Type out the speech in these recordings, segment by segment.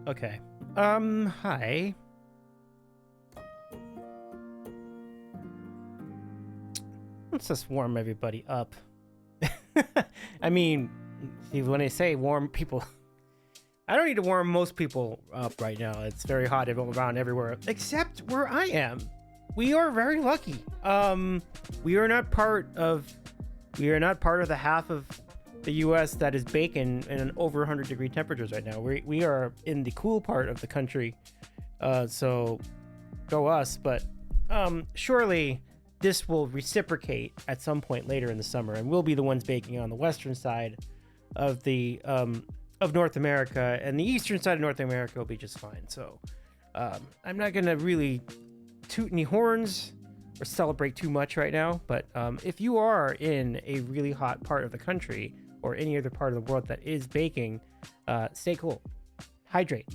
Okay. Hi. Let's just warm everybody up. I mean, see, when I say warm people, I don't need to warm most people up right now. It's very hot around everywhere, except where I am. We are very lucky. We are not part of, we are not part of the half of the U.S. that is baking in over 100-degree temperatures right now. We are in the cool part of the country, so go us. But surely this will reciprocate at some point later in the summer, and we'll be the ones baking on the western side of the of North America, and the eastern side of North America will be just fine. So I'm not gonna really toot any horns or celebrate too much right now, but if you are in a really hot part of the country or any other part of the world that is baking, stay cool, hydrate,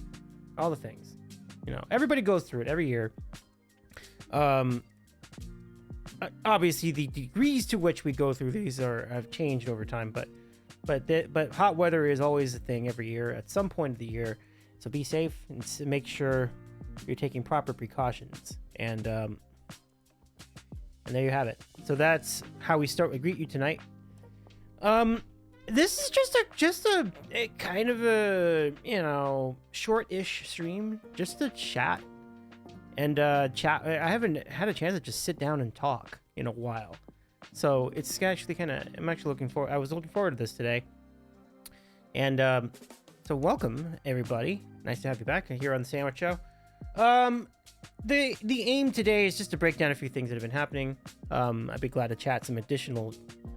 all the things. You know, everybody goes through it every year. Obviously, the degrees to which we go through these have changed over time, but hot weather is always a thing every year at some point of the year. So be safe and make sure you're taking proper precautions. And there you have it. So that's how we greet you tonight. This is just a kind of a short-ish stream, just to chat and chat. I haven't had a chance to just sit down and talk in a while, so it's actually I'm actually looking forward. I was looking forward to this today, and so welcome everybody. Nice to have you back here on the Sandwich Show. The aim today is just to break down a few things that have been happening. I'd be glad to chat some additional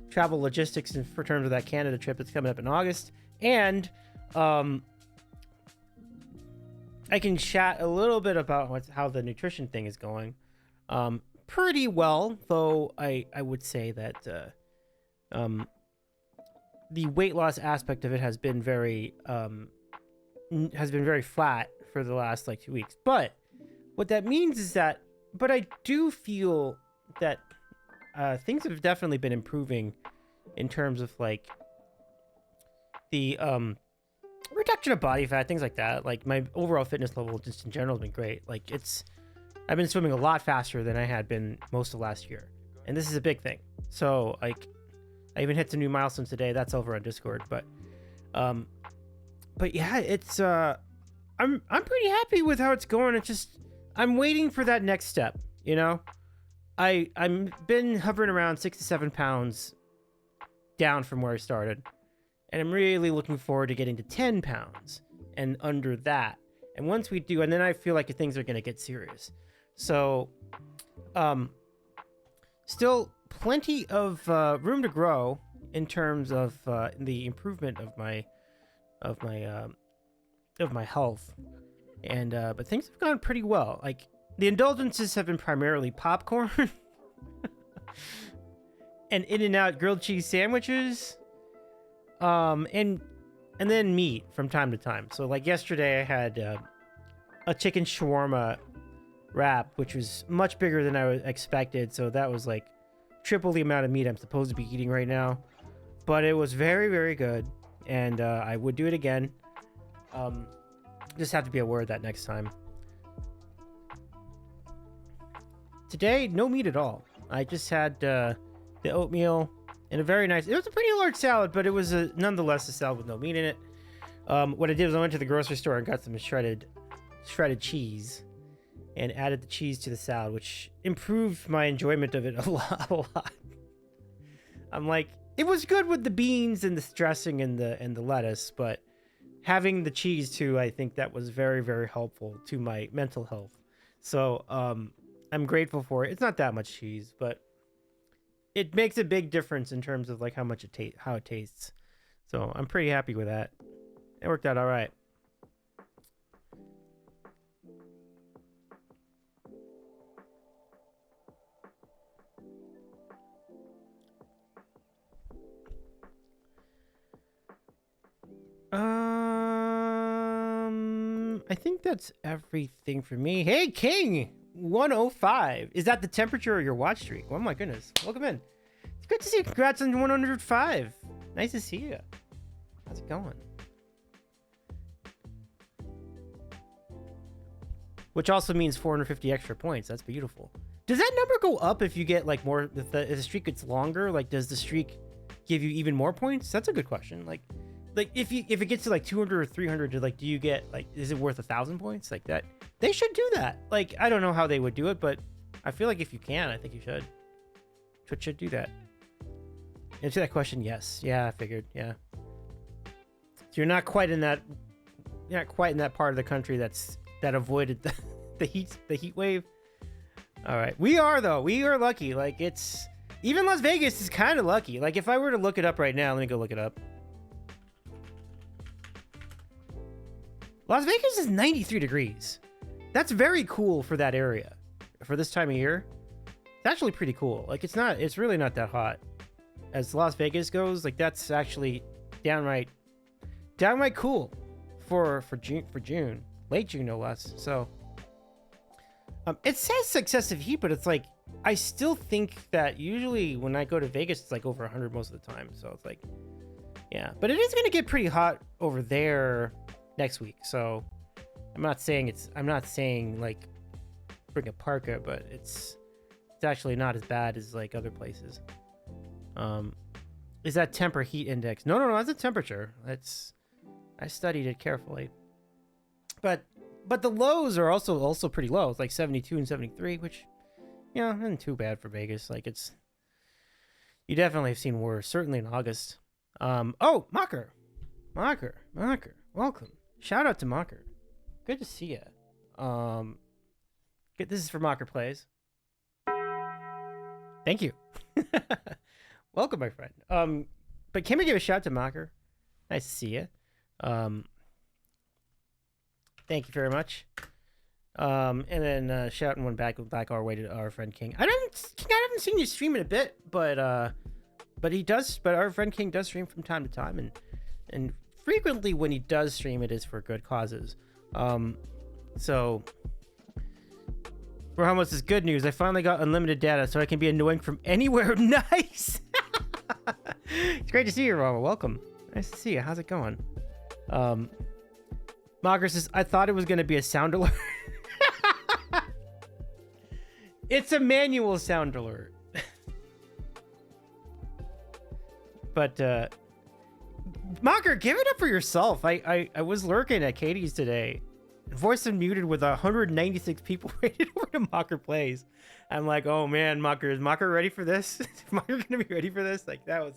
travel logistics for terms of that Canada trip that's coming up in August, and I can chat a little bit about how the nutrition thing is going. Pretty well, though I would say that the weight loss aspect of it has been very flat for the last 2 weeks. But what that means is that, but I do feel that things have definitely been improving in terms of the reduction of body fat, things like that. Like my overall fitness level just in general has been great. I've been swimming a lot faster than I had been most of last year, and this is a big thing. So I even hit some new milestones today. That's over on Discord, but yeah, it's I'm pretty happy with how it's going. It's just I'm waiting for that next step. I'm been hovering around 6 to 7 pounds down from where I started, and I'm really looking forward to getting to 10 pounds and under that. And once we do, and then I feel like things are going to get serious. So, still plenty of room to grow in terms of the improvement of my health, and but things have gone pretty well. Like the indulgences have been primarily popcorn and In-N-Out grilled cheese sandwiches, and then meat from time to time. So yesterday I had a chicken shawarma wrap, which was much bigger than I expected. So that was triple the amount of meat I'm supposed to be eating right now. But it was very, very good, and I would do it again. Just have to be aware of that next time. Today, no meat at all. I just had the oatmeal and it was a pretty large salad, but it was nonetheless a salad with no meat in it. What I did was I went to the grocery store and got some shredded cheese and added the cheese to the salad, which improved my enjoyment of it a lot. I'm it was good with the beans and the dressing and the lettuce, but having the cheese too, I think that was very, very helpful to my mental health. So I'm grateful for it. It's not that much cheese, but it makes a big difference in terms of how much how it tastes. So I'm pretty happy with that. It worked out all right. I think that's everything for me. Hey, King 105. Is that the temperature of your watch streak? Oh my goodness. Welcome in. It's good to see you. Congrats on 105. Nice to see you. How's it going? which also means 450 extra points. That's beautiful. Does that number go up if you get like more, if the streak gets longer? Like, does the streak give you even more points? That's a good question. Like if it gets to like 200 or 300, like, do you get like, is it worth 1,000 points like that? They should do that. Like, I don't know how they would do it, but I feel like if you can, I think you should. Twitch should do that. Answer that question, yes. Yeah, I figured. Yeah. So you're not quite in that part of the country that avoided the heat wave. All right, we are though. We are lucky. Like, it's even Las Vegas is kind of lucky. Like, if I were to look it up right now, let me go look it up. Las Vegas is 93 degrees. That's very cool for that area. For this time of year, it's actually pretty cool. Like, it's really not that hot. As Las Vegas goes, like, that's actually downright cool for June, late June no less. So it says excessive heat, but it's like, I still think that usually when I go to Vegas, it's like over 100 most of the time. So it's like, yeah, but it is going to get pretty hot over there next week. So I'm not saying like bring a parka, but it's actually not as bad as like other places. Is that temper heat index? No, that's a temperature. I studied it carefully. But the lows are also pretty low. It's like 72 and 73, which, you know, isn't too bad for Vegas. Like, you definitely have seen worse, certainly in August. Oh, Mocker, welcome. Shout out to Mocker. Good to see you. This is for Mocker Plays. Thank you. Welcome, my friend. But can we give a shout out to Mocker? Nice to see you. Thank you very much. And then shouting one back our way to our friend King. I haven't seen you stream in a bit, but he does. But our friend King does stream from time to time, and frequently when he does stream, it is for good causes. So Ramos is good news. I finally got unlimited data, so I can be annoying from anywhere. Nice. It's great to see you, Rama. Welcome. Nice to see you. How's it going? Mocker says, I thought it was going to be a sound alert. It's a manual sound alert. But Mocker, give it up for yourself. I was lurking at Katie's today. Voice unmuted with 196 people rated over to Mocker Plays. I'm like, oh man, Mocker, is Mocker ready for this? Is Mocker gonna be ready for this? Like, that was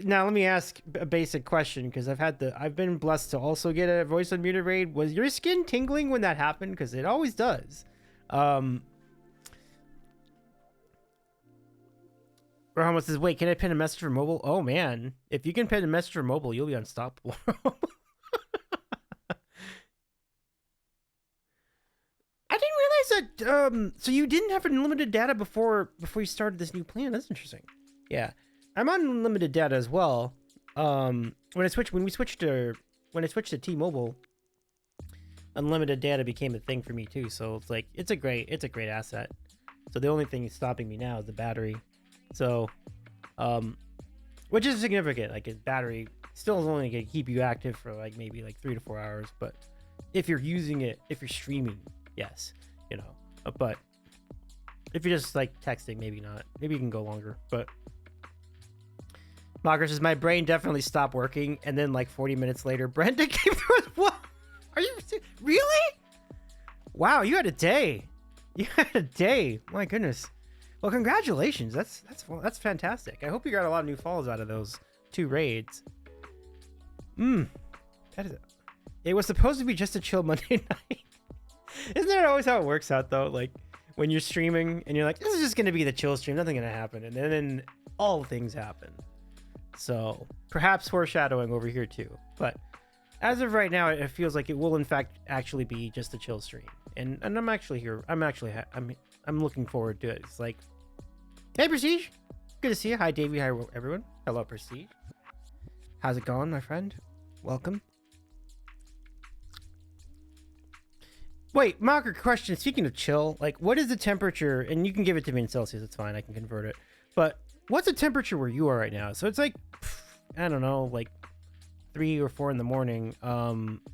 now let me ask a basic question, because I've been blessed to also get a voice unmuted raid. Was your skin tingling when that happened? Because it always does. Rahama says, wait, can I pin a message for mobile? Oh man, if you can pin a message for mobile, you'll be unstoppable. I didn't realize that. So you didn't have unlimited data before you started this new plan. That's interesting. Yeah, I'm on unlimited data as well. When I switched to T-Mobile, unlimited data became a thing for me too. So it's like it's a great asset. So the only thing stopping me now is the battery. So, which is significant. Like, his battery still is only gonna keep you active for like maybe like 3 to 4 hours. But if you're using it, if you're streaming, yes, you know. But if you're just like texting, maybe not. Maybe you can go longer. But Mocker says, my brain definitely stopped working, and then like 40 minutes later, Brenda came through. What? Are you really? Wow, you had a day. You had a day. My goodness. Well, congratulations. That's fantastic. I hope you got a lot of new follows out of those 2 raids. It was supposed to be just a chill Monday night. Isn't that always how it works out though? Like, when you're streaming and you're like, this is just gonna be the chill stream, nothing gonna happen, and then all things happen. So perhaps foreshadowing over here too. But as of right now, it feels like it will in fact actually be just a chill stream. And I'm actually here. I'm looking forward to it. It's like, hey Prestige, good to see you. Hi Davey, hi everyone. Hello Prestige. How's it going, my friend? Welcome. Wait, Mocker, question. Speaking of chill, like, what is the temperature? And you can give it to me in Celsius. It's fine. I can convert it. But what's the temperature where you are right now? So it's like, I don't know, like 3 or 4 in the morning.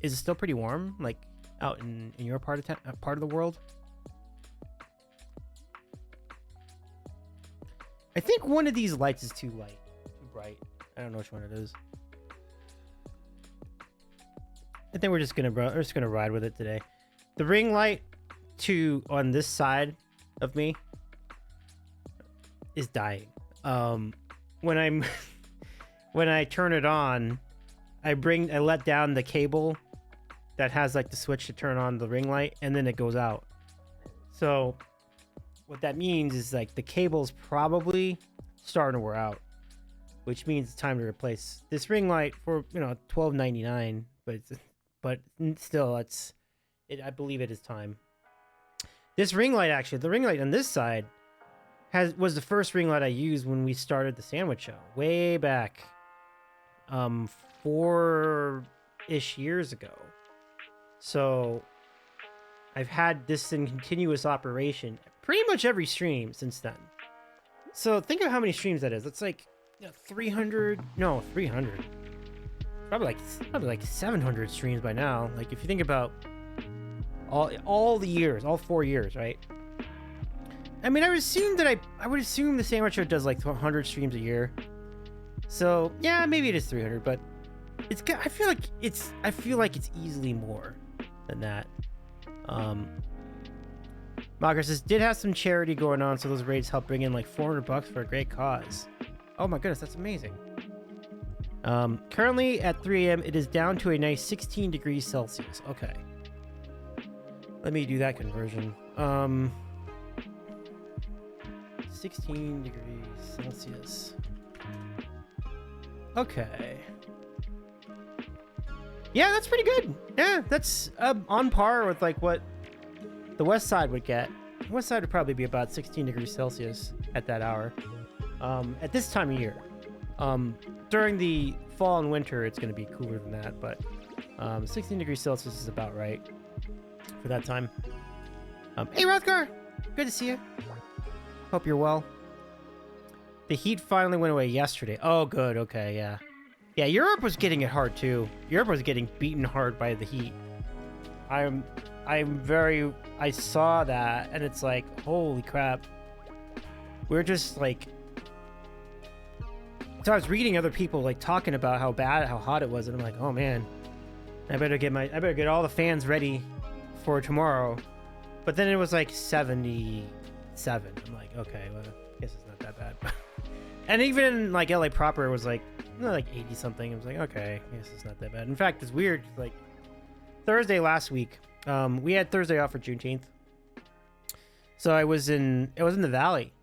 Is it still pretty warm? Like, out in your part of the world. I think one of these lights is too light, too bright. I don't know which one it is. I think we're just gonna ride with it today. The ring light on this side of me is dying. When I'm when I turn it on, I let down the cable that has like the switch to turn on the ring light, and then it goes out. So what that means is like the cable's probably starting to wear out, which means it's time to replace this ring light for $12.99. But still, I believe it is time. This ring light, actually, the ring light on this side was the first ring light I used when we started the sandwich show way back, 4-ish years ago. So I've had this in continuous operation pretty much every stream since then. So think of how many streams that is. It's like 300. No, 300. Probably like 700 streams by now. Like if you think about all the years, all 4 years, right? I mean, I would assume the sandwich show does like 100 streams a year. So yeah, maybe it is 300, but I feel like it's easily more than that. Mocker says did have some charity going on, so those raids help bring in like $400 for a great cause. Oh my goodness, that's amazing. Currently at 3 a.m. it is down to a nice 16 degrees Celsius. Okay. Let me do that conversion. 16 degrees Celsius. Okay. Yeah, that's pretty good. Yeah, that's on par with like what the west side would get. The west side would probably be about 16 degrees Celsius at that hour. At this time of year. During the fall and winter, it's going to be cooler than that, but 16 degrees Celsius is about right for that time. Hey, Rothgar! Good to see you. Hope you're well. The heat finally went away yesterday. Oh, good. Okay, yeah. Yeah, Europe was getting it hard, too. Europe was getting beaten hard by the heat. I saw that, and it's like, holy crap. We're just, like... So I was reading other people, like, talking about how hot it was, and I'm like, oh, man. I better get all the fans ready for tomorrow. But then it was, like, 77. I'm like, okay, well, I guess it's not that bad. And even, like, LA proper was, like 80-something. I was like, okay, I guess it's not that bad. In fact, it's weird. Like, Thursday last week, we had Thursday off for Juneteenth. So I was in the Valley.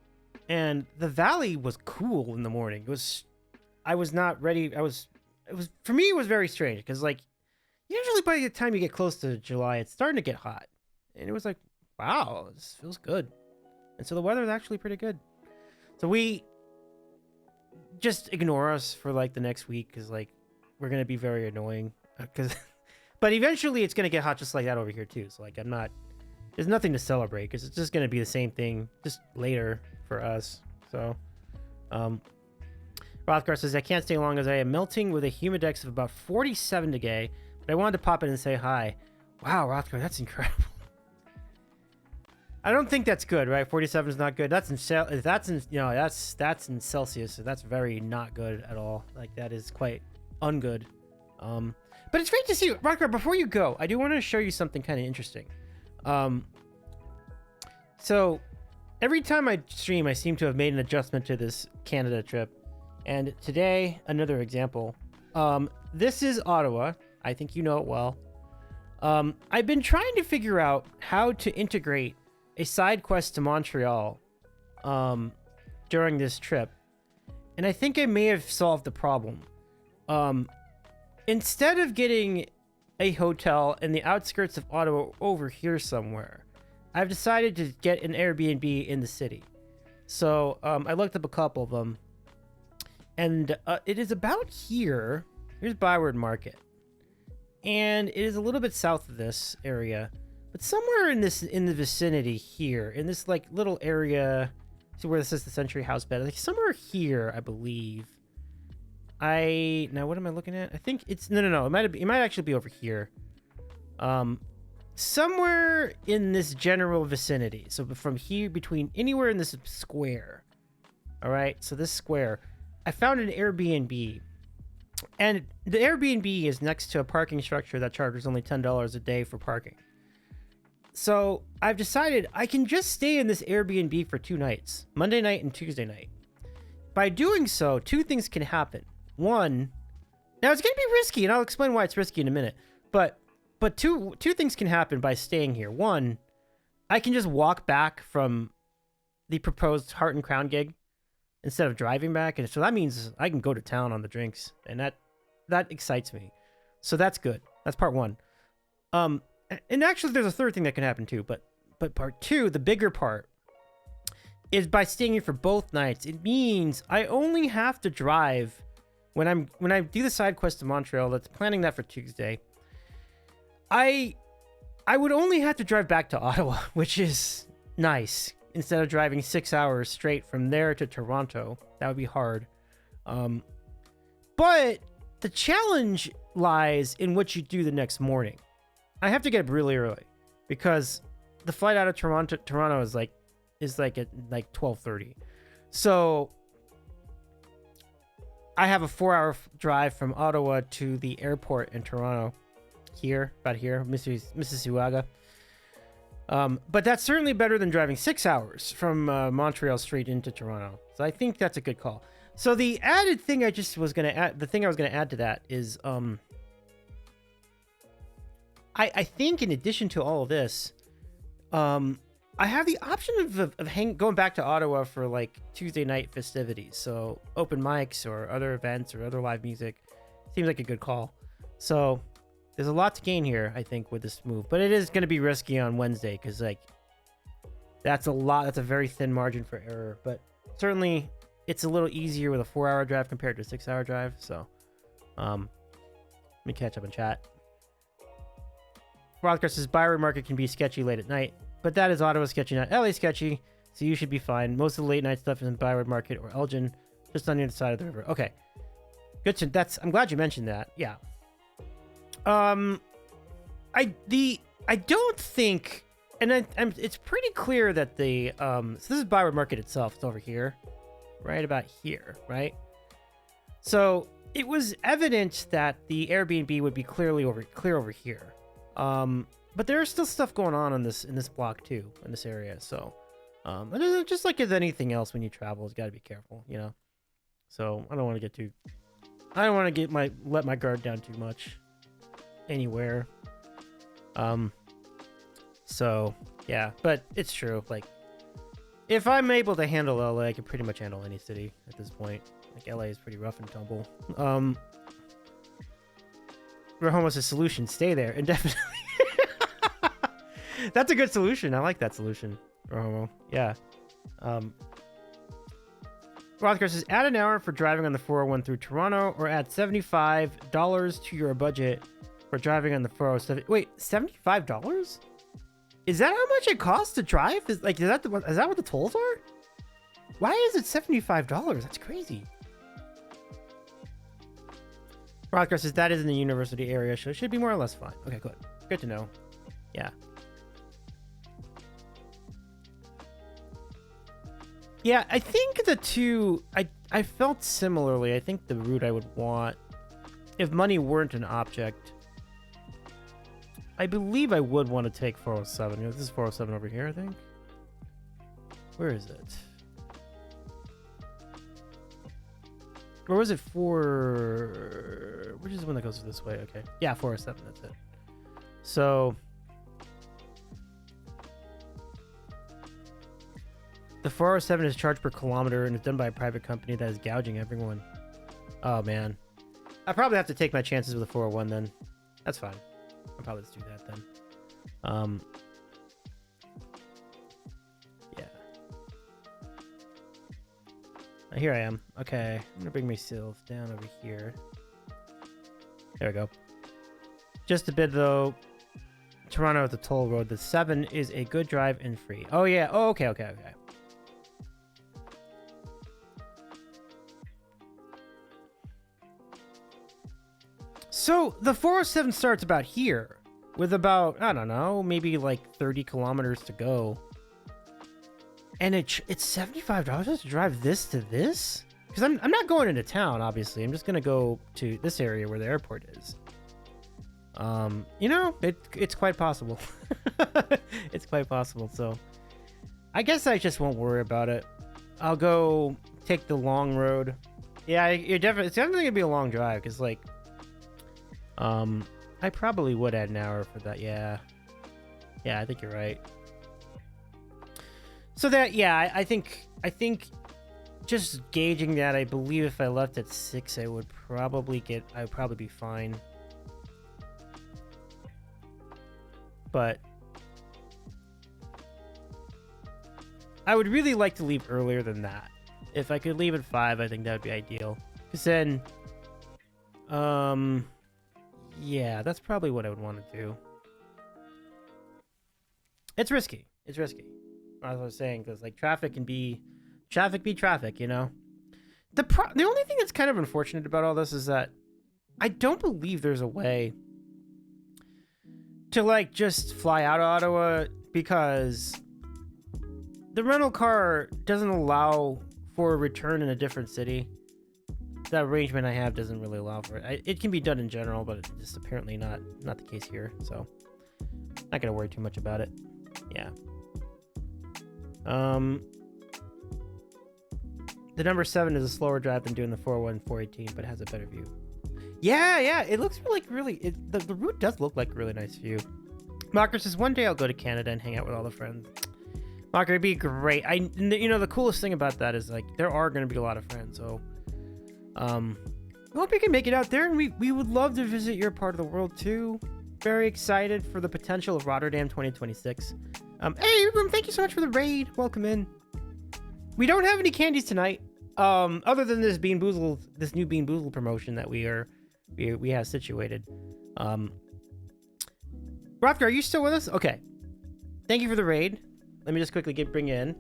And the Valley was cool in the morning. I was not ready. For me, it was very strange. Because, like, usually by the time you get close to July, it's starting to get hot. And it was like, wow, this feels good. And so the weather is actually pretty good. So we just ignore us for like the next week because like we're gonna be very annoying. But eventually it's gonna get hot just like that over here too. So like there's nothing to celebrate because it's just gonna be the same thing just later for us. So, Rothgar says I can't stay long as I am melting with a humidex of about 47 today. But I wanted to pop in and say hi. Wow, Rothgar, that's incredible. I don't think that's good, right? 47 is not good. That's in Celsius. So that's very not good at all. Like that is quite ungood. But it's great to see you, Rothgar. Before you go, I do want to show you something kind of interesting. So every time I stream, I seem to have made an adjustment to this Canada trip, and today another example. This is Ottawa. I think you know it well. I've been trying to figure out how to integrate a side quest to Montreal during this trip, and I think I may have solved the problem. Instead of getting a hotel in the outskirts of Ottawa over here somewhere, I've decided to get an Airbnb in the city. So I looked up a couple of them, and it is about here. Here's Byward Market, and it is a little bit south of this area. But somewhere in the vicinity here, in this like little area, see where this is the Century House bed, like somewhere here, I believe. Now what am I looking at? I think it's no. It might actually be over here. somewhere in this general vicinity. So from here, between anywhere in this square. All right. So this square, I found an Airbnb, and the Airbnb is next to a parking structure that charges only $10 a day for parking. So I've decided I can just stay in this Airbnb for 2 nights, Monday night and Tuesday night. By doing so, 2 things can happen. One, now it's going to be risky, and I'll explain why it's risky in a minute. But two things can happen by staying here. One, I can just walk back from the proposed Heart and Crown gig instead of driving back, and so that means I can go to town on the drinks, and that excites me. So that's good. That's part one. And actually, there's a third thing that can happen too. But part two, the bigger part, is by staying here for both nights. It means I only have to drive when I do the side quest to Montreal. That's planning that for Tuesday. I would only have to drive back to Ottawa, which is nice, instead of driving 6 hours straight from there to Toronto. That would be hard. But the challenge lies in what you do the next morning. I have to get up really early because the flight out of Toronto is like at 12:30. So I have a 4-hour drive from Ottawa to the airport in Toronto. About here, Mississauga. But that's certainly better than driving 6 hours from Montreal straight into Toronto. So I think that's a good call. So the added thing I was going to add to that is, I think in addition to all of this, I have the option of going back to Ottawa for like Tuesday night festivities. So open mics or other events or other live music. Seems like a good call. So there's a lot to gain here, I think, with this move. But it is going to be risky on Wednesday because, like, that's a very thin margin for error. But certainly it's a little easier with a 4-hour drive compared to a 6-hour drive. So let me catch up in chat. Rothgar says Byward Market can be sketchy late at night, but that is Ottawa sketchy, not LA sketchy, so you should be fine. Most of the late night stuff is in Byward Market or Elgin, just on the other side of the river. Okay, good. I'm glad you mentioned that. Yeah. I don't think, and it's pretty clear that the so this is Byward Market itself. It's over here, right about here, right? So it was evident that the Airbnb would be clear over here. But there's still stuff going on in this block too, in this area. So, just like as anything else when you travel, you got to be careful, you know. So I don't want to let my guard down too much anywhere. So yeah, but it's true. Like, if I'm able to handle LA, I can pretty much handle any city at this point. Like, LA is pretty rough and tumble. Rahomo's solution: stay there indefinitely. That's a good solution. I like that solution, Rahomo. Yeah. Rothgar says, add an hour for driving on the 401 through Toronto, or add $75 to your budget for driving on the 407. Wait, $75? Is that how much it costs to drive? Is that what the tolls are? Why is it $75? That's crazy. Rothgar says, that is in the university area, so it should be more or less fine. Okay, good. Good to know. Yeah. Yeah, I think the two, I felt similarly. I think the route I would want, if money weren't an object, I believe I would want to take 407. This is 407 over here, I think. Where is it? Or was it which is the one that goes this way? Okay. Yeah, 407, that's it. So the 407 is charged per kilometer and it's done by a private company that is gouging everyone. Oh man. I probably have to take my chances with the 401 then. That's fine. I'll probably just do that then. Yeah. Here I am. Okay. I'm gonna bring myself down over here. There we go. Just a bit though. Toronto at the toll road. The 7 is a good drive and free. Oh yeah. Oh, okay. So the 407 starts about here, with about, I don't know, maybe like 30 kilometers to go. And it's $75 just to drive this to this? Because I'm not going into town, obviously. I'm just going to go to this area where the airport is. You know, it's quite possible. It's quite possible, so I guess I just won't worry about it. I'll go take the long road. Yeah, it's definitely gonna be a long drive, because like I probably would add an hour for that. Yeah, I think you're right. So that, yeah, I think just gauging that, I believe if I left at 6, I would probably be fine. But I would really like to leave earlier than that. If I could leave at 5, I think that would be ideal. Because then, yeah, that's probably what I would want to do. It's risky. As I was saying, because like traffic be traffic, you know. The only thing that's kind of unfortunate about all this is that I don't believe there's a way to like just fly out of Ottawa, because the rental car doesn't allow for a return in a different city. That arrangement I have doesn't really allow for it. It can be done in general, but it's just apparently not the case here. So not gonna worry too much about it. Yeah. The number 7 is a slower drive than doing the 401 418, but has a better view. Yeah, it looks really the route does look like a really nice view. Mocker says, one day I'll go to Canada and hang out with all the friends. Mocker, it'd be great. You know, the coolest thing about that is like there are going to be a lot of friends. So, I hope you can make it out there, and we would love to visit your part of the world too. Very excited for the potential of Rotterdam 2026. Hey, Room, thank you so much for the raid. Welcome in. We don't have any candies tonight, other than this new Bean Boozled promotion that we have situated. Rofter, are you still with us? Okay. Thank you for the raid. Let me just quickly bring you in.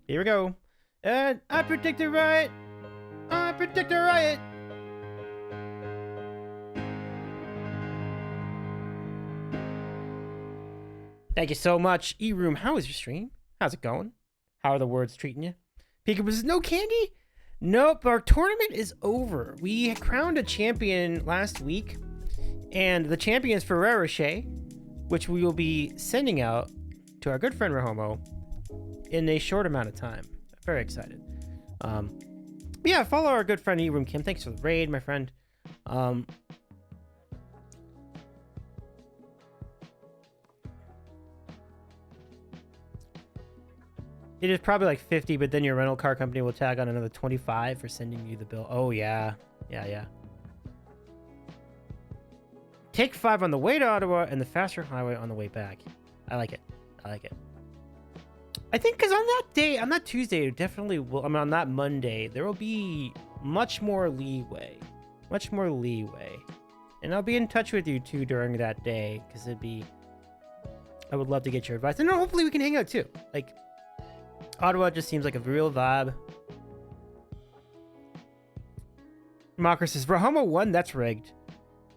Here we go. And I predict a riot. I predict a riot. Thank you so much. E-Room, how is your stream? How's it going? How are the words treating you? Peekaboo says, no candy? Nope, our tournament is over. We crowned a champion last week, and the champion is Ferrero Rocher, which we will be sending out to our good friend Rahomo in a short amount of time. Very excited. Yeah, follow our good friend E-Room Kim. Thanks for the raid, my friend. It is probably like 50, but then your rental car company will tag on another 25 for sending you the bill. Oh, yeah. Yeah. Take 5 on the way to Ottawa and the faster highway on the way back. I like it. I think because on that day, on that Tuesday, definitely will. I mean, on that Monday, there will be much more leeway. And I'll be in touch with you too during that day, because I would love to get your advice. And hopefully we can hang out too. Like, Ottawa just seems like a real vibe. Mocker says, Rahomo won? That's rigged.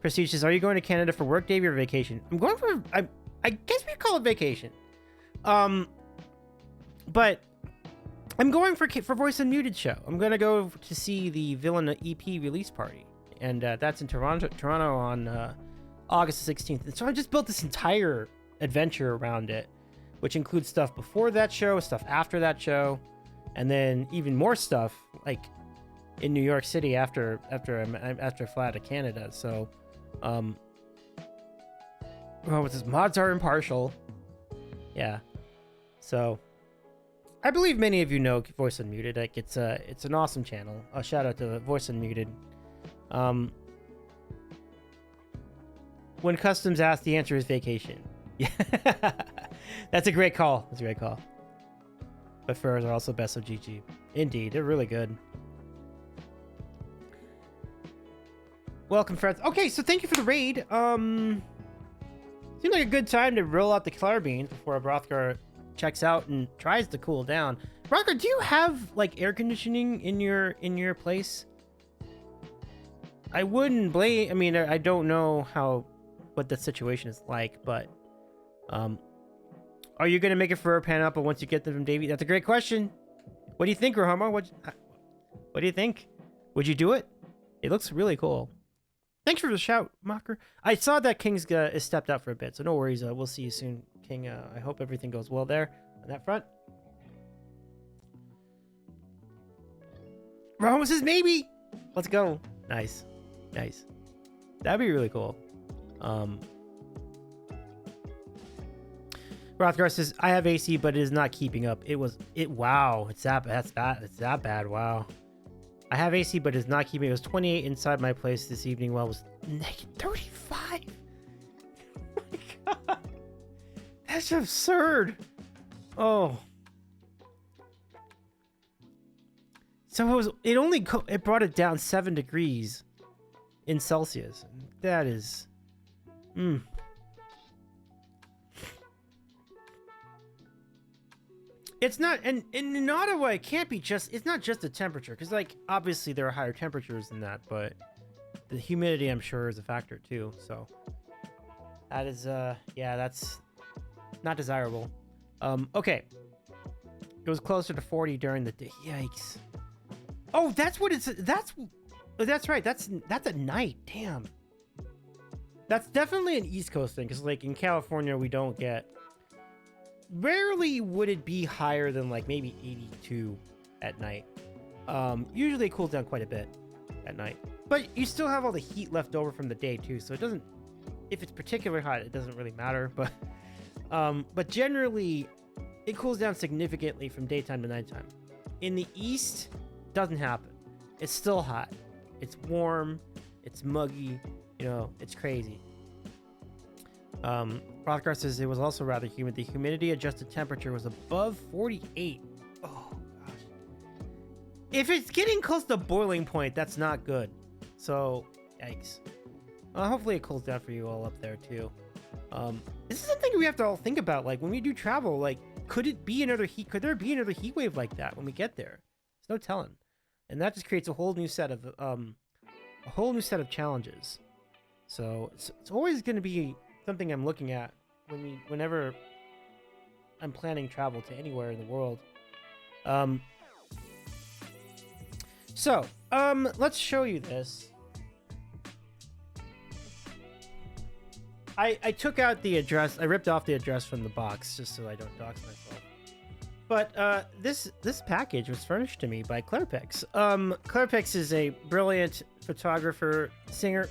Prestige says, are you going to Canada for work, Davey, or vacation? I'm going for, I guess we'd call it vacation. But I'm going for Voice Unmuted show. I'm going to go to see the Villain EP release party. And that's in Toronto on August 16th. And so I just built this entire adventure around it, which includes stuff before that show, stuff after that show, and then even more stuff like in New York City after I fly out of Canada. So, what's this? Mods are impartial. Yeah. So, I believe many of you know Voice Unmuted. Like it's an awesome channel. A shout out to Voice Unmuted. When customs ask, the answer is vacation. Yeah. That's a great call. But furs are also best of GG. Indeed, they're really good. Welcome, friends. Okay, so thank you for the raid. Seems like a good time to roll out the Klar Beans before Brothgar checks out and tries to cool down. Brothgar, do you have like air conditioning in your place? I wouldn't blame. I mean, I don't know how what the situation is like, but are you gonna make it for a Pineapple once you get them from Davey? That's a great question. What do you think, Rahama? What do you think? Would you do it? It looks really cool. Thanks for the shout, Mocker. I saw that King's is stepped out for a bit, so no worries. We'll see you soon, King. I hope everything goes well there on that front. Rahama says maybe. Let's go. Nice. Nice. That'd be really cool. Rothgar says, I have AC, but it is not keeping up. Wow. It's that bad. Wow. I have AC, but it's not keeping. It was 28 inside my place this evening while it was negative 35. Oh my god. That's absurd. Oh. So it brought it down 7 degrees in Celsius. That is... It's not, and in Ottawa, it can't be it's not just the temperature, because, like, obviously there are higher temperatures than that, but the humidity, I'm sure, is a factor, too, so that is, yeah, that's not desirable. Okay. It was closer to 40 during the day. Yikes. Oh, that's right, that's at night, damn. That's definitely an East Coast thing, because, like, in California, we don't get... Rarely would it be higher than like maybe 82 at night. Usually it cools down quite a bit at night, but you still have all the heat left over from the day too. So it doesn't, if it's particularly hot, it doesn't really matter. But generally it cools down significantly from daytime to nighttime. In the East, doesn't happen. It's still hot. It's warm. It's muggy. You know, it's crazy. Rothgar says it was also rather humid. The humidity adjusted temperature was above 48. Oh, gosh. If it's getting close to boiling point, that's not good. So, yikes. Hopefully it cools down for you all up there, too. This is something we have to all think about. Like, when we do travel, like, could there be another heat wave like that when we get there? There's no telling. And that just creates a whole new set of, challenges. So, it's always going to be something I'm looking at whenever I'm planning travel to anywhere in the world. Let's show you this. I took out the address. I ripped off the address from the box just so I don't dox myself. But this package was furnished to me by Clarepix. Clarepix is a brilliant photographer, singer,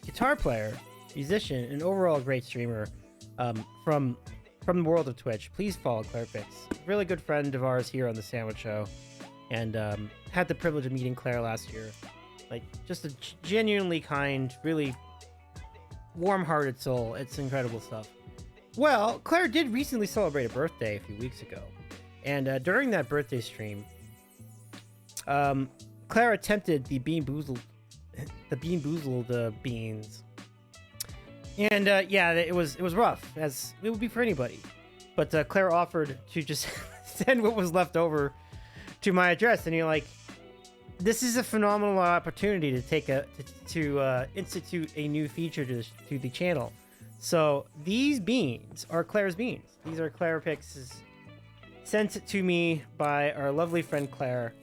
guitar player, musician, and overall great streamer from the world of Twitch. Please follow Clarepix. Really good friend of ours here on the Sandwich Show, and had the privilege of meeting Claire last year. Like, just a genuinely kind, really warm-hearted soul. It's incredible stuff. Well, Claire did recently celebrate a birthday a few weeks ago, and during that birthday stream, Claire attempted the Bean Boozled beans, and yeah, it was rough, as it would be for anybody. But Claire offered to just send what was left over to my address, and you're like, this is a phenomenal opportunity to institute a new feature to the channel. So these beans are Claire's beans. These are Clarepix's, sent to me by our lovely friend Claire,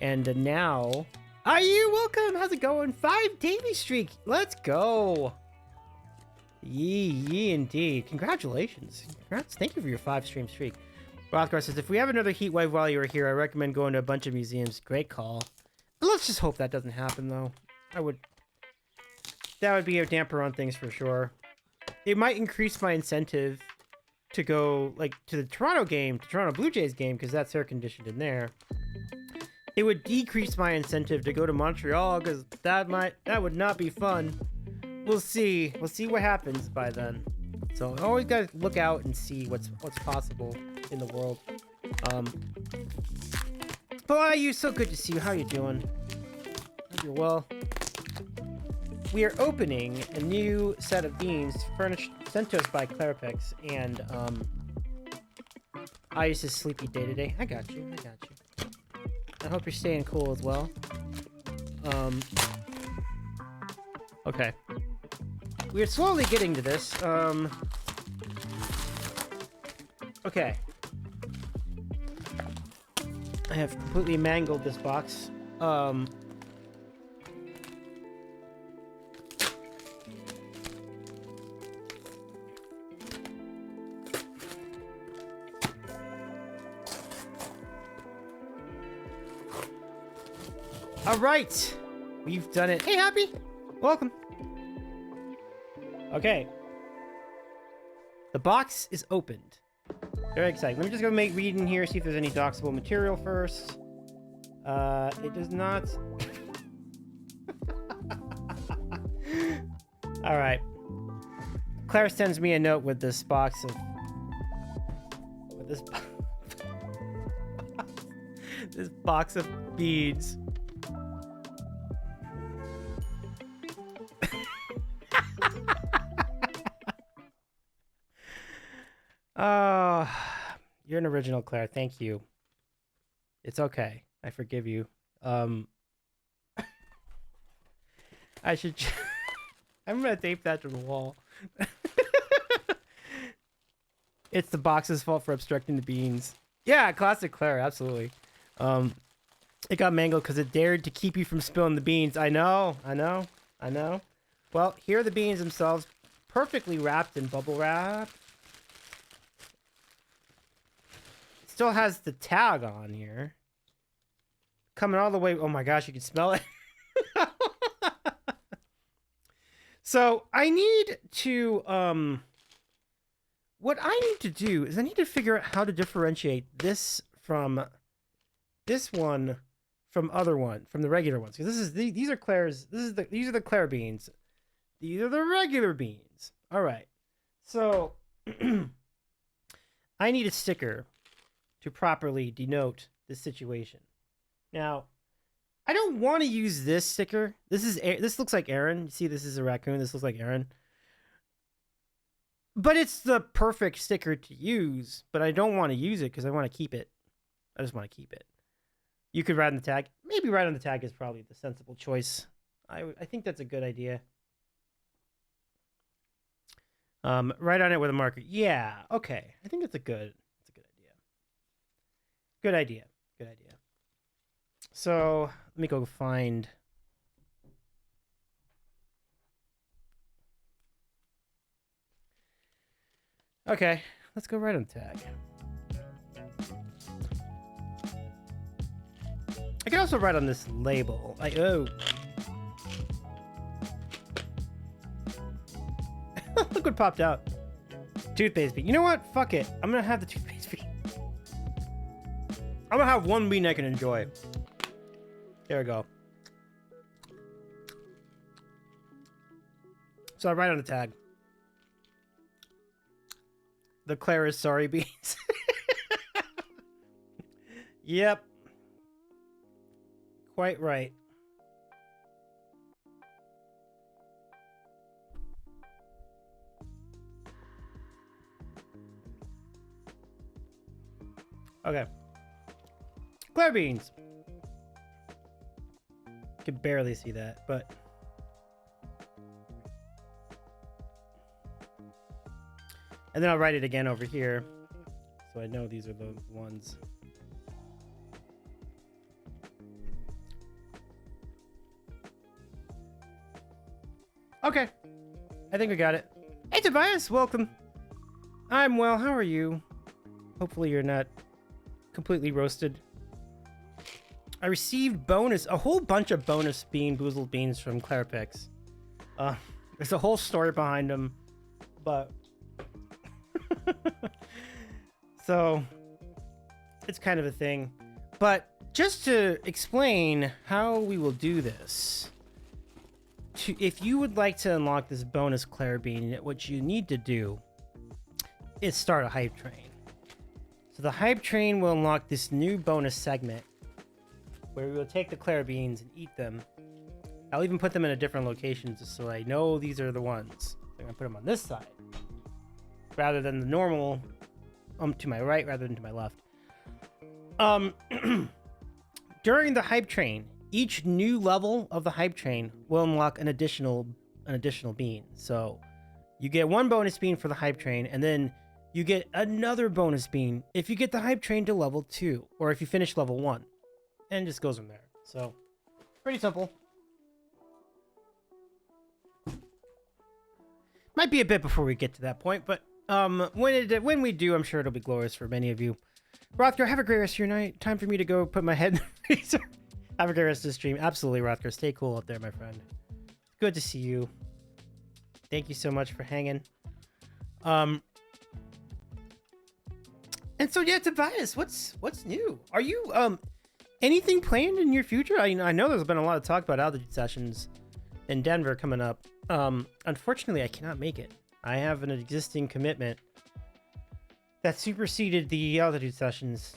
and now. Are you welcome? How's it going? 5 daily streak. Let's go. Yee indeed. Congratulations. Congrats. Thank you for your 5 stream streak. Rothgar says, if we have another heat wave while you are here, I recommend going to a bunch of museums. Great call. But let's just hope that doesn't happen, though. That would be a damper on things for sure. It might increase my incentive to go, like, to the Toronto Blue Jays game, because that's air conditioned in there. It would decrease my incentive to go to Montreal, because that would not be fun. We'll see. We'll see what happens by then. So I always gotta look out and see what's possible in the world. But you, so good to see you. How you doing? Hope you're well. We are opening a new set of beans sent to us by Clarepix, and I used to sleepy day today. I got you. I hope you're staying cool as well. Okay. We're slowly getting to this. Okay. I have completely mangled this box. All right, we've done it. Hey, Happy, welcome. Okay, the box is opened. Very exciting. Let me just go read in here, see if there's any doxable material first. It does not. All right. Claire sends me a note with this box of this box of beads. You're an original, Claire. Thank you. It's okay. I forgive you. I should. I'm gonna tape that to the wall. It's the box's fault for obstructing the beans. Yeah, classic Claire. Absolutely. It got mangled because it dared to keep you from spilling the beans. I know. Well, here are the beans themselves, perfectly wrapped in bubble wrap. Still has the tag on here. Coming all the way. Oh my gosh, you can smell it. So I need to, what I need to do is I need to figure out how to differentiate this from this one from the regular ones. Because these are Claire's, these are the Claire beans. These are the regular beans. All right. So I need a sticker to properly denote this situation. Now, I don't want to use this sticker. This looks like Aaron. You see, this is a raccoon. This looks like Aaron. But it's the perfect sticker to use, but I don't want to use it because I want to keep it. I just want to keep it. You could write on the tag. Maybe write on the tag is probably the sensible choice. I think that's a good idea. Write on it with a marker. Yeah, okay. I think that's a good idea. Good idea. So let me go find. Okay, let's go right on the tag. I can also write on this label. Look what popped out. Toothpaste bean. You know what? Fuck it. I'm gonna have the toothpaste bean. I'm gonna have one bean I can enjoy. There we go. So I write on the tag. The Claire is sorry beans. Yep. Quite right. Okay. Claire beans. I can barely see that, but and then I'll write it again over here so I know these are the ones. Okay. I think we got it. Hey Tobias, welcome. I'm well, how are you? Hopefully you're not completely roasted. I received a whole bunch of bonus boozled beans from Claire Picks. There's a whole story behind them, but so it's kind of a thing. But just to explain how we will do this, if you would like to unlock this bonus Claire bean, what you need to do is start a hype train. So the hype train will unlock this new bonus segment where we will take the Claire beans and eat them. I'll even put them in a different location just so I know these are the ones. So I'm gonna put them on this side rather than the normal to my right rather than to my left. During the hype train, each new level of the hype train will unlock an additional an additional bean. So you get one bonus bean for the hype train, and then you get another bonus bean if you get the hype train to level 2, or if you finish level 1. And it just goes from there. So, pretty simple. Might be a bit before we get to that point, but when we do, I'm sure it'll be glorious for many of you. Rothgar, have a great rest of your night. Time for me to go put my head in the freezer. Have a great rest of the stream. Absolutely, Rothgar. Stay cool up there, my friend. Good to see you. Thank you so much for hanging. And so yeah, Tobias, what's new? Are you anything planned in your future? I know there's been a lot of talk about altitude sessions in Denver coming up. Unfortunately, I cannot make it. I have an existing commitment that superseded the altitude sessions.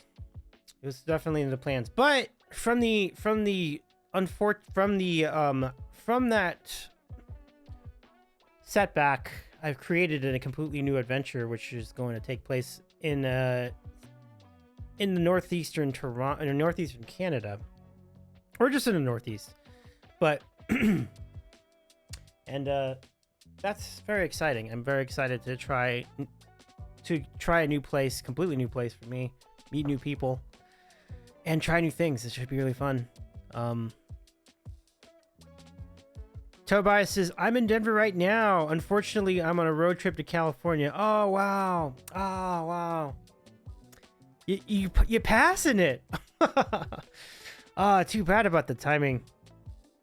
It was definitely in the plans, but from that setback, I've created a completely new adventure, which is going to take place in the northeastern Toronto, in northeastern Canada, or just in the northeast. But and that's very exciting. I'm very excited to try a new place, completely new place for me, meet new people, and try new things. It should be really fun. Tobias says, I'm in Denver right now. Unfortunately, I'm on a road trip to California. Oh, wow. Oh, wow. You're passing it. Too bad about the timing.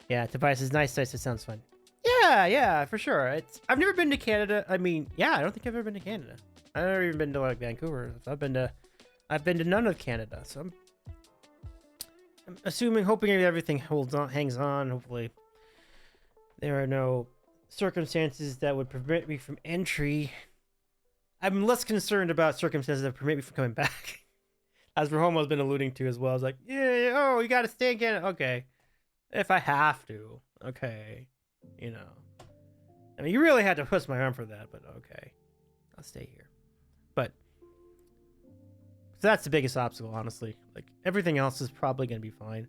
Yeah, Tobias is nice. It sounds fun. Yeah, for sure. I've never been to Canada. I mean, yeah, I don't think I've ever been to Canada. I've never even been to like Vancouver. I've been to none of Canada. So I'm assuming, hoping everything hangs on. Hopefully there are no circumstances that would prevent me from entry. I'm less concerned about circumstances that prevent me from coming back. As Rahomo's been alluding to as well. I was like, yeah, oh, you got to stay in Canada. Okay. If I have to. Okay. You know. I mean, you really had to twist my arm for that, but okay. I'll stay here. But so that's the biggest obstacle, honestly. Like, everything else is probably going to be fine.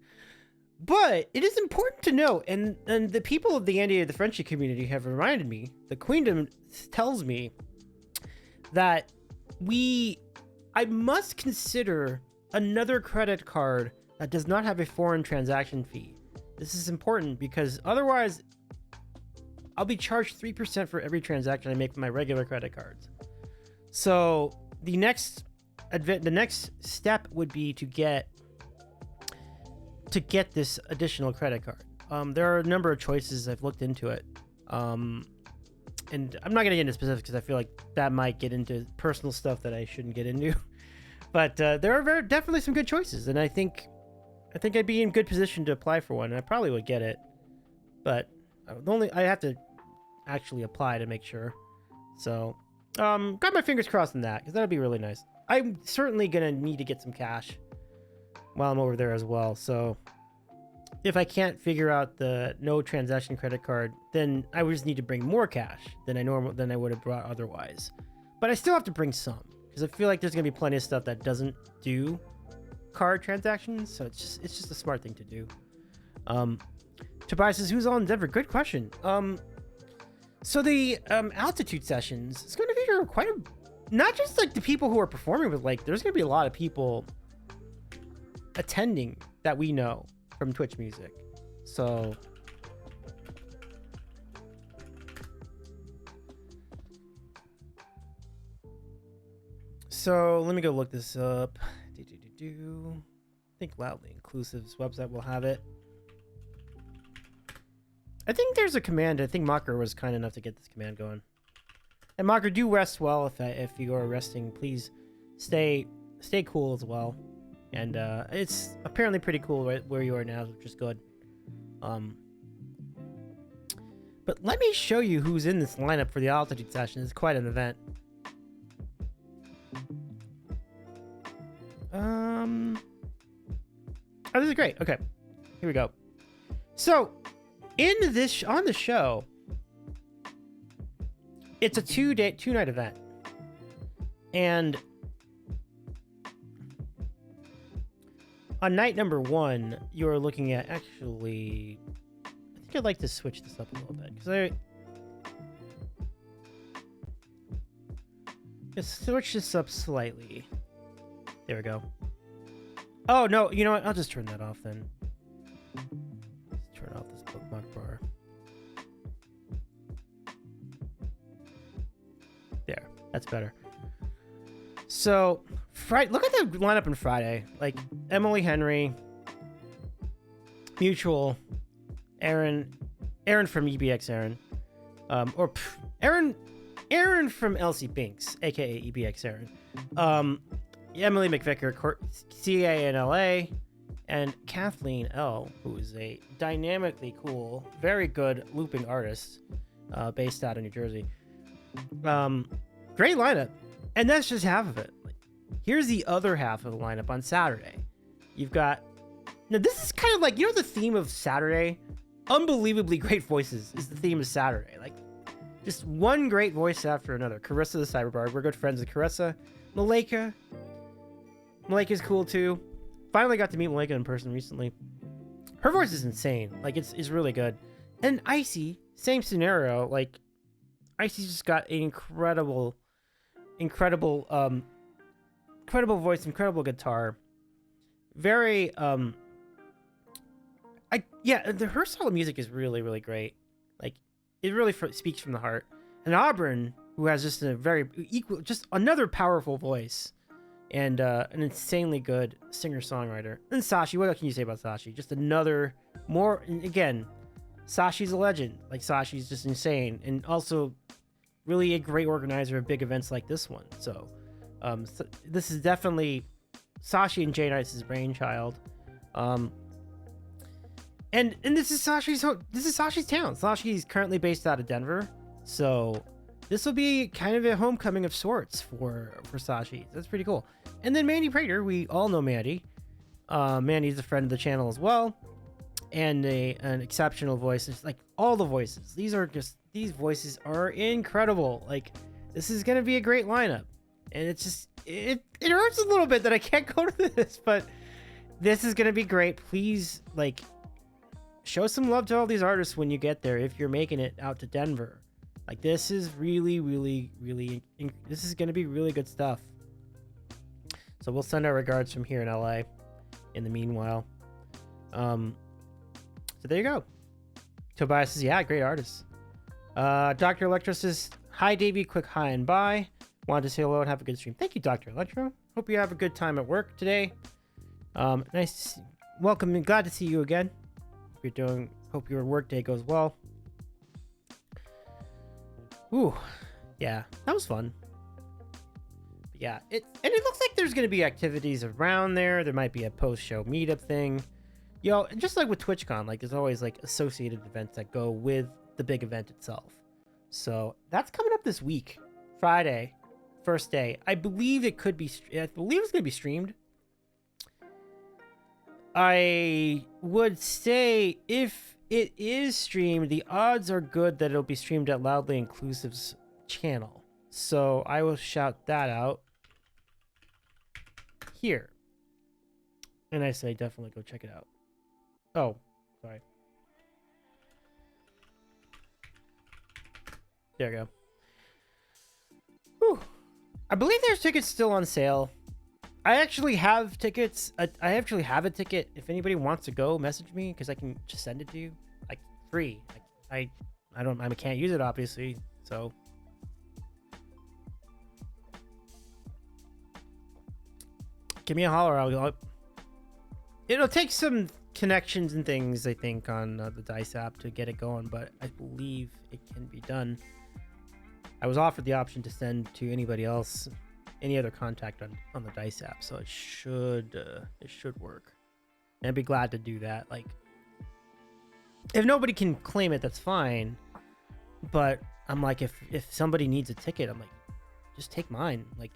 But it is important to note, and the people of the friendship community have reminded me, the Queendom tells me that I must consider another credit card that does not have a foreign transaction fee. This is important because otherwise I'll be charged 3% for every transaction I make with my regular credit cards. So the next step would be to get this additional credit card. There are a number of choices. I've looked into it. And I'm not going to get into specifics because I feel like that might get into personal stuff that I shouldn't get into. But there are definitely some good choices, and I think I'd be in good position to apply for one, and I probably would get it. But I have to actually apply to make sure. So, got my fingers crossed on that, because that'd be really nice. I'm certainly going to need to get some cash while I'm over there as well. So, if I can't figure out the no transaction credit card, then I would just need to bring more cash than I would have brought otherwise. But I still have to bring some, because I feel like there's gonna be plenty of stuff that doesn't do card transactions. So it's just a smart thing to do. Tobias says, "Who's all in Denver?" Good question. So the altitude sessions is going to feature not just like the people who are performing, but like there's gonna be a lot of people attending that we know from Twitch Music. So let me go look this up. I think Loudly Inclusive's website will have it. I think there's a command. I think Mocker was kind enough to get this command going. And Mocker, do rest well. If you are resting, please stay cool as well. And it's apparently pretty cool right where you are now, which is good. But let me show you who's in this lineup for the altitude session. It's quite an event. Oh, this is great. Okay, here we go. So, on the show, it's a two-night event, and on night number 1, you're looking at I think I'd like to switch this up a little bit because Just switch this up slightly. There we go. Oh, no, you know what? I'll just turn that off then. Let's turn off this bookmark bar. There, that's better. So, look at the lineup on Friday. Like, Emily Henry, Mutual, Aaron from EBX Aaron, Aaron from LC Binks, aka EBX Aaron, Emily McVicker, CANLA, and Kathleen L, who is a dynamically cool, very good looping artist, based out of New Jersey. Great lineup, and that's just half of it. Here's the other half of the lineup on Saturday. You've got, now this is kind of like, you know, the theme of Saturday, unbelievably great voices is the theme of Saturday. Like, just one great voice after another. Carissa the Cyberbard, we're good friends with Carissa. Malika is cool too. Finally got to meet Malika in person recently. Her voice is insane. Like, it's really good. And Icy, same scenario. Like, Icy's just got an incredible voice, incredible guitar. Very her style of music is really, really great. Like, it really speaks from the heart. And Auburn, who has just just another powerful voice, and an insanely good singer-songwriter. And Sashi, what can you say about Sashi? Just again, Sashi's a legend. Like, Sashi's just insane, and also really a great organizer of big events like this one. So, this is definitely Sashi and Jay Nice's brainchild. And this is Sashi's town. Sashi's currently based out of Denver, so this will be kind of a homecoming of sorts for Sashi. That's pretty cool. And then Mandy Prater, we all know Mandy. Mandy's a friend of the channel as well, and an exceptional voice. It's like all the voices. These voices are incredible. Like, this is gonna be a great lineup, and it's just it hurts a little bit that I can't go to this, but this is gonna be great. Please, like, show some love to all these artists when you get there if you're making it out to Denver. Like, this is really, really, really, this is going to be really good stuff. So we'll send our regards from here in LA in the meanwhile. So there you go. Tobias says, yeah, great artist. Dr. Electro says, hi, Davey, quick hi and bye. Wanted to say hello and have a good stream. Thank you, Dr. Electro. Hope you have a good time at work today. Nice to see, welcome and glad to see you again. Hope your work day goes well. Ooh, yeah, that was fun. But yeah, it looks like there's gonna be activities around there. There might be a post-show meetup thing. Yo, just like with TwitchCon, like, there's always like associated events that go with the big event itself. So that's coming up this week, Friday, first day. I believe it's gonna be streamed. I would say if it is streamed, the odds are good that it'll be streamed at Loudly Inclusive's channel. So I will shout that out here. And I say definitely go check it out. Oh, sorry. There we go. Whew. I believe there's tickets still on sale. I actually have tickets. I actually have a ticket. If anybody wants to go, message me because I can just send it to you, like, free. I can't use it obviously, so. Give me a holler. It'll take some connections and things, I think, on the Dice app to get it going, but I believe it can be done. I was offered the option to send to anybody else, any other contact on the Dice app, so it should work. And I'd be glad to do that. Like, if nobody can claim it, that's fine. But I'm like, if somebody needs a ticket, I'm like, just take mine. Like,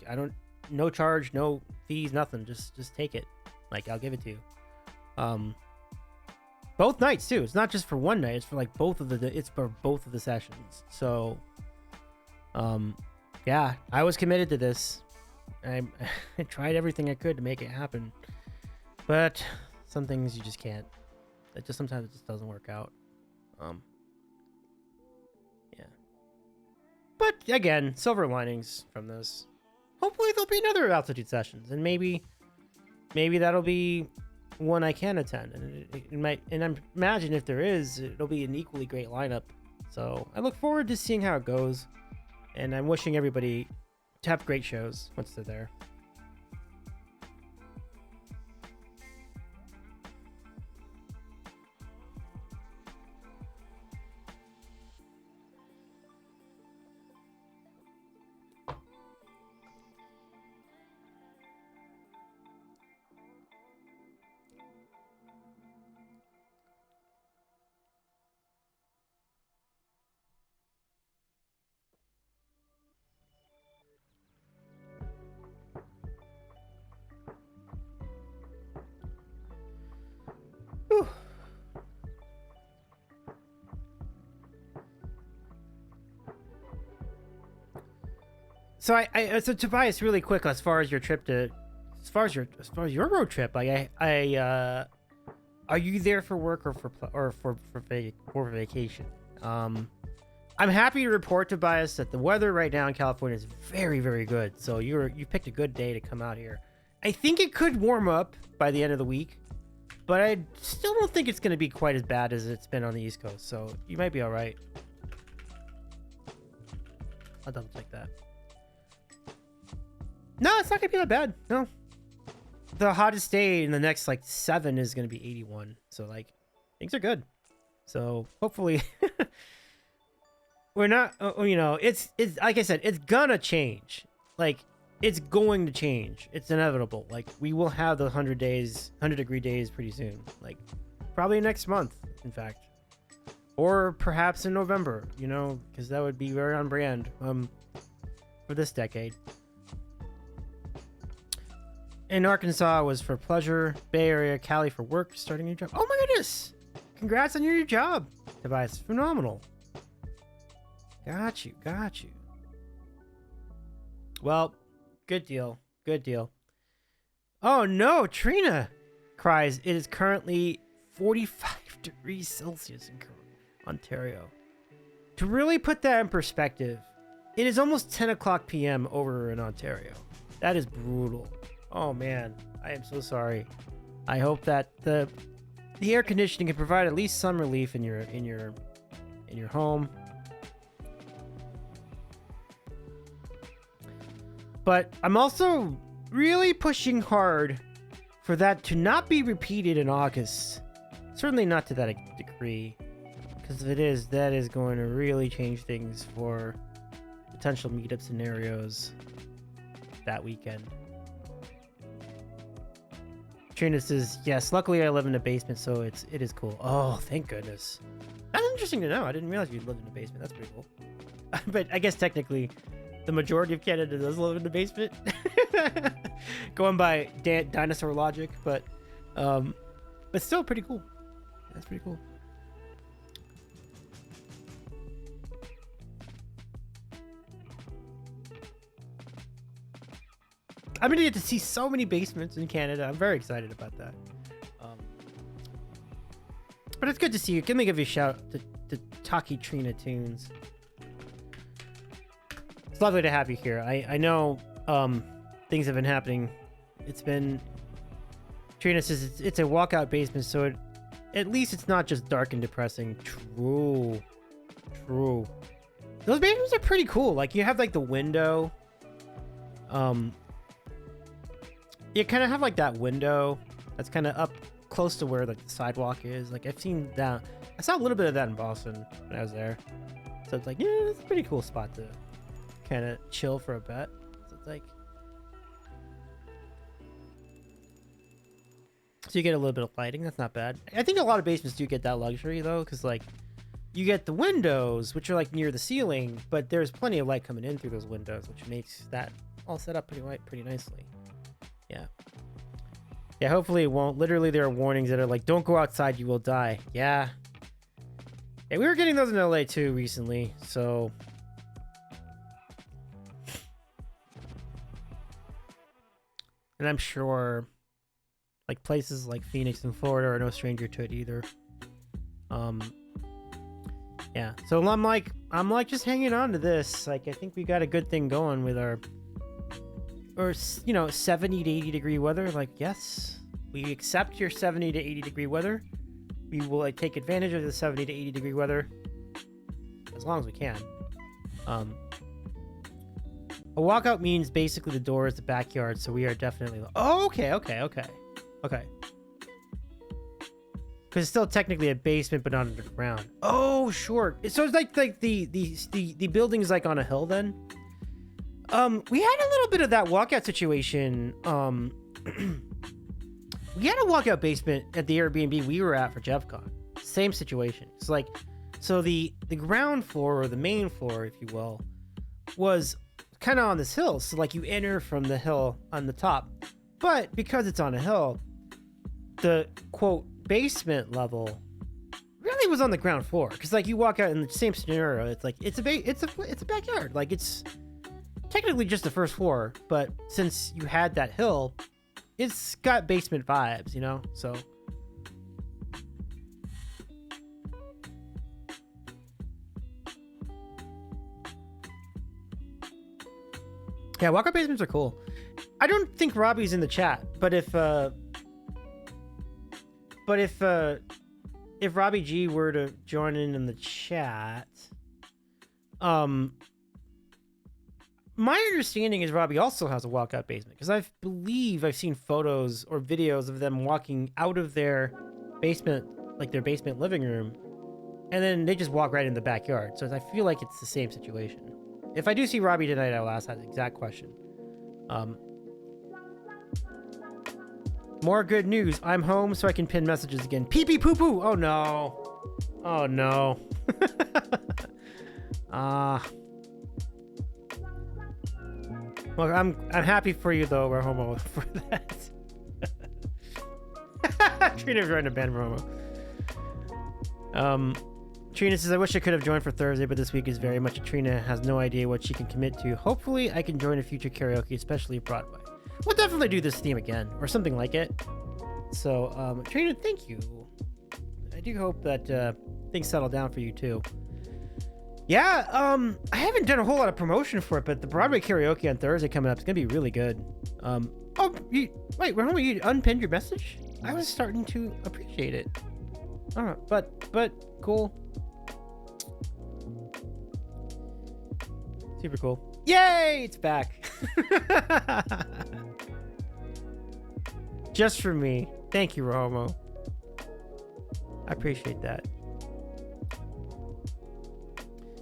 no charge, no fees, nothing. Just take it. Like, I'll give it to you. Both nights too. It's not just for one night. It's for like both of the sessions. So, yeah, I was committed to this. I tried everything I could to make it happen, but some things you just can't. Sometimes it just doesn't work out. Yeah. But again, silver linings from this. hopefully there'll be another altitude sessions, and maybe that'll be one I can attend, and it might. And I imagine if there is, it'll be an equally great lineup. So I look forward to seeing how it goes, and I'm wishing everybody to have great shows once they're there. Whew. So so Tobias, really quick, as far as your road trip, like are you there for work or for vacation? I'm happy to report, Tobias, that the weather right now in California is very, very good. So you picked a good day to come out here. I think it could warm up by the end of the week, but I still don't think it's going to be quite as bad as it's been on the East Coast. So you might be all right. I'll double check that. No, it's not going to be that bad. No. The hottest day in the next like 7 is going to be 81. So like things are good. So hopefully we're not, it's like I said, it's gonna change. Like it's going to change. It's inevitable. Like we will have the 100 degree days pretty soon. Like probably next month, in fact, or perhaps in November, because that would be very on brand for this decade. In Arkansas was for pleasure, Bay Area, Cali for work, starting a new job. Oh my goodness! Congrats on your new job, Tobias. Phenomenal. Got you. Well, good deal. Oh no, Trina cries. It is currently 45 degrees Celsius in Ontario. To really put that in perspective, it is almost 10 o'clock p.m. over in Ontario. That is brutal. Oh man, I am so sorry. I hope that the air conditioning can provide at least some relief in your home. But I'm also really pushing hard for that to not be repeated in August. Certainly not to that degree, because if it is, that is going to really change things for potential meetup scenarios that weekend. Trina says, yes, luckily I live in a basement, so it is cool. Oh, thank goodness. That's interesting to know. I didn't realize you lived in a basement. That's pretty cool. But I guess technically the majority of Canada does live in the basement. Going by dinosaur logic, but still pretty cool. That's pretty cool. I'm gonna get to see so many basements in Canada. I'm very excited about that. But it's good to see you. Let me give you a shout out to Taki Trina Tunes. It's lovely to have you here. I know things have been happening. It's been... Trina says it's a walkout basement, so at least it's not just dark and depressing. True. Those basements are pretty cool. Like, you have, like, the window. You kind of have, like, that window that's kind of up close to where, like, the sidewalk is. Like, I've seen that. I saw a little bit of that in Boston when I was there. So it's like, yeah, it's a pretty cool spot to kind of chill for a bit. So it's like... So you get a little bit of lighting. That's not bad. I think a lot of basements do get that luxury, though, because, like, you get the windows, which are, like, near the ceiling, but there's plenty of light coming in through those windows, which makes that all set up pretty nicely. Yeah, hopefully it won't. Literally, there are warnings that are like, don't go outside, you will die. Yeah, we were getting those in LA, too, recently, so... And I'm sure... like places like Phoenix and Florida are no stranger to it either. Yeah. So I'm like just hanging on to this. Like, I think we got a good thing going with our or 70 to 80 degree weather, like, yes, we accept your 70 to 80 degree weather. We will like take advantage of the 70 to 80 degree weather as long as we can. A walkout means basically the door is the backyard, so we are definitely. Oh, okay. Because it's still technically a basement, but not underground. Oh, sure. So it's like the building's like on a hill then. We had a little bit of that walkout situation. We had a walkout basement at the Airbnb we were at for JevCon. Same situation. It's like, so the ground floor, or the main floor, if you will, was kind of on this hill. So like you enter from the hill on the top, but because it's on a hill, the quote basement level really was on the ground floor. Because like you walk out in the same scenario, it's like it's a backyard. Like it's technically just the first floor, but since you had that hill, it's got basement vibes, you know? So yeah, walkout basements are cool. I don't think Robbie's in the chat, but if Robbie G were to join in the chat, my understanding is Robbie also has a walkout basement, because I believe I've seen photos or videos of them walking out of their basement, like their basement living room, and then they just walk right in the backyard. So I feel like it's the same situation. If I do see Robbie tonight, I'll ask that exact question. More good news. I'm home, so I can pin messages again. Pee pee poo poo. Oh no. Oh no. Well, I'm happy for you though, Romo, for that. Trina trying to ban Romo. Trina says, I wish I could have joined for Thursday, but this week is very much Trina has no idea what she can commit to. Hopefully I can join a future karaoke, especially Broadway. We'll definitely do this theme again, or something like it. So, Trina, thank you. I do hope that things settle down for you too. Yeah, I haven't done a whole lot of promotion for it, but the Broadway karaoke on Thursday coming up is gonna be really good. Wait, Rahoma, you unpinned your message? I was starting to appreciate it. But cool. Super cool. Yay, it's back. Just for me. Thank you, Romo. I appreciate that.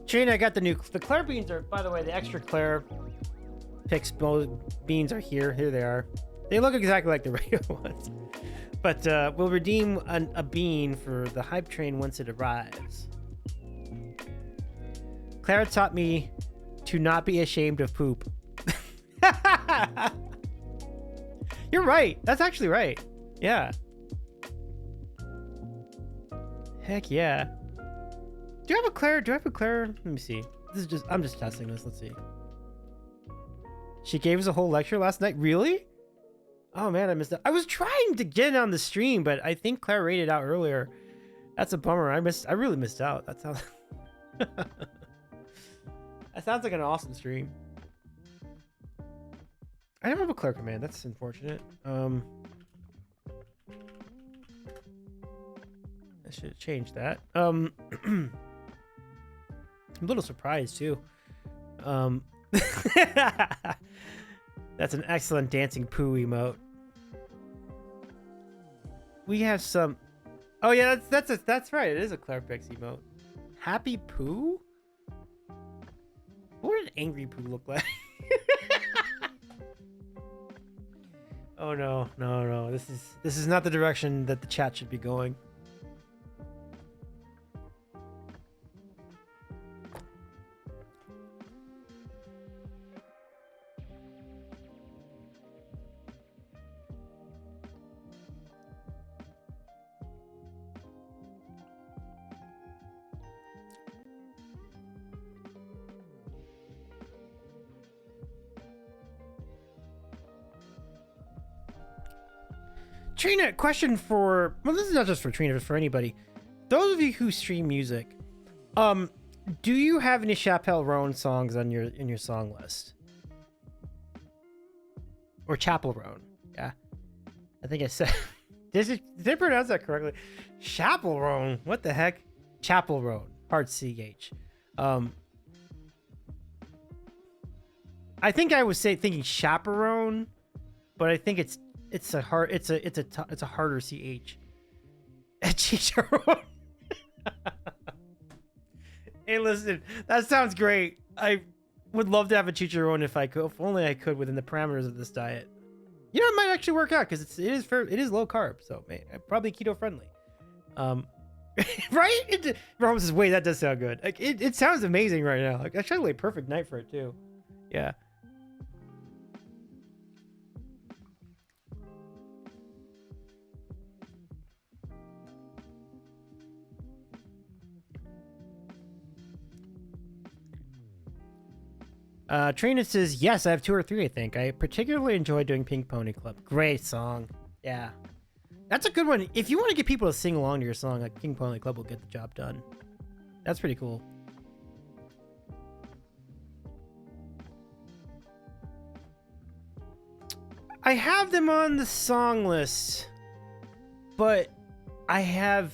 Trina, I got the Claire beans are, by the way, the extra Claire Pix beans are here. Here they are. They look exactly like the regular ones. But we'll redeem a bean for the hype train once it arrives. Claire taught me to not be ashamed of poop. You're right. That's actually right. Yeah. Heck yeah. Do you have a Claire? Let me see. I'm just testing this. Let's see. She gave us a whole lecture last night. Really? Oh man, I missed that. I was trying to get it on the stream, but I think Claire rated out earlier. That's a bummer. I really missed out. That sounds that sounds like an awesome stream. I don't have a Claire command. That's unfortunate. I should have changed that. I'm a little surprised too. That's an excellent dancing poo emote. We have some. Oh yeah, that's right. It is a Claire Pix emote. Happy poo? What would an angry poo look like? Oh no. This is not the direction that the chat should be going. Trina, question for, well, this is not just for Trina, but for anybody. Those of you who stream music, do you have any Chappelle Roan songs on in your song list? or Chapel Roan. Yeah, I think I said. Did I pronounce that correctly? Chapel Roan. What the heck? Chapel Roan. Hard CH. I think I was thinking chaperone, but I think it's a harder CH. Chicharron. Hey, listen, that sounds great. I would love to have a chicharron if I could, if only I could within the parameters of this diet. You know, it might actually work out because it is low carb, so probably keto friendly. Right? Rome says, wait, that does sound good. Like it sounds amazing right now. Like actually a perfect night for it too. Yeah. Trina says, yes, I have 2 or 3, I think. I particularly enjoy doing Pink Pony Club. Great song. Yeah. That's a good one. If you want to get people to sing along to your song, like Pink Pony Club will get the job done. That's pretty cool. I have them on the song list, but I have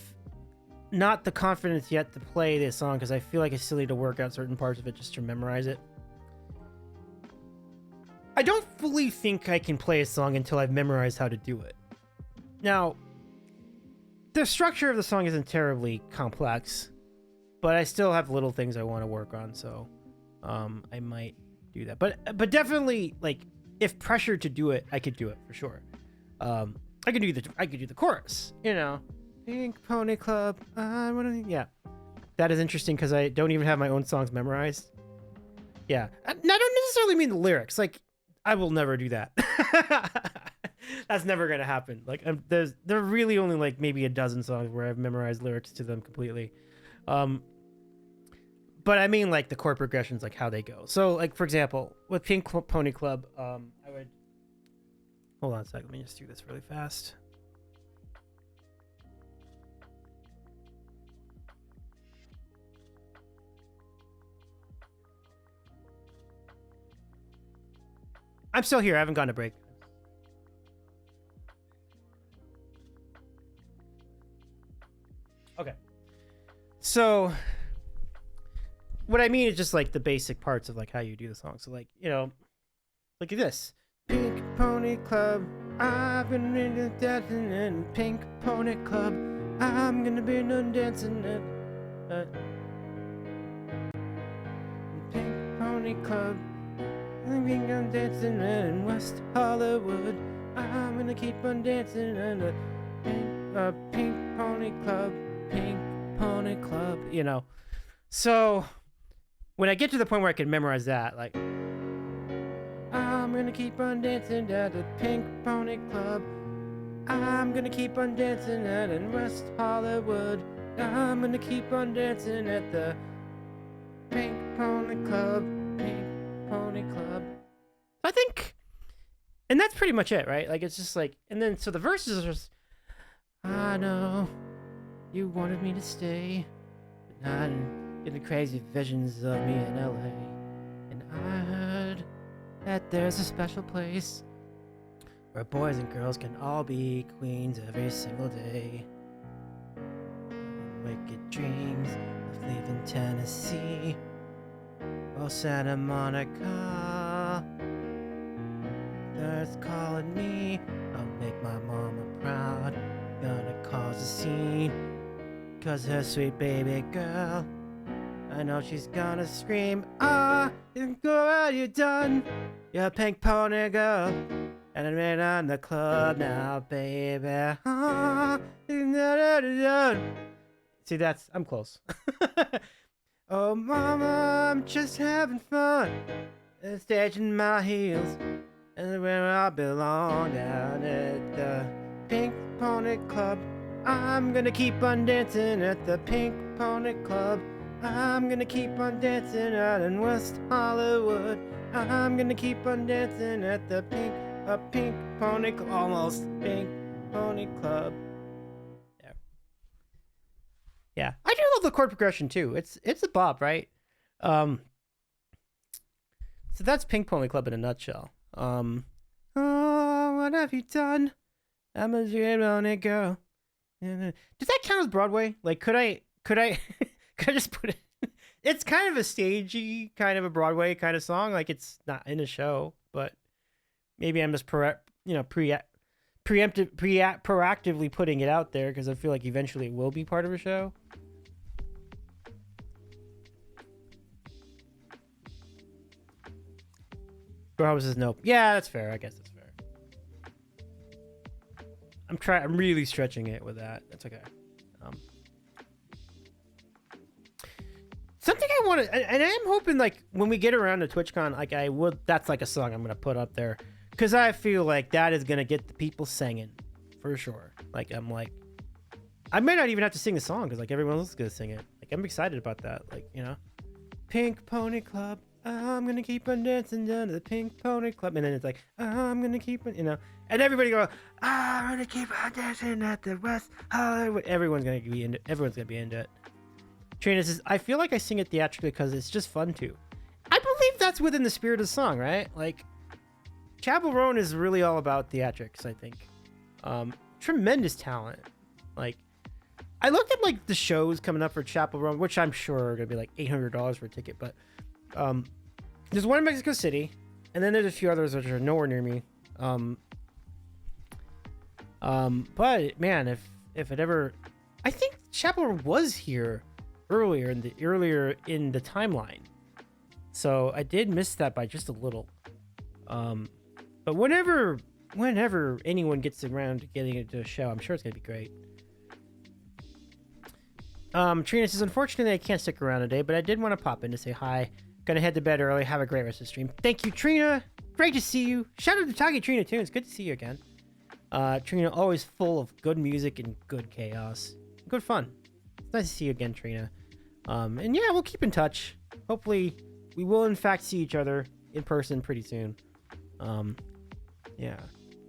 not the confidence yet to play this song because I feel like it's silly to work out certain parts of it just to memorize it. I don't fully think I can play a song until I've memorized how to do it. Now, the structure of the song isn't terribly complex, but I still have little things I want to work on, so I might do that. But definitely, like, if pressured to do it, I could do it for sure. I could do the chorus, you know. Pink Pony Club, yeah. That is interesting because I don't even have my own songs memorized. Yeah, and I don't necessarily mean the lyrics. Like, I will never do that. That's never gonna happen. Like, there are really only like maybe a dozen songs where I've memorized lyrics to them completely. But I mean like the chord progressions, like how they go. So like for example, with Pink Pony Club, I would hold on a second. Let me just do this really fast. I'm still here. I haven't gone to break. Okay. So what I mean is just like the basic parts of like how you do the song. So like, you know, look at this. Pink Pony Club, I'm gonna be dancing in Pink Pony Club. I'm gonna be dancing in Pink Pony Club. I'm dancing in West Hollywood. I'm gonna keep on dancing in the Pink Pony Club. Pink Pony Club. You know. So when I get to the point where I can memorize that, like, I'm gonna keep on dancing at the Pink Pony Club. I'm gonna keep on dancing at in West Hollywood. I'm gonna keep on dancing at the Pink Pony Club. Pink Pony Club. I think, and that's pretty much it, right? Like, it's just like, and then so the verses are just, I know you wanted me to stay, but not in the crazy visions of me in LA. And I heard that there's a special place where boys and girls can all be queens every single day. Wicked dreams of leaving Tennessee or Santa Monica. That's calling me. I'll make my mama proud. Gonna cause a scene, cause her sweet baby girl, I know she's gonna scream, ah, girl, you done, you're a Pink Pony girl, and I'm in on the club now, baby. Ah, see, I'm close. Oh, mama, I'm just having fun, staging my heels, and where I belong, down at the Pink Pony Club. I'm gonna keep on dancing at the Pink Pony Club. I'm gonna keep on dancing out in West Hollywood. I'm gonna keep on dancing at the Pink Pony Club. Almost Pink Pony Club. Yeah. Yeah. I do love the chord progression too. It's a bop, right? So that's Pink Pony Club in a nutshell. what have you done? I'm a dream on it, girl. Does that count as Broadway? Like, could I could I just put it? It's kind of a stagey, kind of a Broadway kind of song. Like, it's not in a show, but maybe I'm just proactively putting it out there because I feel like eventually it will be part of a show. Bro says nope. Yeah, that's fair. I guess that's fair. I'm really stretching it with that. That's okay. Something I want to, and I am hoping like when we get around to TwitchCon, like that's like a song I'm gonna put up there because I feel like that is gonna get the people singing for sure. Like I might not even have to sing the song because like everyone else is gonna sing it. Like I'm excited about that. Like Pink Pony Club. I'm gonna keep on dancing down to the Pink Pony Club, and then it's like I'm gonna keep on, and everybody go, I'm gonna keep on dancing at the West Hollywood. Everyone's gonna be into it. Trina says, I feel like I sing it theatrically because it's just fun too. I believe that's within the spirit of the song, right? Like, Chappell Roan is really all about theatrics, I think. Tremendous talent. Like, I looked at like the shows coming up for Chappell Roan, which I'm sure are gonna be like $800 for a ticket, but there's one in Mexico City, and then there's a few others which are nowhere near me. But man, if it ever, I think Chappell Roan was here earlier in the timeline, so I did miss that by just a little. But whenever anyone gets around to getting into a show, I'm sure it's gonna be great. Trina says, unfortunately I can't stick around today, but I did want to pop in to say hi. Gonna head to bed early. Have a great rest of the stream. Thank you, Trina. Great to see you. Shout out to Tagi Trina too. It's good to see you again. Trina always full of good music and good chaos. Good fun. It's nice to see you again, Trina. And yeah, we'll keep in touch. Hopefully we will in fact see each other in person pretty soon. Yeah.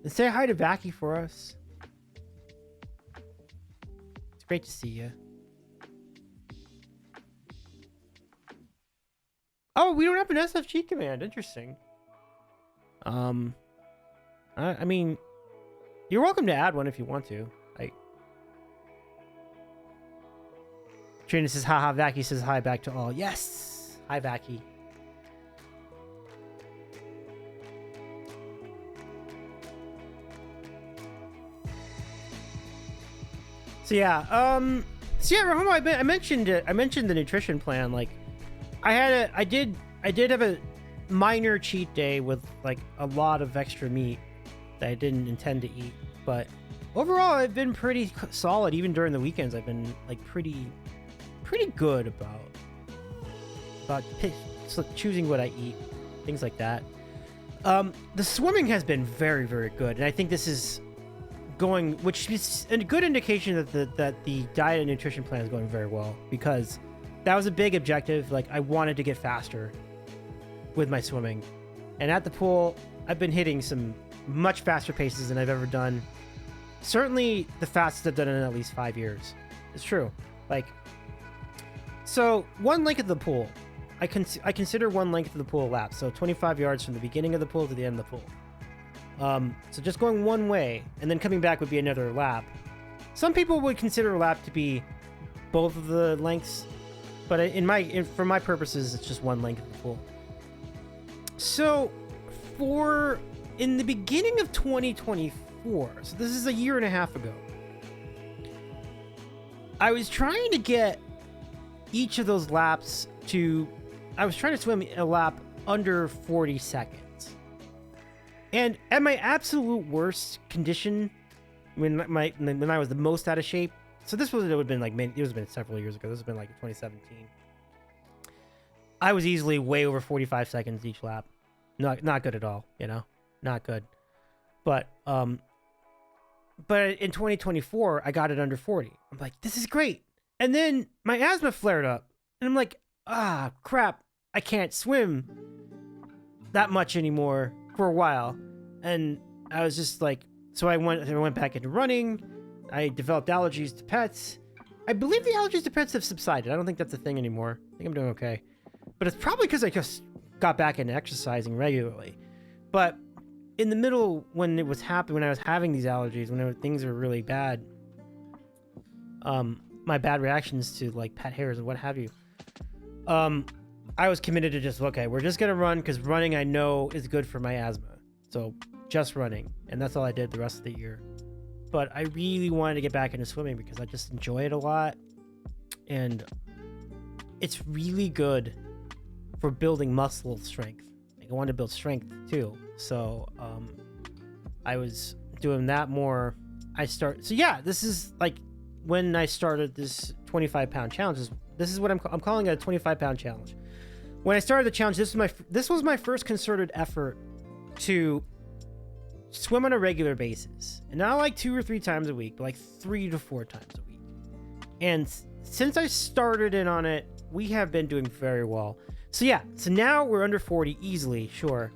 And say hi to Vacky for us. It's great to see you. Oh, we don't have an SFG command. Interesting. I mean, you're welcome to add one if you want to. Trina says, haha. Vacky says hi back to all. Yes. Hi, Vacky. So yeah, Rahoma, I mentioned it. I mentioned the nutrition plan. Like, I did have a minor cheat day with like a lot of extra meat that I didn't intend to eat, but overall I've been pretty solid. Even during the weekends, I've been like pretty good about choosing what I eat, things like that. The swimming has been very, very good, and I think this is going, which is a good indication that the diet and nutrition plan is going very well, because that was a big objective. Like, I wanted to get faster with my swimming, and at the pool I've been hitting some much faster paces than I've ever done. Certainly the fastest I've done in at least 5 years. It's true. Like, so one length of the pool, I consider one length of the pool a lap. So 25 yards from the beginning of the pool to the end of the pool. So just going one way and then coming back would be another lap. Some people would consider a lap to be both of the lengths, but for my purposes, it's just one length of the pool. So in the beginning of 2024, so this is a year and a half ago, I was trying to get each of those laps I was trying to swim a lap under 40 seconds. And at my absolute worst condition, when I was the most out of shape, so it would have been several years ago. This has been like 2017. I was easily way over 45 seconds each lap. Not good at all, not good. But in 2024, I got it under 40. I'm like, this is great. And then my asthma flared up, and I'm like, crap, I can't swim that much anymore for a while. And I was just like, so I went back into running. I developed allergies to pets. I believe the allergies to pets have subsided. I don't think that's a thing anymore. I think I'm doing okay. But it's probably because I just got back into exercising regularly. But in the middle when it was happening, when I was having these allergies, things were really bad, my bad reactions to like pet hairs and what have you, I was committed to just, okay, we're just gonna run because running I know is good for my asthma. So just running, and that's all I did the rest of the year. But I really wanted to get back into swimming because I just enjoy it a lot, and it's really good for building muscle strength. Like, I wanted to build strength too, so I was doing that more. So yeah, this is like when I started this 25-pound challenge. This is what I'm calling it, a 25-pound challenge. When I started the challenge, this was my first concerted effort to swim on a regular basis, and not like 2 or 3 times a week, but like 3 to 4 times a week. And since I started in on it, we have been doing very well. So yeah, so now we're under 40 easily, sure.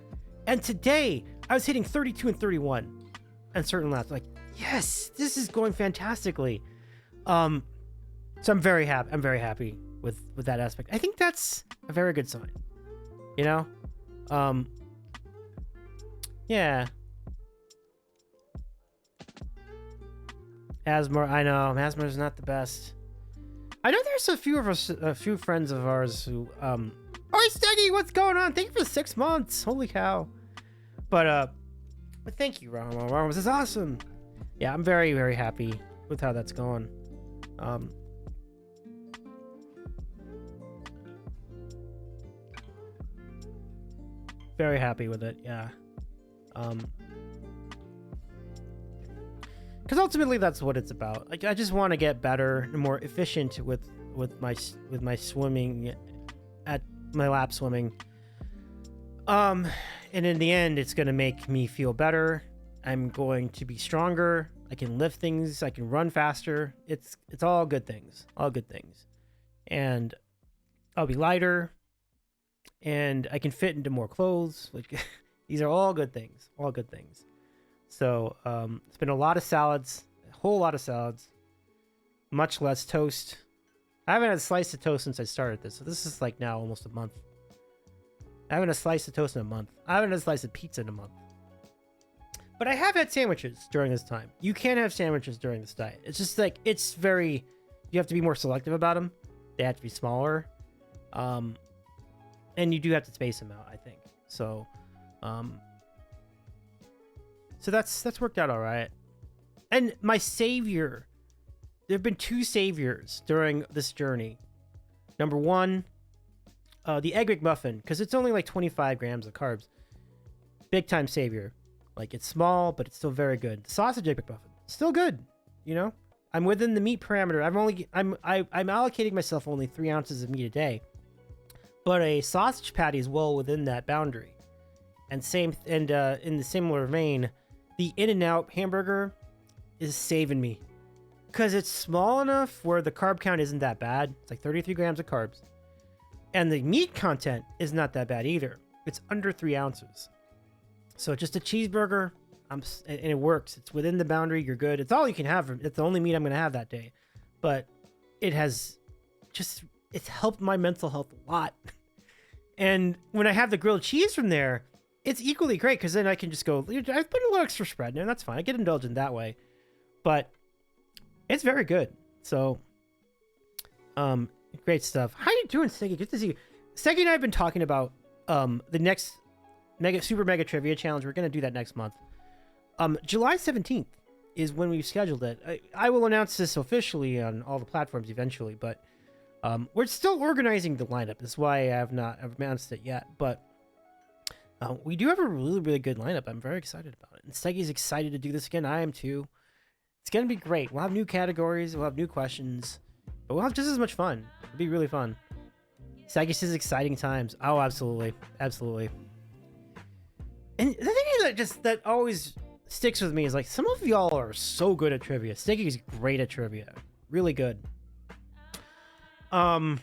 And today I was hitting 32 and 31 on certain laps. Like, yes, this is going fantastically. So I'm very happy. I'm very happy with that aspect. I think that's a very good sign. You know? Yeah. Asthma, I know, asthma is not the best. I know there's a few friends of ours who, oh, Steggy, what's going on? Thank you for the 6 months. Holy cow. But thank you, Ramos. This is awesome. Yeah, I'm very, very happy with how that's going. Very happy with it, yeah. Because ultimately that's what it's about. Like, I just want to get better and more efficient with my swimming, at my lap swimming. And in the end, it's going to make me feel better. I'm going to be stronger. I can lift things. I can run faster. It's all good things. All good things. And I'll be lighter. And I can fit into more clothes. Like, these are all good things. All good things. So it's been a lot of salads. A whole lot of salads. Much less toast. I haven't had a slice of toast since I started this. So this is like now almost a month. I haven't had a slice of toast in a month. I haven't had a slice of pizza in a month. But I have had sandwiches during this time. You can't have sandwiches during this diet. It's just like, you have to be more selective about them. They have to be smaller. And you do have to space them out, I think. So, so that's worked out all right. And my savior, there have been 2 saviors during this journey. Number 1, the Egg McMuffin, because it's only like 25 grams of carbs. Big time savior. Like, it's small, but it's still very good. The sausage Egg McMuffin, still good. You know, I'm within the meat parameter. I'm allocating myself only 3 ounces of meat a day, but a sausage patty is well within that boundary. And in the similar vein, the In-N-Out hamburger is saving me, because it's small enough where the carb count isn't that bad. It's like 33 grams of carbs, and the meat content is not that bad either. It's under 3 ounces. So just a cheeseburger, and it works. It's within the boundary. You're good. It's all you can have. It's the only meat I'm going to have that day. But it's helped my mental health a lot. And when I have the grilled cheese from there, it's equally great, because then I can just go, I put a little extra spread in there. That's fine. I get indulgent that way. But it's very good. So, great stuff. How you doing, Steggy? Good to see you. Steggy and I have been talking about the next super mega trivia challenge. We're going to do that next month. July 17th is when we've scheduled it. I will announce this officially on all the platforms eventually, but we're still organizing the lineup. That's why I have not announced it yet, but we do have a really, really good lineup. I'm very excited about it. And Steggy's excited to do this again. I am too. It's going to be great. We'll have new categories. We'll have new questions, but we'll have just as much fun. It'll be really fun. Steggy says exciting times. Oh, absolutely. Absolutely. And the thing that always sticks with me is, like, some of y'all are so good at trivia. Steggy's great at trivia. Really good. And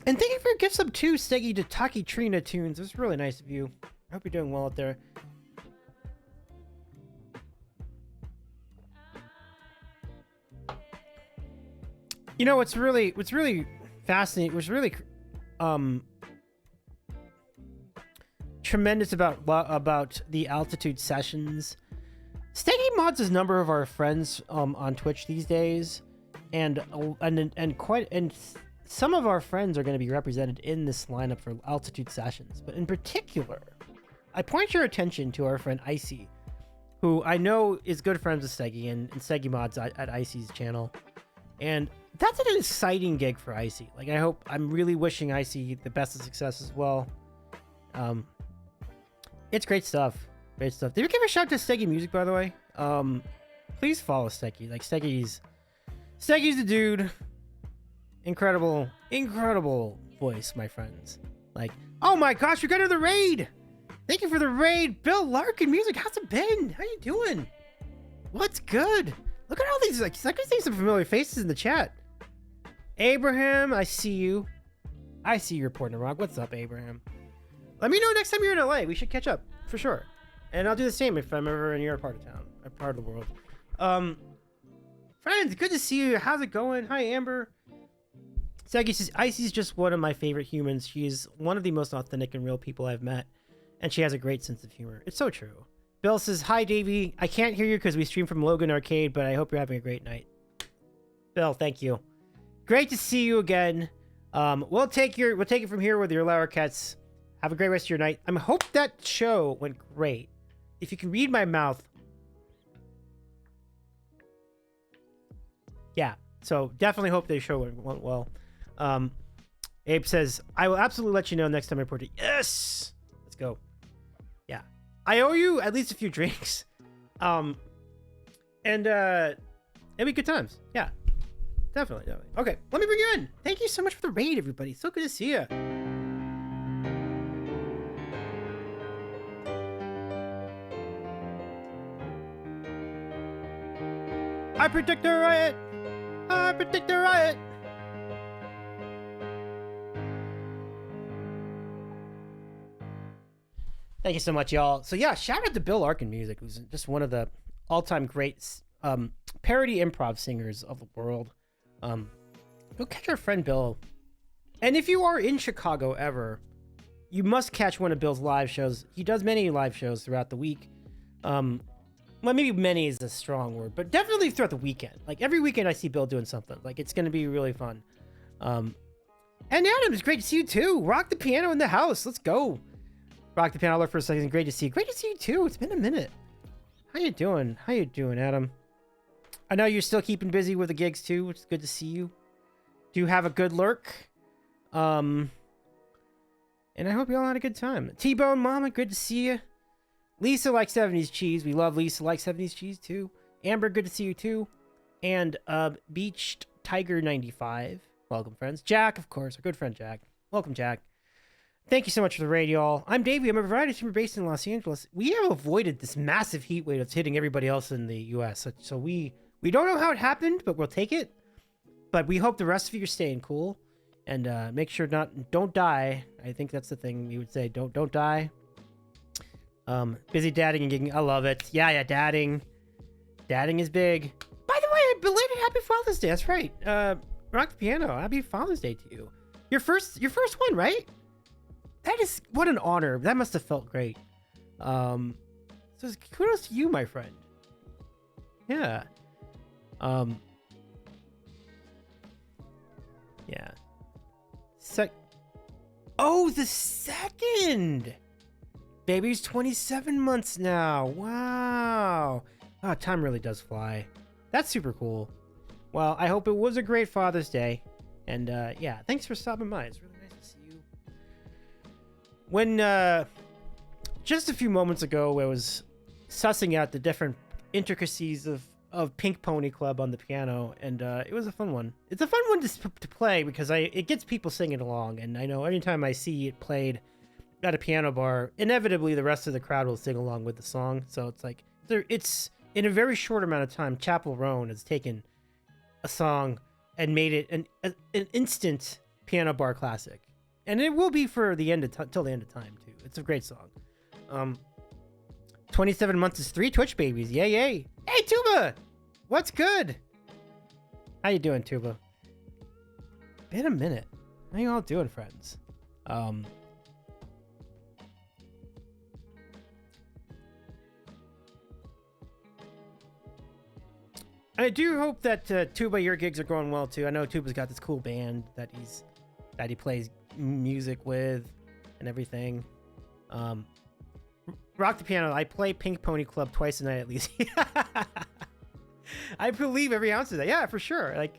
thank you for your gift sub too, Steggy, to Taki Trina Tunes. It's really nice of you. I hope you're doing well out there. You know, what's really fascinating, tremendous about the Altitude sessions. Steggy mods a number of our friends on Twitch these days, and some of our friends are going to be represented in this lineup for Altitude sessions. But in particular, I point your attention to our friend Icy, who I know is good friends with Steggy and Steggy mods at Icy's channel, and that's an exciting gig for Icy. Like, I'm really wishing Icy the best of success as well. It's great stuff. Great stuff. Did we give a shout to Steggy Music, by the way? Please follow Steggy. Like, Steggy's the dude. Incredible voice, my friends. Like, oh my gosh, we got another raid. Thank you for the raid, Bill Larkin Music. How's it been? How you doing? What's good? Look at all these, like, I can see some familiar faces in the chat. Abraham, I see you. I see you reporting to Rock. What's up, Abraham? Let me know next time you're in LA. We should catch up for sure. And I'll do the same if I'm ever in your part of town, or part of the world. Friends, good to see you. How's it going? Hi, Amber. Steggy says, Icy's just one of my favorite humans. She's one of the most authentic and real people I've met, and she has a great sense of humor. It's so true. Bill says, hi, Davey. I can't hear you because we stream from Logan Arcade, but I hope you're having a great night. Bill, thank you. Great to see you again. We'll take it from here with your Larroquettes. Have a great rest of your night. I hope that show went great. If you can read my mouth. Yeah, so definitely hope the show went well. Abe says, I will absolutely let you know next time I report it. Yes! Let's go. Yeah. I owe you at least a few drinks. And it'll be good times. Yeah. Definitely. Okay, let me bring you in. Thank you so much for the raid, everybody. So good to see you. I predict a riot. I predict a riot. Thank you so much, y'all. So yeah, shout out to Bill Larkin Music, who's just one of the all-time great parody improv singers of the world. Go catch our friend Bill. And if you are in Chicago ever, you must catch one of Bill's live shows. He does many live shows throughout the week. Well, maybe many is a strong word, but definitely throughout the weekend. Like, every weekend I see Bill doing something. Like, it's going to be really fun. And Adam, it's great to see you too. Rock the piano in the house. Let's go. Rock the piano. I'll look for a second. Great to see you. Great to see you too. It's been a minute. How you doing? How you doing, Adam? I know you're still keeping busy with the gigs too, which is good to see you. Do you have a good lurk? And I hope you all had a good time. T-Bone Mama, good to see you. Lisa likes 70s cheese. We love Lisa likes 70s cheese too. Amber, good to see you too. And Beached Tiger 95. Welcome, friends. Jack, of course, our good friend Jack. Welcome, Jack. Thank you so much for the raid, y'all. I'm Davey. I'm a variety streamer based in Los Angeles. We have avoided this massive heat wave that's hitting everybody else in the U.S. So we don't know how it happened, but we'll take it. But we hope the rest of you are staying cool, and make sure don't die. I think that's the thing we would say. Don't die. Busy dadding and gigging. I love it. Yeah, dadding. Dadding is big. By the way, belated Happy Father's Day. That's right. Rock the piano. Happy Father's Day to you. Your first one, right? That is, what an honor. That must have felt great. So kudos to you, my friend. Yeah. Yeah. Oh, the second. Baby's 27 months now. Wow. Oh, time really does fly. That's super cool. Well, I hope it was a great Father's Day. And yeah, thanks for stopping by. It's really nice to see you. When just a few moments ago, I was sussing out the different intricacies of Pink Pony Club on the piano, and it was a fun one. It's a fun one to play because it gets people singing along, and I know anytime I see it played at a piano bar, inevitably the rest of the crowd will sing along with the song. So it's like it's in a very short amount of time, Chapel Roan has taken a song and made it an instant piano bar classic, and it will be for the end of till the end of time too. It's a great song. 27 months is 3 Twitch babies. Yay, yay. Hey, Tuba! What's good? How you doing, Tuba? Been a minute. How you all doing, friends? I do hope that Tuba, your gigs are going well too. I know Tuba's got this cool band that he plays music with and everything. Rock the piano. I play Pink Pony Club twice a night at least. I believe every ounce of that. Yeah, for sure. Like,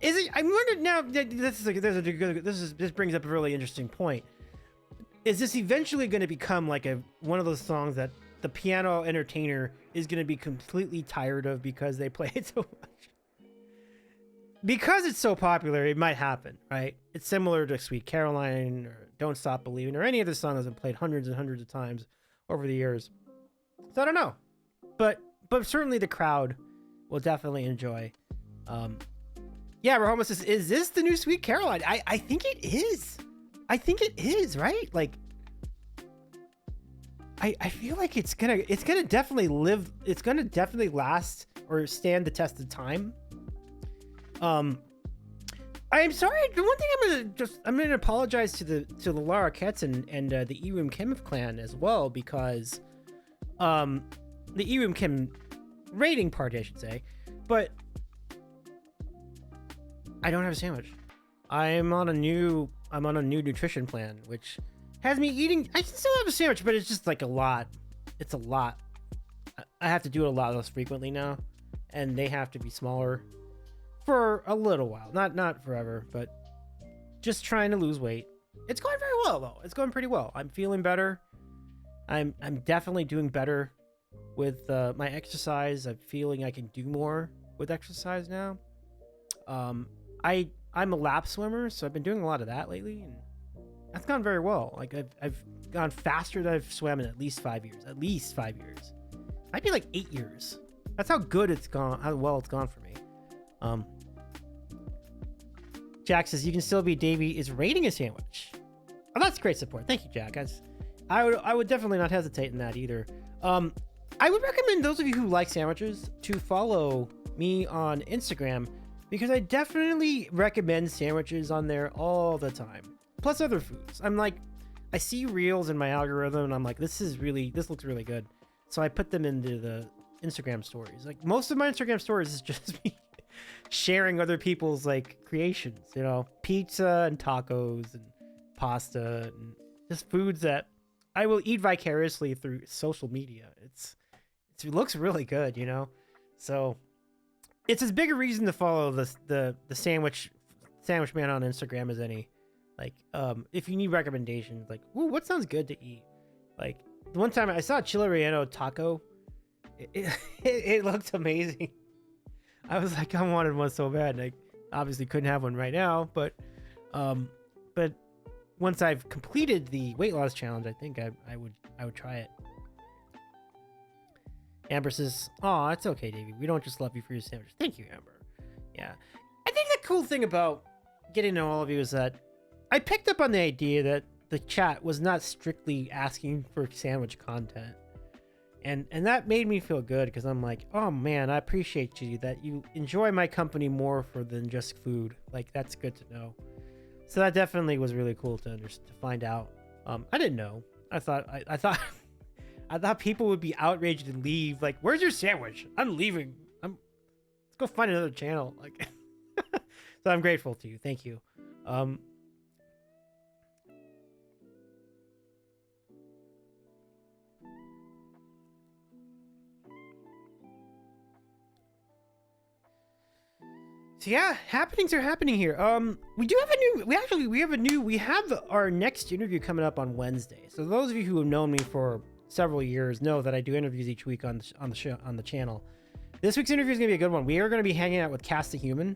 is it? I'm wondering now. This brings up a really interesting point. Is this eventually going to become like one of those songs that the piano entertainer is going to be completely tired of because they play it so much? Because it's so popular, it might happen, right? It's similar to Sweet Caroline or Don't Stop Believing or any other song that's been played hundreds and hundreds of times over the years. So I don't know, but certainly the crowd will definitely enjoy. Yeah, Rahoma says, is this the new Sweet Caroline? I think it is. I think it is, right? Like, I feel like it's gonna definitely live. It's gonna definitely last or stand the test of time. I am sorry. The one thing I'm gonna apologize to the Lara Kets and the Eroom Kim clan as well, because the Eroom Kim rating party, I should say, but I don't have a sandwich. I'm on a new nutrition plan, which has me eating. I can still have a sandwich, but it's just like a lot. It's a lot. I have to do it a lot less frequently now, and they have to be smaller for a little while. Not forever, but just trying to lose weight. It's going very well though. It's going pretty well. I'm feeling better. I'm definitely doing better with my exercise. I'm feeling I can do more with exercise now. I'm a lap swimmer, so I've been doing a lot of that lately, and that's gone very well. Like I've gone faster than I've swam in at least 5 years. At least 5 years. Might be like 8 years. That's how good it's gone. How well it's gone for me. Jack says you can still be Davey is rating a sandwich. Oh, that's great support. Thank you, Jack. I would definitely not hesitate in that either. I would recommend those of you who like sandwiches to follow me on Instagram, because I definitely recommend sandwiches on there all the time. Plus other foods. I'm like, I see reels in my algorithm and I'm like, this looks really good. So I put them into the Instagram stories. Like, most of my Instagram stories is just me sharing other people's like creations, you know, pizza and tacos and pasta and just foods that I will eat vicariously through social media. It looks really good, you know? So it's as big a reason to follow the sandwich man on Instagram as any. Like, if you need recommendations, like, ooh, what sounds good to eat? Like, the one time I saw a Chile Relleno taco, it looked amazing. I was like, I wanted one so bad. And I obviously couldn't have one right now, but once I've completed the weight loss challenge, I think I would try it. Amber says, "Aw, it's okay, Davey. We don't just love you for your sandwich." Thank you, Amber. Yeah, I think the cool thing about getting to all of you is that I picked up on the idea that the chat was not strictly asking for sandwich content. And that made me feel good, because I'm like, oh man, I appreciate you, that you enjoy my company more than just food. Like, that's good to know. So that definitely was really cool to find out. I didn't know. I thought I thought people would be outraged and leave. Like, where's your sandwich? I'm leaving. Let's go find another channel. Like, so I'm grateful to you. Thank you. So yeah, happenings are happening here. We have our next interview coming up on Wednesday. So those of you who have known me for several years know that I do interviews each week on the channel. This week's interview is gonna be a good one. We are gonna be hanging out with Cast the Human,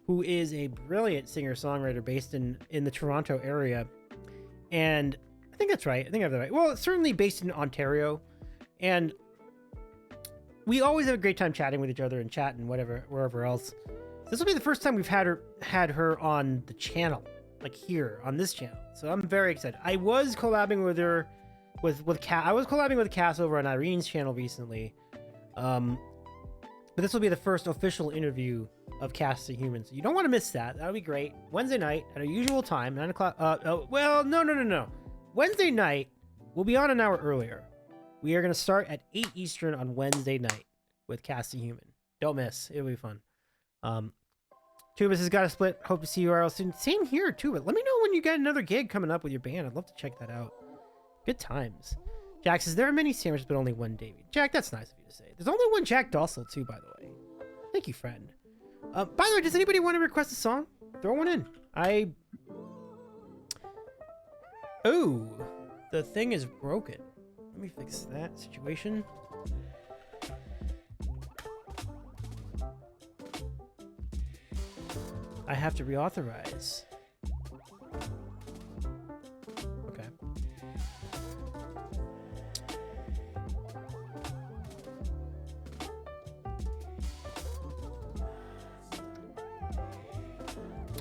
who is a brilliant singer-songwriter based in the Toronto area. And I think that's right. I think I have that right. Well, it's certainly based in Ontario. And we always have a great time chatting with each other and chatting wherever else. This will be the first time we've had her on the channel, like here on this channel. So I'm very excited. I was collabing with her I was collabing with Cass over on Irene's channel recently. But this will be the first official interview of Cast the Human. So you don't want to miss that. That would be great. Wednesday night at our usual time, 9 o'clock. No. Wednesday night, we'll be on an hour earlier. We are going to start at 8 Eastern on Wednesday night with Cast the Human. Don't miss. It'll be fun. Tubas has got a split. Hope to see you RL soon. Same here, Tubas. Let me know when you got another gig coming up with your band. I'd love to check that out. Good times. Jack says, there are many sandwiches, but only one Davey. Jack, that's nice of you to say. There's only one Jack Dossel, too, by the way. Thank you, friend. By the way, does anybody want to request a song? Throw one in. Oh, the thing is broken. Let me fix that situation. I have to reauthorize. Okay.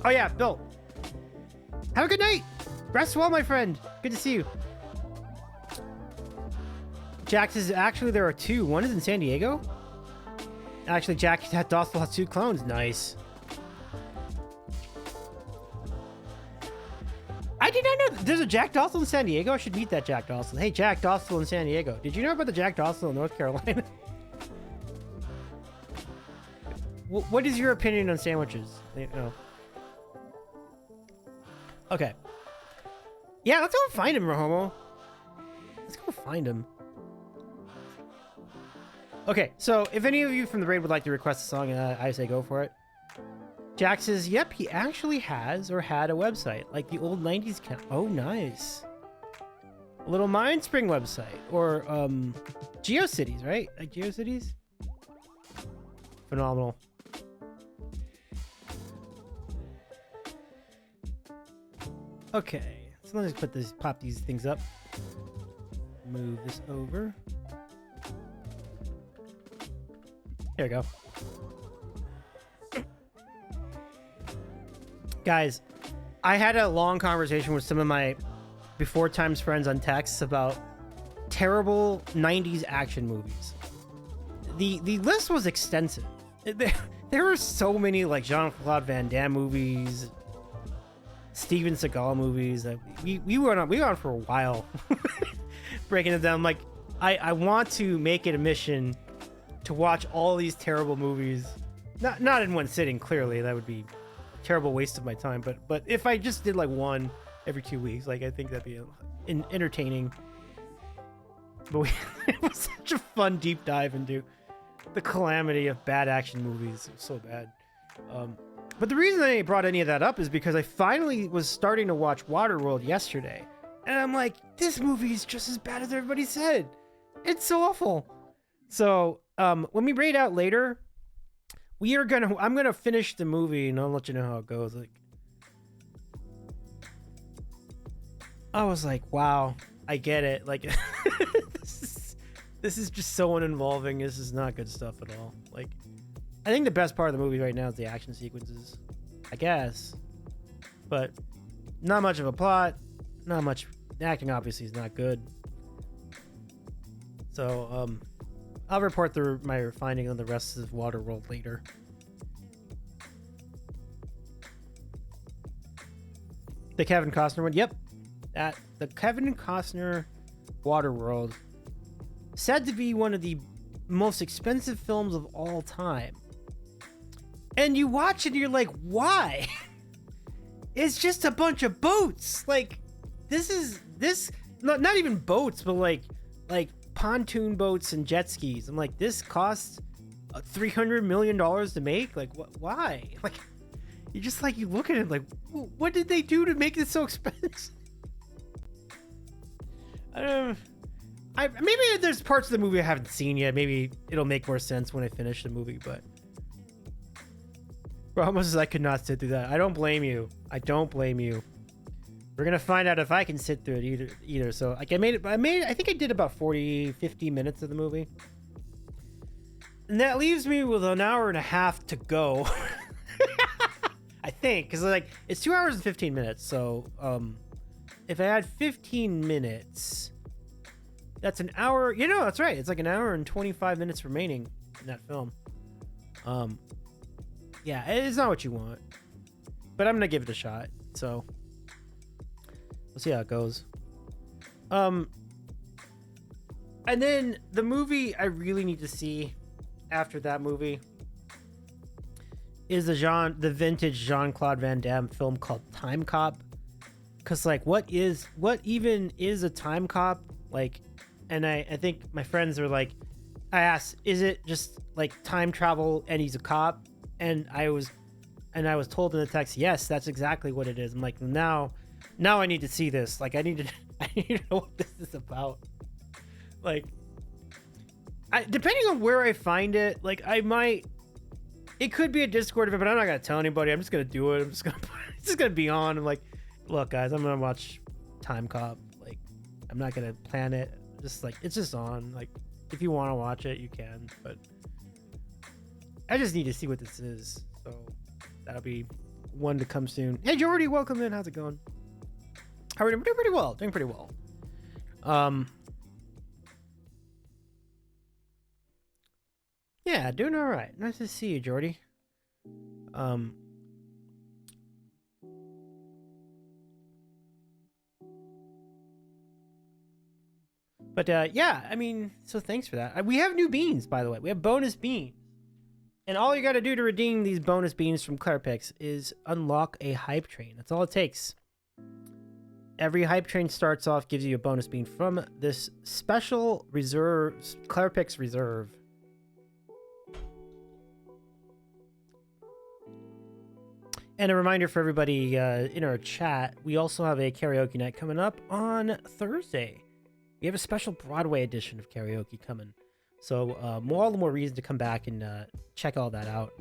Oh yeah, Bill. Have a good night. Rest well, my friend. Good to see you. Jack says, actually, there are two. One is in San Diego. Actually, Jack had Dossel has two clones. Nice. I did not know there's a Jack Dossel in San Diego. I should meet that Jack Dossel. Hey, Jack Dossel in San Diego. Did you know about the Jack Dossel in North Carolina? What is your opinion on sandwiches? You know. Okay. Yeah, let's go find him, Rahomo. Let's go find him. Okay, so if any of you from the raid would like to request a song, I say go for it. Jack says, yep, he actually has or had a website, like the old 90s count. Oh, nice. A little Mindspring website, or GeoCities, right? Like GeoCities? Phenomenal. Okay, so let's pop these things up. Move this over. There we go. Guys, I had a long conversation with some of my Before Times friends on text about terrible 90s action movies. The list was extensive. There were so many like Jean-Claude Van Damme movies, Steven Seagal movies that we went on for a while breaking it down. Like I want to make it a mission to watch all these terrible movies, not in one sitting. Clearly, that would be a terrible waste of my time. But if I just did like one every 2 weeks, like I think that'd be entertaining. But it was such a fun deep dive into the calamity of bad action movies. It was so bad. But the reason I brought any of that up is because I finally was starting to watch Waterworld yesterday, and I'm like, this movie is just as bad as everybody said. It's so awful. So when we raid out later, I'm gonna finish the movie and I'll let you know how it goes. Like, I was like, wow, I get it. Like, this is just so uninvolving. This is not good stuff at all. Like, I think the best part of the movie right now is the action sequences, I guess, but not much of a plot, not much. The acting obviously is not good. So I'll report my finding on the rest of Waterworld later. The Kevin Costner one, yep. The Kevin Costner Waterworld, said to be one of the most expensive films of all time. And you watch it and you're like, why? It's just a bunch of boats. Like, not even boats, but like pontoon boats and jet skis. I'm like, this costs $300 million to make? Like, why? Like, you look at it like, what did they do to make it so expensive? Maybe there's parts of the movie I haven't seen yet. Maybe it'll make more sense when I finish the movie, but Ramos says I could not sit through that. I don't blame you. I don't blame you. We're gonna find out if I can sit through it either. So like I think I did about 50 minutes of the movie. And that leaves me with an hour and a half to go. I think, because like it's 2 hours and 15 minutes. So if I had 15 minutes, that's an hour. You know, that's right. It's like an hour and 25 minutes remaining in that film. Yeah, it's not what you want, but I'm gonna give it a shot. So we'll see how it goes. And then the movie I really need to see after that movie is the vintage Jean-Claude Van Damme film called Time Cop. Cause like what even is a time cop? Like, and I think my friends are like, I asked, is it just like time travel and he's a cop? And I was told in the text, yes, that's exactly what it is. I'm like, now I need to see this. Like I need to know what this is about. Like, depending on where I find it, like it could be a Discord event, but I'm not gonna tell anybody. I'm just gonna do it. It's just gonna be on. I'm like, look, guys, I'm gonna watch Time Cop. Like, I'm not gonna plan it. Just like it's just on. Like, if you want to watch it, you can. But I just need to see what this is. So that'll be one to come soon. Hey, Jordy, welcome in. How's it going? How are you? Doing pretty well. Doing pretty well. Yeah, doing all right. Nice to see you, Jordy. But yeah, I mean, so thanks for that. We have new beans, by the way. We have bonus beans. And all you got to do to redeem these bonus beans from ClairPix is unlock a hype train. That's all it takes. Every hype train starts off, gives you a bonus bean from this special reserve, ClairPix Reserve. And a reminder for everybody in our chat, we also have a karaoke night coming up on Thursday. We have a special Broadway edition of karaoke coming. So all the more reason to come back and check all that out.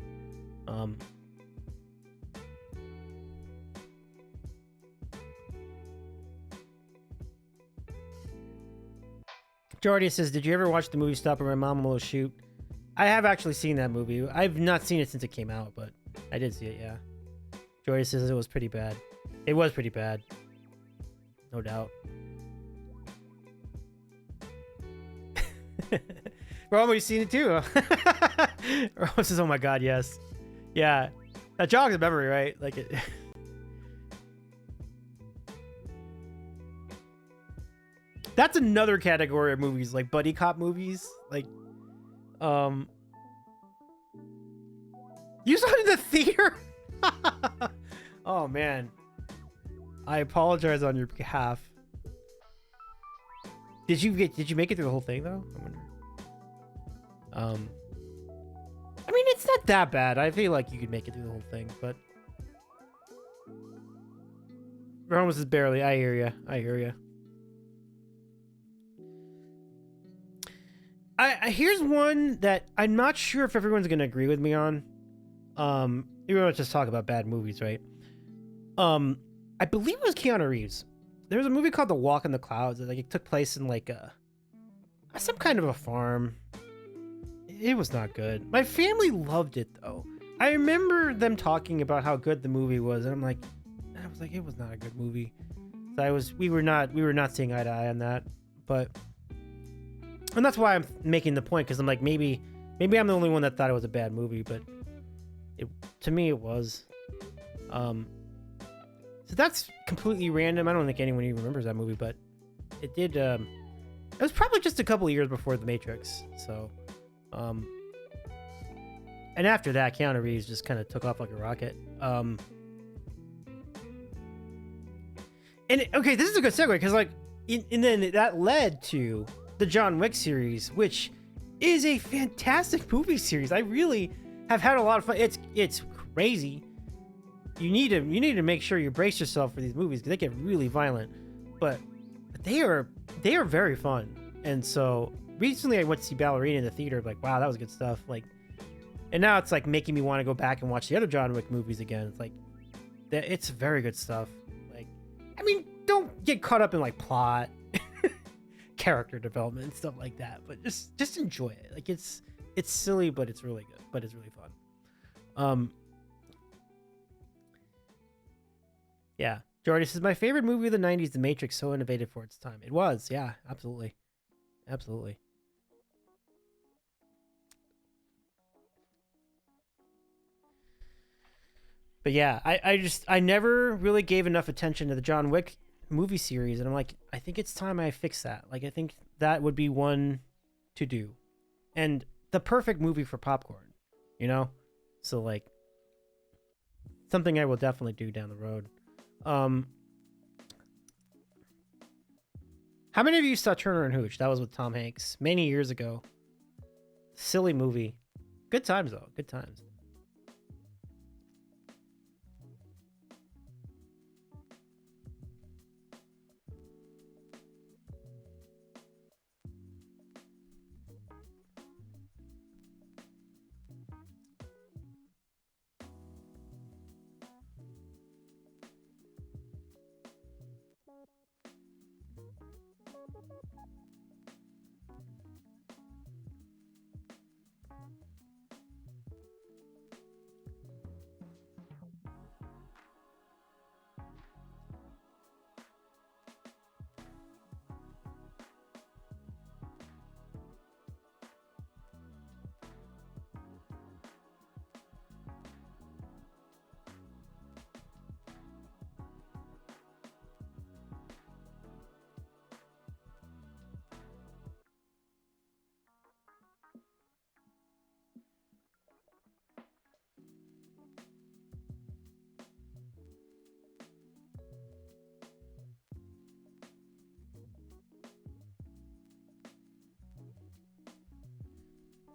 Jordy says, did you ever watch the movie Stop or My Mom Will Shoot? I have actually seen that movie. I've not seen it since it came out, but I did see it, yeah. Jordy says it was pretty bad. It was pretty bad. No doubt. Roma, you seen it too? Roma says, oh my god, yes. Yeah. That jogs a memory, right? Like it. That's another category of movies, like buddy cop movies. Like, you saw it in the theater? Oh man. I apologize on your behalf. Did you make it through the whole thing though? I wonder. I mean, it's not that bad. I feel like you could make it through the whole thing, but Ramos is barely. I hear you. I hear you. Here's one that I'm not sure if everyone's gonna agree with me on. You want to just talk about bad movies, right? I believe it was Keanu Reeves. There was a movie called The Walk in the Clouds. Like it took place in like some kind of a farm. It was not good. My family loved it though. I remember them talking about how good the movie was, and I was like, it was not a good movie. So we were not seeing eye to eye on that, and that's why I'm making the point, because I'm like, maybe I'm the only one that thought it was a bad movie, but to me it was. So that's completely random. I don't think anyone even remembers that movie, but it did. It was probably just a couple of years before The Matrix. So, and after that, Keanu Reeves just kind of took off like a rocket. Okay, this is a good segue, because like, and then that led to the John Wick series, which is a fantastic movie series. I really have had a lot of fun. It's crazy. You need to make sure you brace yourself for these movies, because they get really violent, but they are very fun. And so recently I went to see Ballerina in the theater. Like, wow, that was good stuff. Like, and now it's like making me want to go back and watch the other John Wick movies again. It's like, it's very good stuff. Like, I mean, don't get caught up in like plot, character development and stuff like that, but just enjoy it. Like, it's silly, but it's really good. But it's really fun. Yeah. Jordy says, my favorite movie of the 90s, The Matrix, so innovative for its time. It was. Yeah, absolutely. Absolutely. But yeah, I never really gave enough attention to the John Wick movie series, and I'm like, I think it's time I fix that. Like, I think that would be one to do. And the perfect movie for popcorn, you know? So like, Something I will definitely do down the road. How many of you saw Turner and Hooch? That was with Tom Hanks many years ago. Silly movie. Good times though. Good times.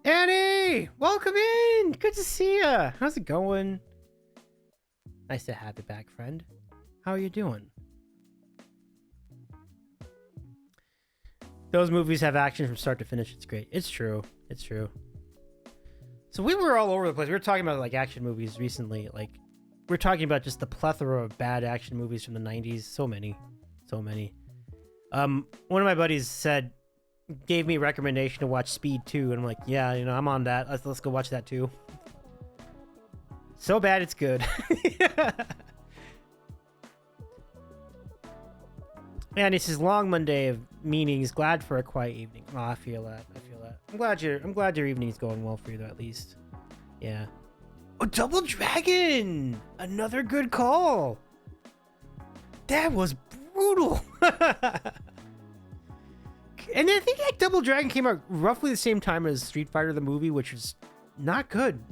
Annie, welcome in. Good to see ya. How's it going? Nice to have you back, friend. How are you doing? Those movies have action from start to finish. It's great. It's true. It's true. So we were all over the place. We were talking about like action movies recently. Like we're talking about just the plethora of bad action movies from the 90s. So many. So many. One of my buddies gave me a recommendation to watch Speed 2, and I'm like, yeah, I'm on that. Let's go watch that too. So bad it's good. Man, it's his long Monday of meetings. Glad for a quiet evening. Oh, I feel that. I'm glad your evening's going well for you though, at least. Yeah. Oh, Double Dragon! Another good call. That was brutal. And I think like Double Dragon came out roughly the same time as Street Fighter the movie, which was not good.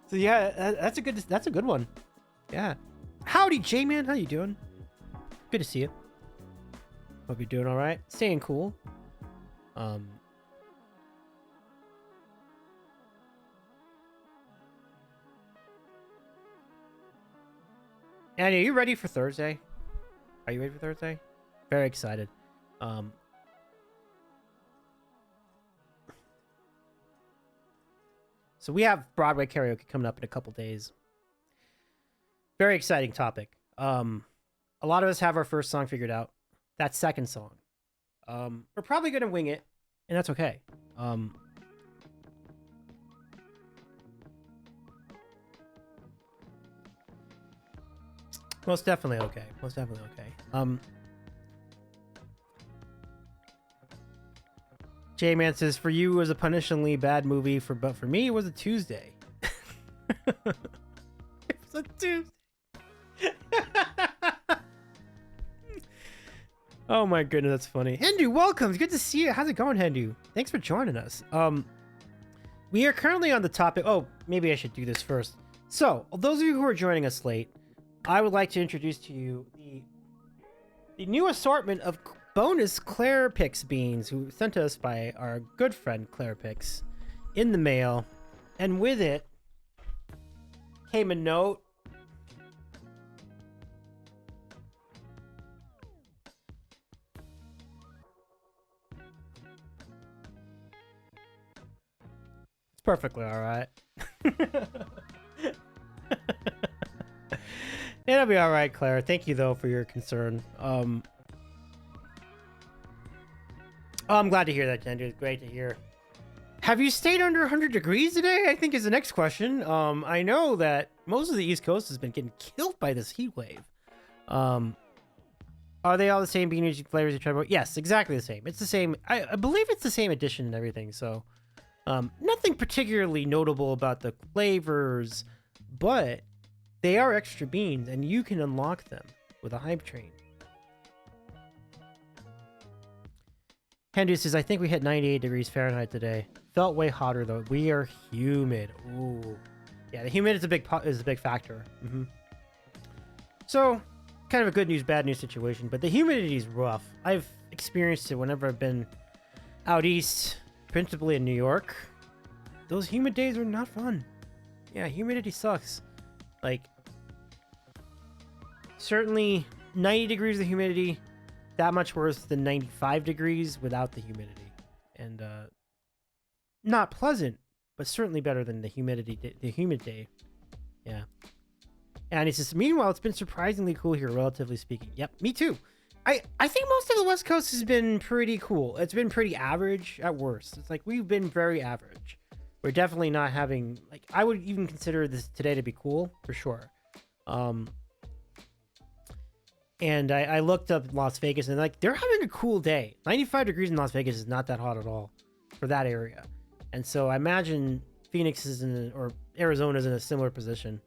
So yeah, that's a good one. Yeah. Howdy, J-Man. How you doing? Good to see you. Hope you're doing all right. Staying cool. Annie, are you ready for Thursday? Are you ready for Thursday? Very excited. So we have Broadway karaoke coming up in a couple days. Very exciting topic. A lot of us have our first song figured out. That second song, we're probably gonna wing it, and that's okay. Most definitely okay. Most definitely okay. J-Man says, for you it was a punishingly bad movie, but for me it was a Tuesday. It was a Tuesday. Oh my goodness, that's funny. Hendu, welcome. It's good to see you. How's it going, Hendu? Thanks for joining us. We are currently on the topic. Oh, maybe I should do this first. So, those of you who are joining us late, I would like to introduce to you the new assortment of bonus Claire Pix beans, who sent to us by our good friend Claire Pix in the mail, and with it came a note. It's perfectly all right. It'll be all right, Claire. Thank you though for your concern. I'm glad to hear that, Jen. It's great to hear. Have you stayed under 100 degrees today? I think is the next question. I know that most of the East Coast has been getting killed by this heat wave. Are they all the same beanie flavors you tried about? Yes, exactly the same. It's the same. I believe it's the same edition and everything. So, nothing particularly notable about the flavors, but they are extra beans, and you can unlock them with a hype train. Hendu says, I think we hit 98 degrees Fahrenheit today. Felt way hotter, though. We are humid. Ooh. Yeah, the humidity is a big factor. So, kind of a good news, bad news situation, but the humidity is rough. I've experienced it whenever I've been out east, principally in New York. Those humid days are not fun. Yeah, humidity sucks. Like, certainly 90 degrees of humidity, that much worse than 95 degrees without the humidity. And not pleasant, but certainly better than the humid day. Yeah. And he says, meanwhile, it's been surprisingly cool here, relatively speaking. Yep, me too. I think most of the West Coast has been pretty cool. It's been pretty average at worst. It's like we've been very average. We're definitely not having, like, I would even consider this today to be cool, for sure. And I looked up Las Vegas, and, like, they're having a cool day. 95 degrees in Las Vegas is not that hot at all for that area. And so I imagine Phoenix is or Arizona is in a similar position.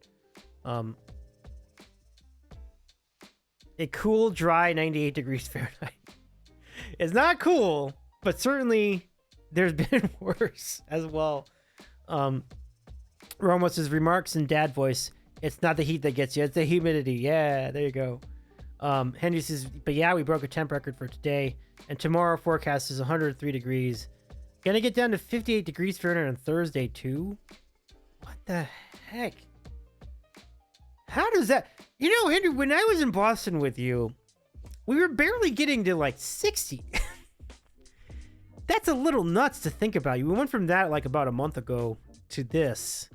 A cool, dry 98 degrees Fahrenheit. It's not cool, but certainly there's been worse as well. Ramos' remarks in dad voice, it's not the heat that gets you, it's the humidity. Yeah, there you go. Henry says, but yeah, we broke a temp record for today, and tomorrow forecast is 103 degrees. Gonna get down to 58 degrees Fahrenheit on Thursday too? What the heck? How does that... You know, Henry, when I was in Boston with you, we were barely getting to like 60. That's a little nuts to think about. We went from that like about a month ago to this.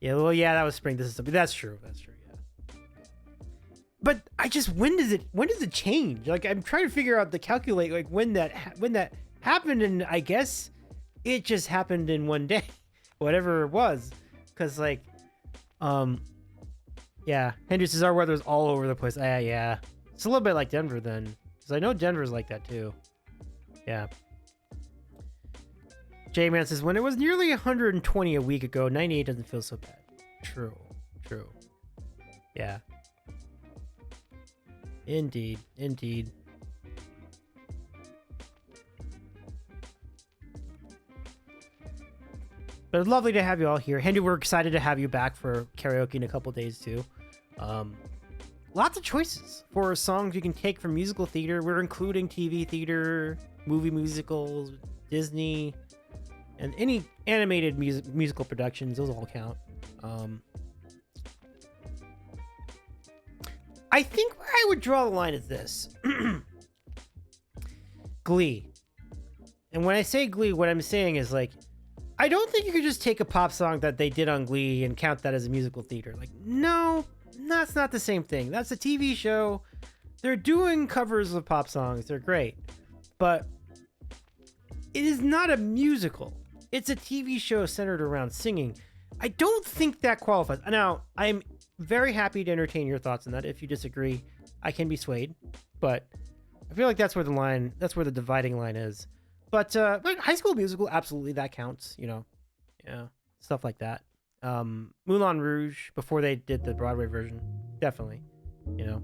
Yeah, well, yeah, that was spring. This is something. That's true. Yeah. But I just, when does it change? Like, I'm trying to figure out calculate like when that happened, and I guess it just happened in one day, whatever it was, because like, yeah, Henry says our weather's all over the place. Yeah, it's a little bit like Denver then, because I know Denver's like that too. Yeah. J-Man says, when it was nearly 120 a week ago, 98 doesn't feel so bad. True. Yeah. Indeed. But it's lovely to have you all here. Henry, we're excited to have you back for karaoke in a couple days too. Lots of choices for songs you can take from musical theater. We're including TV theater, movie musicals, Disney, and any animated musical productions. Those all count. I think where I would draw the line is this. Glee. And when I say Glee, what I'm saying is like, I don't think you could just take a pop song that they did on Glee and count that as a musical theater. Like, no, that's not the same thing. That's a TV show. They're doing covers of pop songs. They're great. But it is not a musical. It's a TV show centered around singing. I don't think that qualifies. Now, I'm very happy to entertain your thoughts on that. If you disagree, I can be swayed. But I feel like that's where the dividing line is. But High School Musical, absolutely, that counts, you know. Yeah, stuff like that. Moulin Rouge, before they did the Broadway version, definitely, you know.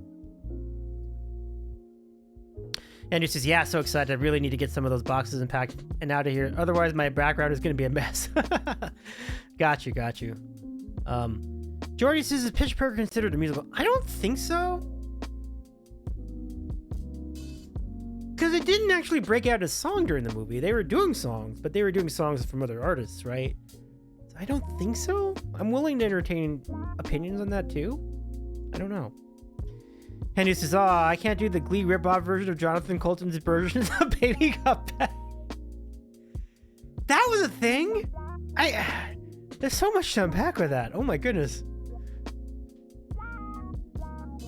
And he says, yeah, so excited. I really need to get some of those boxes unpacked and out of here. Otherwise, my background is going to be a mess. Got you. Jordy says, is Pitch Perfect considered a musical? I don't think so. Because it didn't actually break out a song during the movie. They were doing songs, but they were doing songs from other artists, right? I don't think so. I'm willing to entertain opinions on that too. I don't know. Henry says, I can't do the Glee rip-off version of Jonathan Coulton's version of Baby Got Back. That was a thing? There's so much to unpack with that. Oh my goodness.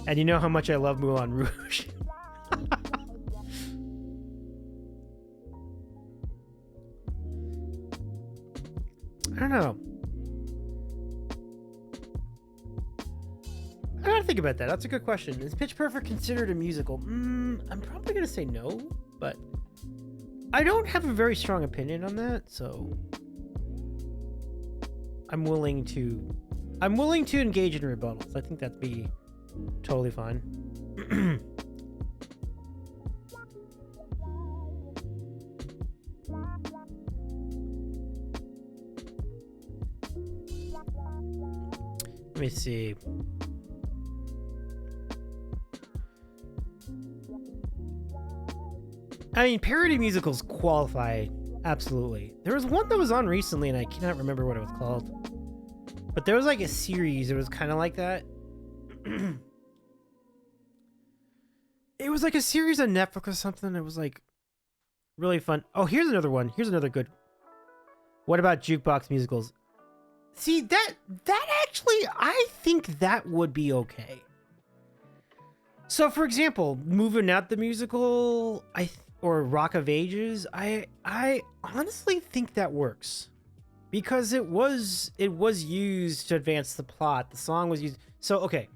And you know how much I love Moulin Rouge. I don't know. I gotta think about that. That's a good question. Is Pitch Perfect considered a musical? I'm probably gonna say no, but I don't have a very strong opinion on that, so I'm willing to engage in rebuttals. I think that'd be totally fine. me see. I mean, parody musicals qualify, absolutely. There was one that was on recently, and I cannot remember what it was called. But there was like a series, it was kind of like that. It was like a series on Netflix or something. It was like really fun. Oh, here's another one. Here's another good. What about jukebox musicals? See, that actually, I think that would be okay. So, for example, Moving Out the musical, or Rock of Ages, I honestly think that works because it was used to advance the plot. The song was used. So, okay.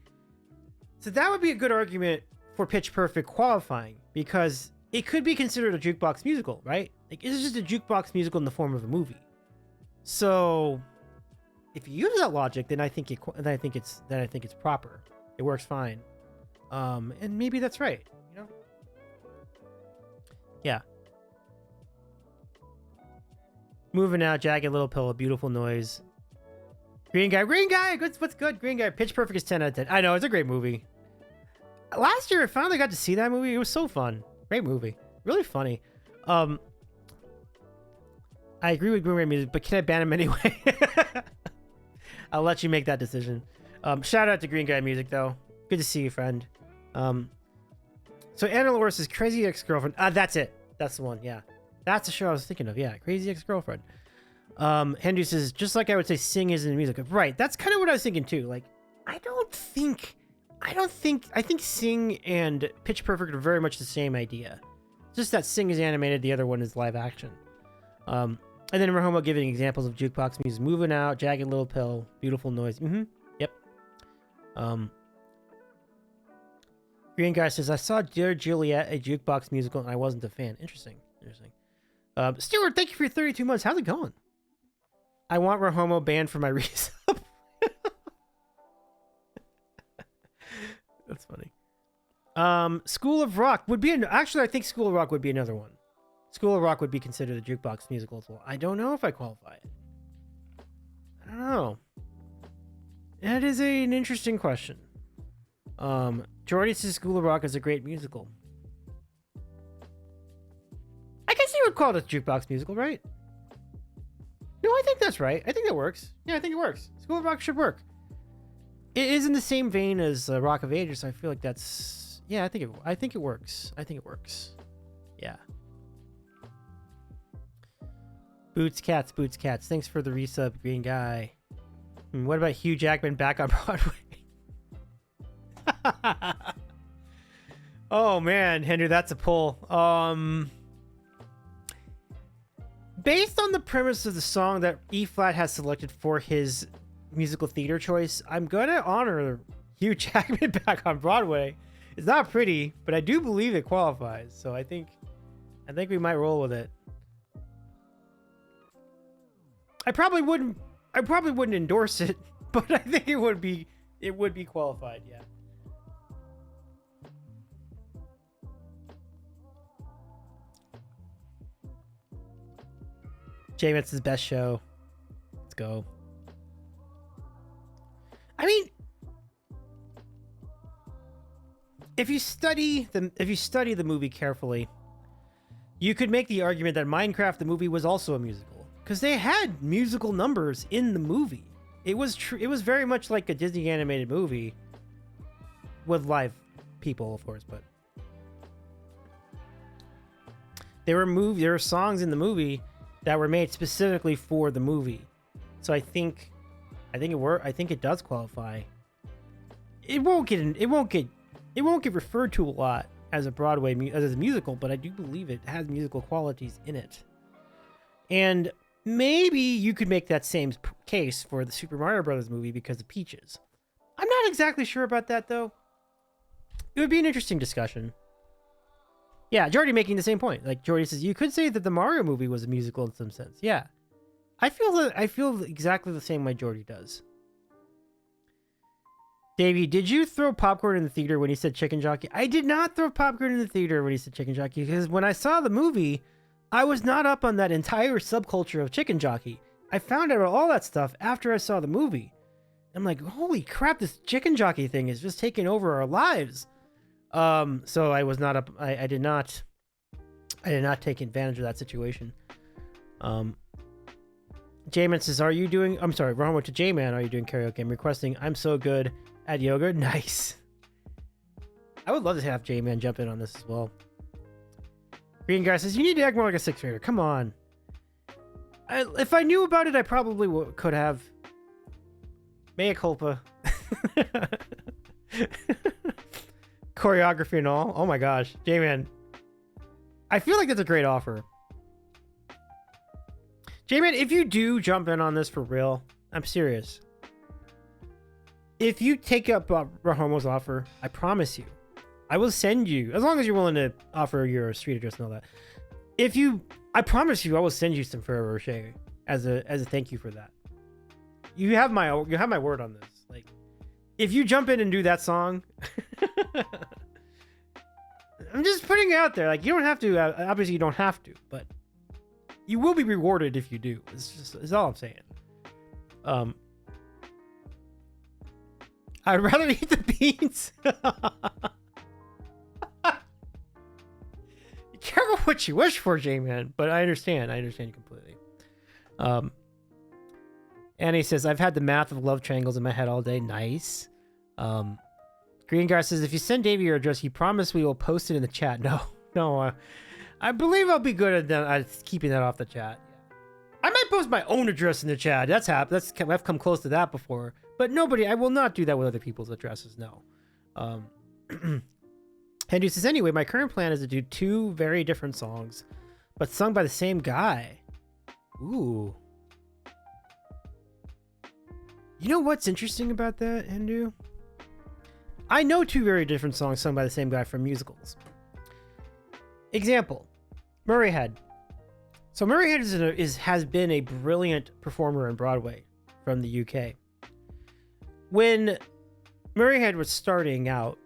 So that would be a good argument for Pitch Perfect qualifying because it could be considered a jukebox musical, right? Like, it's just a jukebox musical in the form of a movie. So, if you use that logic, then I think it's proper. It works fine. And maybe that's right, you know? Yeah. Moving Out, Jagged Little Pill, Beautiful Noise. Green Guy, what's good? Green Guy, Pitch Perfect is 10 out of 10. I know, it's a great movie. Last year, I finally got to see that movie. It was so fun. Great movie. Really funny. I agree with Green Guy music, but can I ban him anyway? I'll let you make that decision. Shout out to Green Guy music, though. Good to see you, friend. So Anna Loris' Crazy Ex-Girlfriend. That's it. That's the one. Yeah. That's the show I was thinking of. Yeah. Crazy Ex-Girlfriend. Henry says, just like I would say Sing is in the music. Right. That's kind of what I was thinking too. Like, I think Sing and Pitch Perfect are very much the same idea. Just that Sing is animated. The other one is live action. And then Rahomo giving examples of jukebox music. Moving Out, Jagged Little Pill, Beautiful Noise. Yep. Green Guy says, I saw Dear Juliet, a jukebox musical, and I wasn't a fan. Interesting. Stuart, thank you for your 32 months. How's it going? I want Rahomo banned for my resub. That's funny. School of Rock would be actually, I think School of Rock would be another one. School of Rock would be considered a jukebox musical as well. I don't know if I qualify it. I don't know. That is an interesting question. Jordy says School of Rock is a great musical. I guess you would call it a jukebox musical, right? No, I think that's right. I think that works. Yeah, I think it works. School of Rock should work. It is in the same vein as Rock of Ages, so I feel like that's... Yeah, I think it works. I think it works. Yeah. Boots Cats. Thanks for the resub, Green Guy. What about Hugh Jackman back on Broadway? Oh man, Henry, that's a pull. Based on the premise of the song that E-flat has selected for his musical theater choice, I'm gonna honor Hugh Jackman back on Broadway. It's not pretty, but I do believe it qualifies. So I think we might roll with it. I probably wouldn't endorse it, but I think it would be qualified, yeah. J-Metz's best show. Let's go. I mean, if you study the movie carefully, you could make the argument that Minecraft the movie was also a musical because they had musical numbers in the movie. It was very much like a Disney animated movie with live people, of course, but there were songs in the movie that were made specifically for the movie. So I think it does qualify. It won't get referred to a lot as a musical, but I do believe it has musical qualities in it. And maybe you could make that same case for the Super Mario Brothers movie because of Peaches. I'm not exactly sure about that though. It would be an interesting discussion. Yeah, Jordy making the same point. Like Jordy says, you could say that the Mario movie was a musical in some sense. Yeah, I feel exactly the same way Jordy does. Davey, did you throw popcorn in the theater when he said chicken jockey? I did not throw popcorn in the theater when he said chicken jockey because when I saw the movie, I was not up on that entire subculture of chicken jockey. I found out all that stuff after I saw the movie. I'm like, holy crap, this chicken jockey thing is just taking over our lives. So I was not up. I did not take advantage of that situation. J-Man says, are you doing, I'm sorry, wrong to J-Man, are you doing karaoke? I'm requesting, I'm so good at yoga. Nice. I would love to have J-Man jump in on this as well. Green Guy says, you need to act more like a sixth grader. Come on. If I knew about it, I probably could have. Mea culpa. Choreography and all. Oh my gosh. J-Man. I feel like that's a great offer. J-Man, if you do jump in on this for real, I'm serious. If you take up Rahomo's offer, I promise you, I will send you, as long as you're willing to offer your street address and all that. I promise you, I will send you some Ferrero Rocher as a thank you for that. You have my word on this. Like, if you jump in and do that song, I'm just putting it out there. Like, you don't have to. Obviously, you don't have to, but you will be rewarded if you do. It's all I'm saying. I'd rather eat the beans. Careful what you wish for, J-Man. But I understand. I understand you completely. Annie says, I've had the math of love triangles in my head all day. Nice. Green Guy says, if you send Davey your address, he promised we will post it in the chat. No. I believe I'll be good at keeping that off the chat. I might post my own address in the chat. That's happened. I've come close to that before. But I will not do that with other people's addresses. No. Henry says, anyway, my current plan is to do 2 very different songs, but sung by the same guy. Ooh. You know what's interesting about that, Hindu? I know 2 very different songs sung by the same guy from musicals. Example, Murray Head. So Murray Head has been a brilliant performer on Broadway from the UK. When Murray Head was starting out,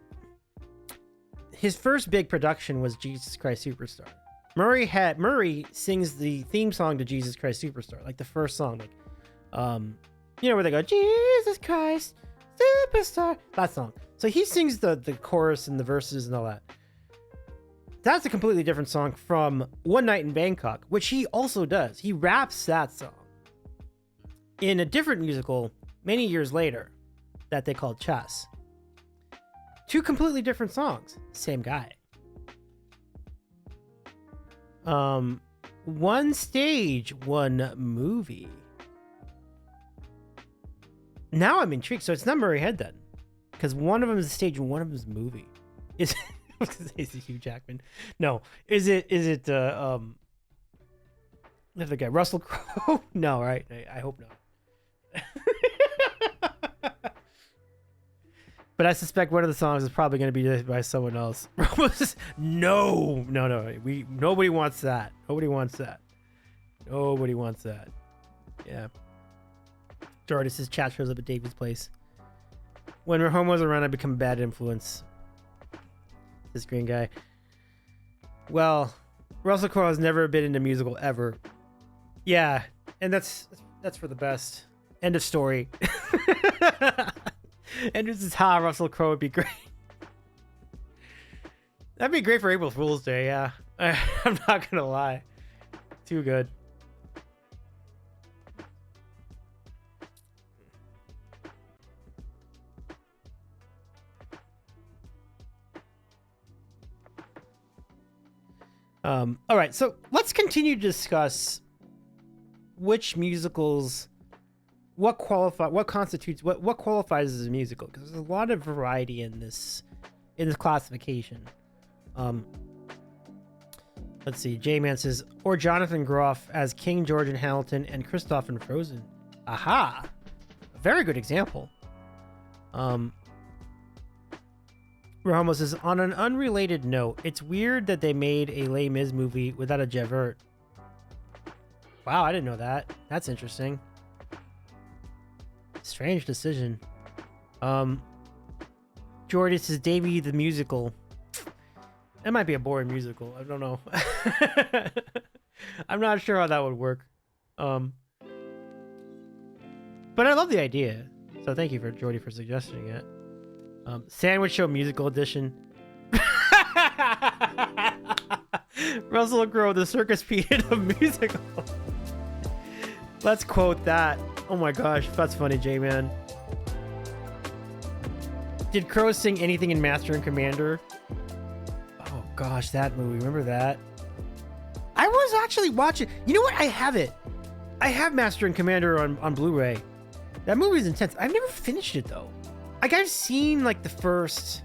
his first big production was Jesus Christ Superstar. Murray sings the theme song to Jesus Christ Superstar, like the first song, like, where they go, Jesus Christ Superstar, that song. So he sings the chorus and the verses and all that. That's a completely different song from One Night in Bangkok, which he also does. He raps that song in a different musical many years later that they called Chess. 2 completely different songs, same guy. One stage, one movie. Now I'm intrigued. So it's not Murray Head then, because one of them is a stage and one of them is a movie. Is it Hugh Jackman? No. Is it the guy Russell Crowe? No, right? I hope not. But I suspect one of the songs is probably going to be by someone else. No. Nobody wants that. Nobody wants that. Yeah. Jordy says chat shows up at Davy's place. When Rahomo's around, I become a bad influence. This Green Guy. Well, Russell Crowe has never been in a musical ever. Yeah, and that's for the best. End of story. And this is how Russell Crowe would be great. That'd be great for April Fool's Day, yeah. I'm not gonna lie. Too good. All right, so let's continue to discuss which musicals, what qualifies as a musical, because there's a lot of variety in this classification. Let's see. J-Man says, or Jonathan Groff as King George in Hamilton and Kristoff in Frozen. Aha, a very good example. Ramos says, on an unrelated note, it's weird that they made a Les Mis movie without a Javert. Wow, I didn't know that. That's interesting. Strange decision. Jordy says, Davey the musical. That might be a boring musical. I don't know. I'm not sure how that would work. But I love the idea. So thank you for Jordy for suggesting it. Sandwich Show Musical Edition. Russell Crowe, the circus period of musical. Let's quote that. Oh my gosh, that's funny, J-Man. Did Crow sing anything in Master and Commander? Oh gosh, that movie. Remember that? I was actually watching. You know what? I have it. I have Master and Commander on Blu-ray. That movie is intense. I've never finished it though. Like I've seen like the first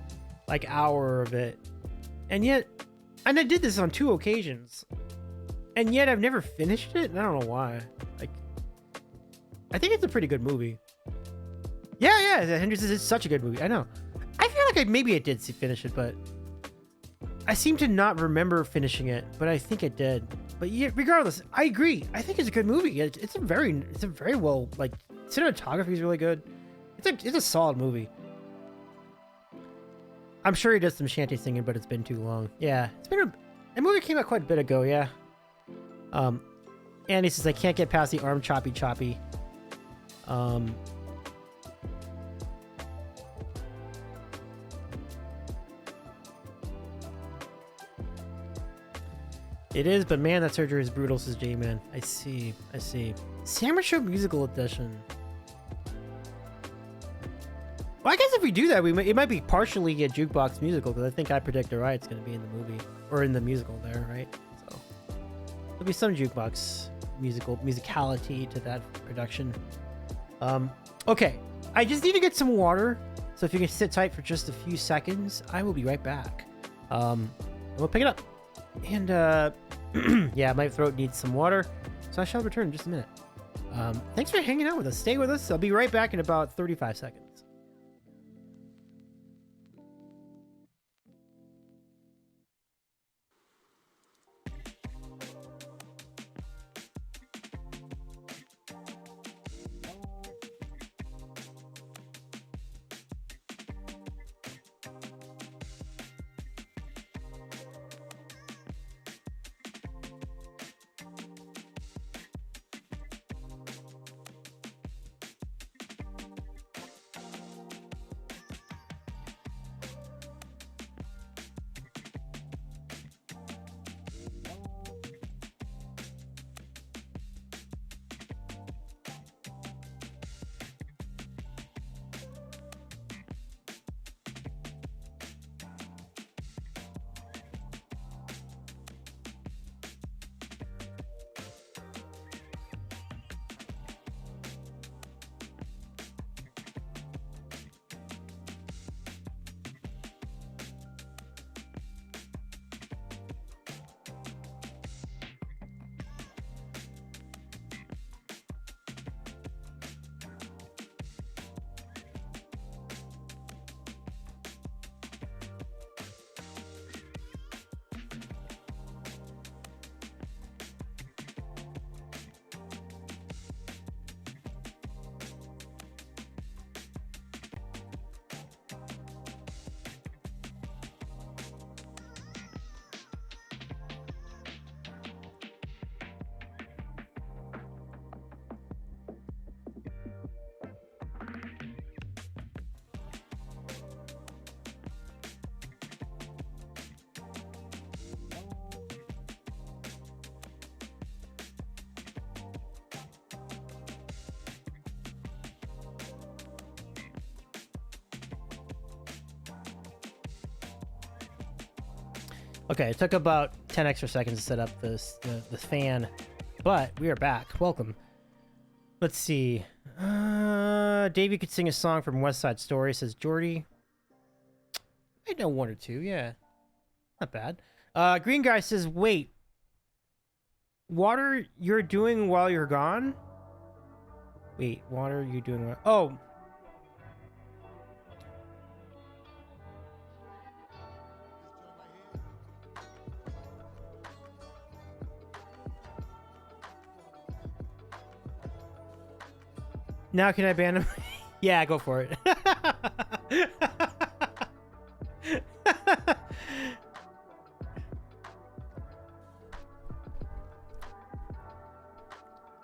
like hour of it, and I did this on 2 occasions, and yet I've never finished it. And I don't know why. Like, I think it's a pretty good movie. Yeah, Hendrix is such a good movie. I know. I feel like maybe I did finish it, but I seem to not remember finishing it. But I think I did. But yeah, regardless, I agree. I think it's a good movie. It's a very well, like, cinematography is really good. It's a solid movie. I'm sure he does some shanty singing, but it's been too long. Yeah, that movie came out quite a bit ago. Yeah. Andy says I can't get past the arm choppy. It is, but man, that surgery is brutal, says J-Man. I see. Sandwich Show Musical Edition. Well, I guess if we do that, it might be partially a jukebox musical, because I think I Predict the Right's going to be in the movie, or in the musical there, right? So there'll be some jukebox musicality to that production. Okay, I just need to get some water, so if you can sit tight for just a few seconds, I will be right back. We'll pick it up. And yeah, my throat needs some water, so I shall return in just a minute. Thanks for hanging out with us. Stay with us. I'll be right back in about 35 seconds. Okay, it took about 10 extra seconds to set up the fan, but we are back. Welcome. Let's see. Davey could sing a song from West Side Story, says Jordy. I know 1 or 2, yeah. Not bad. Green Guy says, wait. Water you're doing while you're gone? Wait, water you doing while... Oh. Now can I ban him? Yeah, go for it.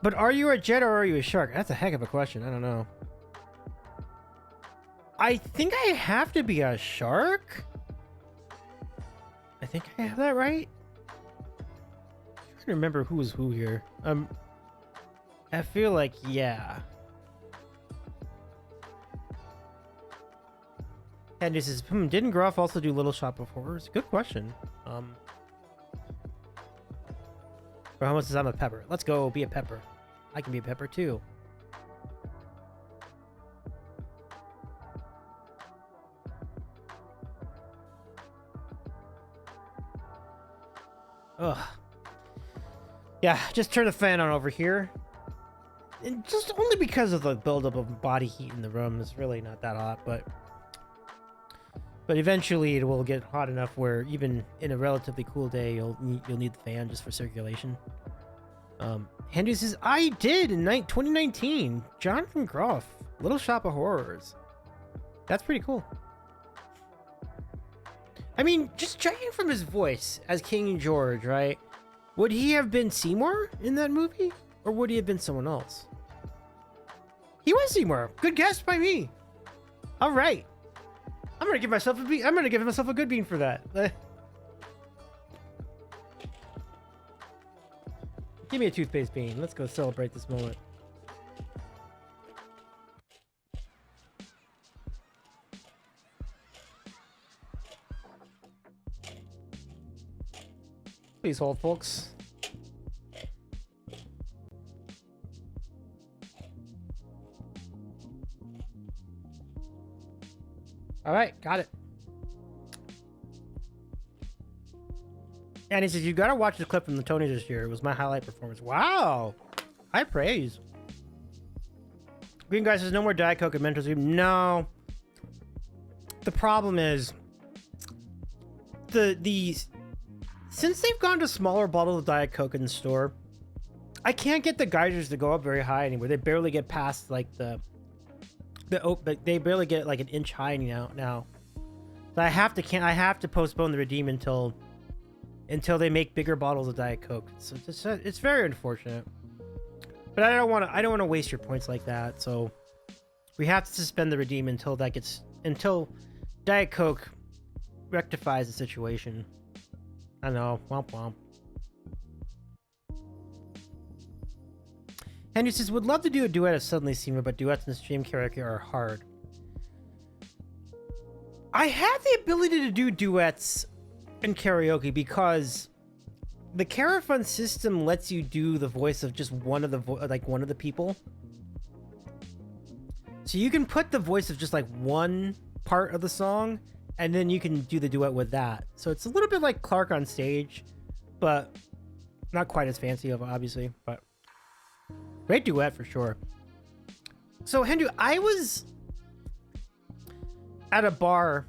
But are you a jet or are you a shark? That's a heck of a question. I don't know. I think I have to be a shark. I think I have that right. I'm trying to remember who was who here. I feel like, yeah. And this is, didn't Groff also do Little Shop of Horrors? Good question. Bahamas says I'm a pepper. Let's go be a pepper. I can be a pepper too. Ugh. Yeah, just turn the fan on over here. And just only because of the buildup of body heat in the room. It's really not that hot, but eventually it will get hot enough where even in a relatively cool day, you'll need the fan just for circulation. Henry says, I did in 2019. Jonathan Groff, Little Shop of Horrors. That's pretty cool. I mean, just judging from his voice as King George, right? Would he have been Seymour in that movie? Or would he have been someone else? He was Seymour. Good guess by me. All right. I'm gonna give myself a bean. I'm gonna give myself a good bean for that. Give me a toothpaste bean. Let's go celebrate this moment. Please hold, folks. All right, got it. And he says, you gotta watch the clip from the Tonys this year. It was my highlight performance. Wow. High praise. Green Guy says, no more Diet Coke and Mentos. No. The problem is, since they've gone to smaller bottles of Diet Coke in the store, I can't get the geysers to go up very high anymore. They barely get past like they barely get like an inch high now. So I have to postpone the redeem until they make bigger bottles of Diet Coke. So it's very unfortunate. But I don't want to waste your points like that. So we have to suspend the redeem until Diet Coke rectifies the situation. I know. Womp womp. Henry says, would love to do a duet of Suddenly Seymour, but duets in stream karaoke are hard. I have the ability to do duets in karaoke because the Carafun system lets you do the voice of just one of the people. So you can put the voice of just like one part of the song, and then you can do the duet with that. So it's a little bit like Clark on stage, but not quite as fancy, obviously, but great duet for sure. So Henry, I was at a bar.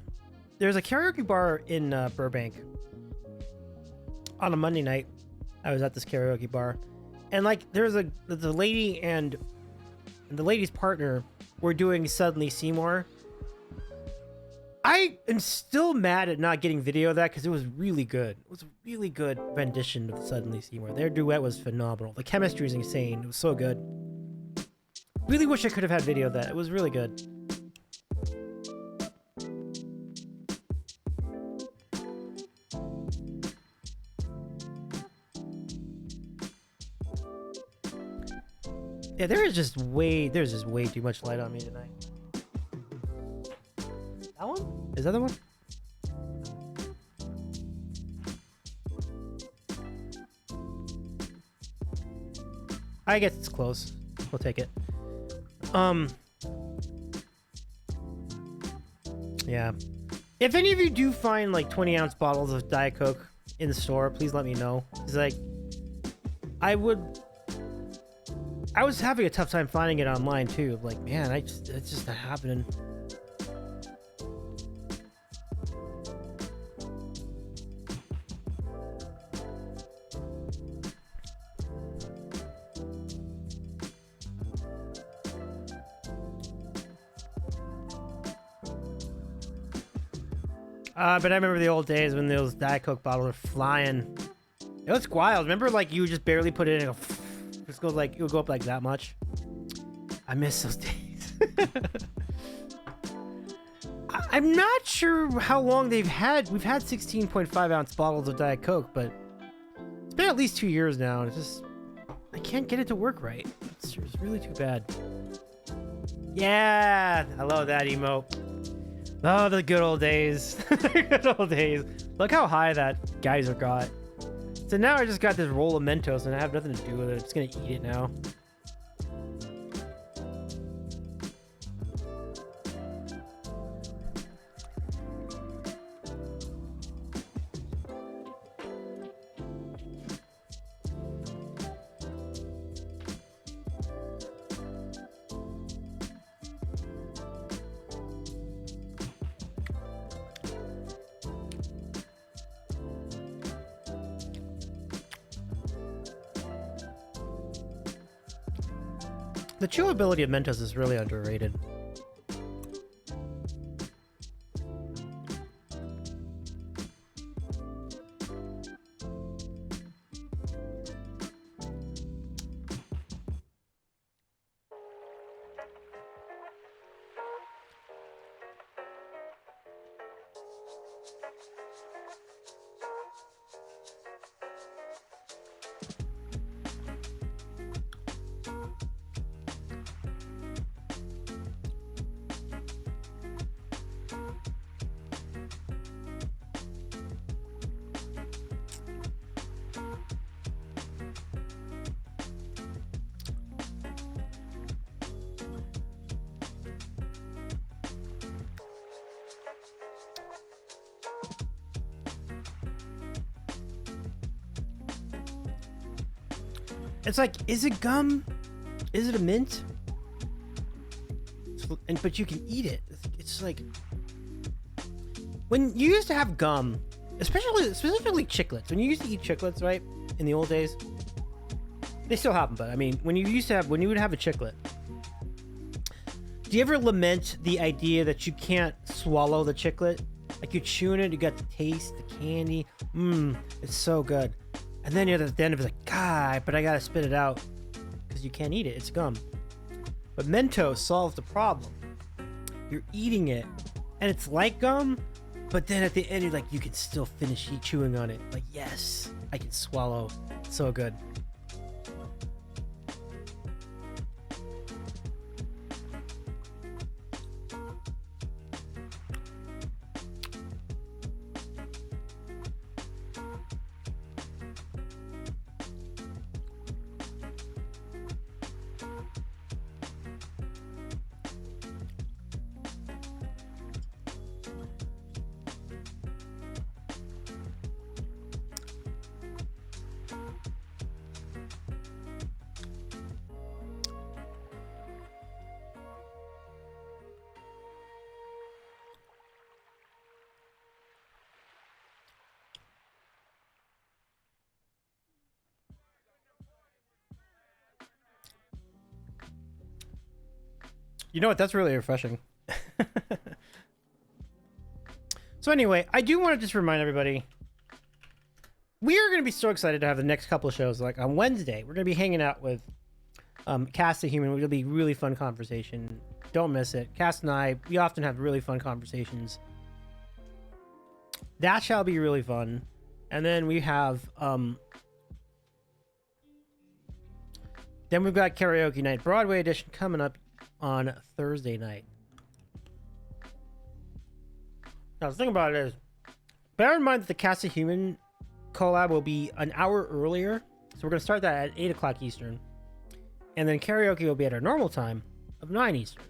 There's a karaoke bar in Burbank. On a Monday night, I was at this karaoke bar, and like there's the lady and the lady's partner were doing Suddenly Seymour. I am still mad at not getting video of that because it was really good. It was a really good rendition of Suddenly Seymour. Their duet was phenomenal. The chemistry is insane. It was so good. Really wish I could have had video of that. It was really good. Yeah, there's just way too much light on me tonight. That one? Is that the one? I guess it's close. We'll take it. Yeah. If any of you do find like 20-ounce bottles of Diet Coke in the store, please let me know. It's like, I was having a tough time finding it online too. Like, man, it's just not happening. But I remember the old days when those Diet Coke bottles were flying. It was wild. Remember, like, you would just barely put it in, it would go up like that much. I miss those days. I'm not sure how long we've had 16.5 ounce bottles of Diet Coke, but it's been at least 2 years now, and I can't get it to work right. It's really too bad. Yeah, I love that emote. Oh, the good old days. The good old days. Look how high that geyser got. So now I just got this roll of Mentos and I have nothing to do with it. I'm just gonna eat it now. The chewability of Mentos is really underrated. It's like, is it gum? Is it a mint? But you can eat it. It's like when you used to have gum, specifically chiclets. When you used to eat chiclets, right? In the old days, they still have them, but I mean, when you would have a chiclet, do you ever lament the idea that you can't swallow the chiclet? Like you're chewing it, you got the taste, the candy. It's so good. And then you're at the end of it like, God, but I gotta spit it out because you can't eat it. It's gum. But Mentos solves the problem. You're eating it, and it's like gum, but then at the end, you're like, you can still finish chewing on it. Like, yes, I can swallow. So good. You know what? That's really refreshing. So anyway, I do want to just remind everybody, we are going to be so excited to have the next couple of shows. Like on Wednesday, we're going to be hanging out with Cass the Human. It'll be really fun conversation. Don't miss it. Cass and I, we often have really fun conversations. That shall be really fun. And then we have then we've got Karaoke Night Broadway edition coming up on Thursday night. Now the thing about it is, bear in mind that the Cass the Human collab will be an hour earlier. So we're going to start that at 8 o'clock Eastern. And then karaoke will be at our normal time of 9 Eastern.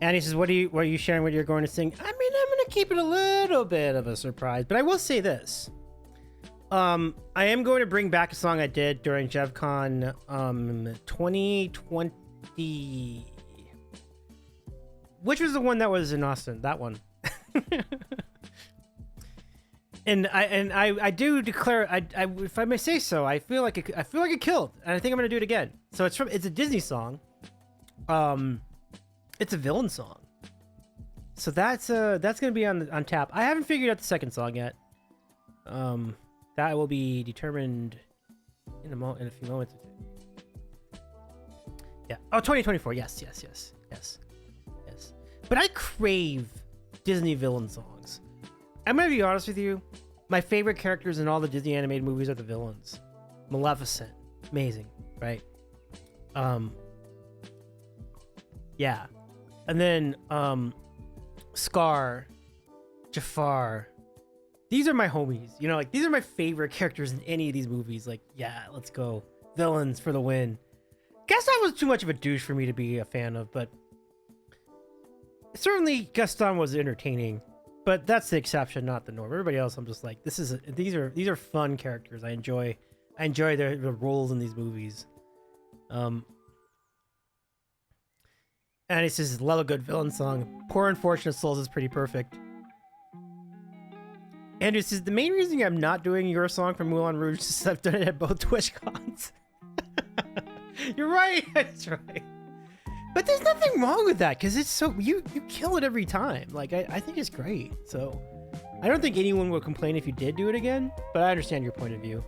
And he says, what are you sharing what you're going to sing? I mean, I'm going to keep it a little bit of a surprise, but I will say this. I am going to bring back a song I did during JevCon 2020, which was the one that was in Austin. That one. And I do declare, I if I may say so, I feel like it killed, and I think I'm gonna do it again. So it's a Disney song. It's a villain song. So that's gonna be on tap. I haven't figured out the second song yet. That will be determined in a few moments. Yeah. Oh, 2024. Yes. But I crave Disney villain songs. I'm gonna be honest with you. My favorite characters in all the Disney animated movies are the villains. Maleficent, amazing, right? Yeah, and then Scar, Jafar. These are my homies. You know, like these are my favorite characters in any of these movies. Like, yeah, let's go villains for the win. Gaston was too much of a douche for me to be a fan of, but certainly Gaston was entertaining. But that's the exception, not the norm. Everybody else, I'm just like, these are fun characters. I enjoy their roles in these movies. And he says, love a good villain song. Poor Unfortunate Souls is pretty perfect. Andrew says, the main reason I'm not doing your song from Moulin Rouge is I've done it at both TwitchCons. You're right. That's right. But there's nothing wrong with that, because it's so you kill it every time. Like I think it's great. So I don't think anyone would complain if you did do it again, but I understand your point of view.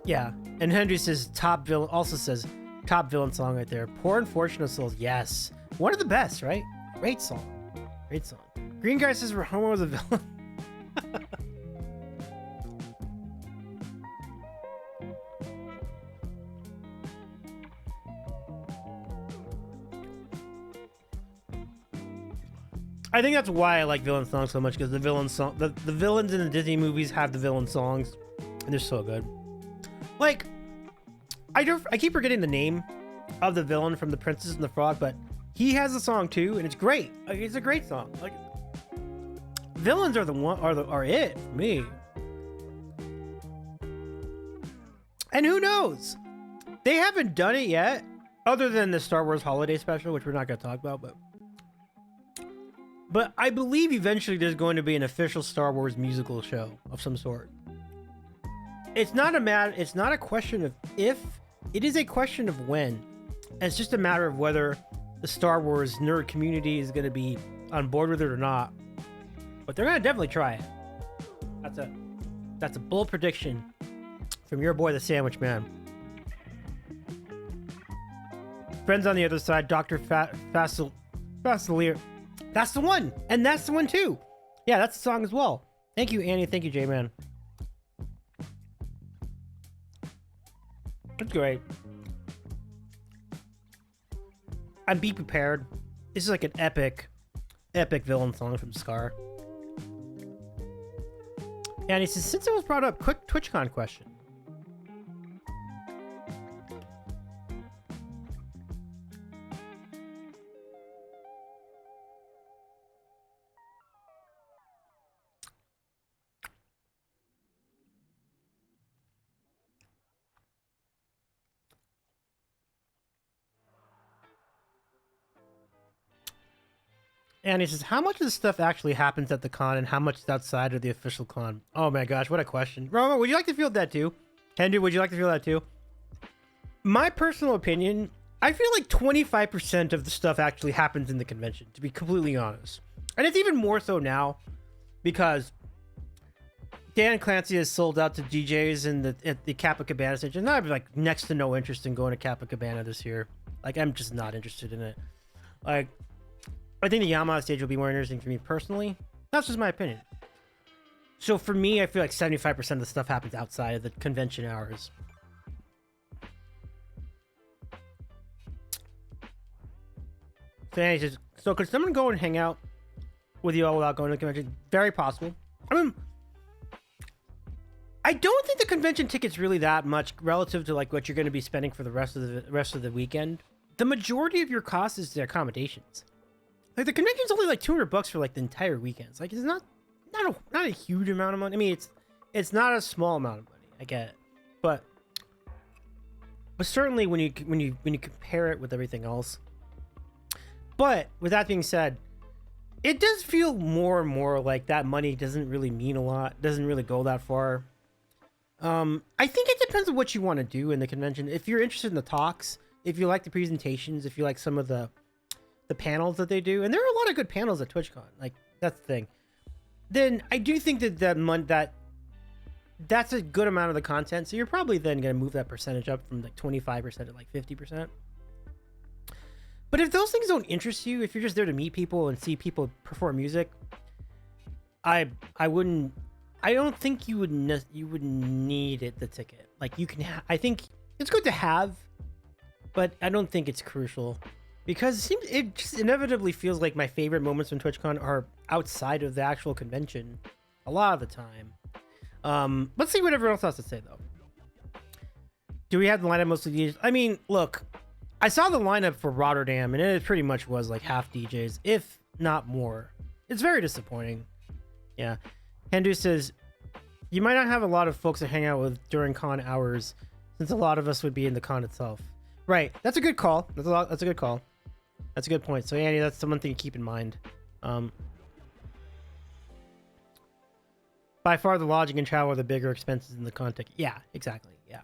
Yeah. And Henry says top villain song right there. Poor Unfortunate Souls. Yes. One of the best, right? Great song. Green Guy says Rahoma was a villain. I think that's why I like villain songs so much, because the villains in the Disney movies have the villain songs, and they're so good. Like, I keep forgetting the name of the villain from The Princess and the Frog, but he has a song too, and it's great. Like, it's a great song. Like, villains are it for me. And who knows? They haven't done it yet, other than the Star Wars Holiday Special, which we're not going to talk about, But I believe eventually there's going to be an official Star Wars musical show of some sort. It's not a question of if, it is a question of when. And it's just a matter of whether the Star Wars nerd community is going to be on board with it or not. But they're going to definitely try it. That's a bold prediction from your boy, the Sandwich Man. Friends on the Other Side, Dr. Facilier. That's the one, and that's the one too. Yeah, that's the song as well. Thank you, Annie. Thank you, J-Man. It's great. And be prepared. This is like an epic villain song from Scar. And he says, since it was brought up, quick TwitchCon question. And he says, how much of the stuff actually happens at the con and how much is outside of the official con? Oh my gosh, what a question. Roma, would you like to feel that too? Henry, would you like to feel that too? My personal opinion, I feel like 25% of the stuff actually happens in the convention, to be completely honest. And it's even more so now because Dan Clancy has sold out to DJs at the Kappa Cabana stage, and I have like next to no interest in going to Kappa Cabana this year. Like, I'm just not interested in it. Like, I think the Yamaha stage will be more interesting for me personally. That's just my opinion. So for me, I feel like 75% of the stuff happens outside of the convention hours. So could someone go and hang out with you all without going to the convention? Very possible. I mean, I don't think the convention ticket's really that much relative to like what you're going to be spending for the rest of the weekend. The majority of your cost is the accommodations. Like the convention's only like $200 for like the entire weekend. It's like it's not a huge amount of money. I mean, it's not a small amount of money. I get it, but certainly when you compare it with everything else. But with that being said, it does feel more and more like that money doesn't really mean a lot. Doesn't really go that far. I think it depends on what you want to do in the convention. If you're interested in the talks, if you like the presentations, if you like some of the panels that they do, and there are a lot of good panels at TwitchCon. Like that's the thing. Then I do think that that's a good amount of the content. So you're probably then going to move that percentage up from like 25% to like 50%. But if those things don't interest you, if you're just there to meet people and see people perform music, I don't think you would need the ticket. Like you can, I think it's good to have, but I don't think it's crucial because it just inevitably feels like my favorite moments from TwitchCon are outside of the actual convention a lot of the time. Let's see what everyone else has to say though. Do we have the lineup mostly DJs? I mean, look, I saw the lineup for Rotterdam and it pretty much was like half DJs, if not more. It's very disappointing. Yeah. Hendu says, you might not have a lot of folks to hang out with during con hours since a lot of us would be in the con itself. Right. That's a good call. That's a good call. That's a good point. So Andy, that's the one thing to keep in mind. By far the lodging and travel are the bigger expenses in the con ticket. Yeah, exactly. Yeah.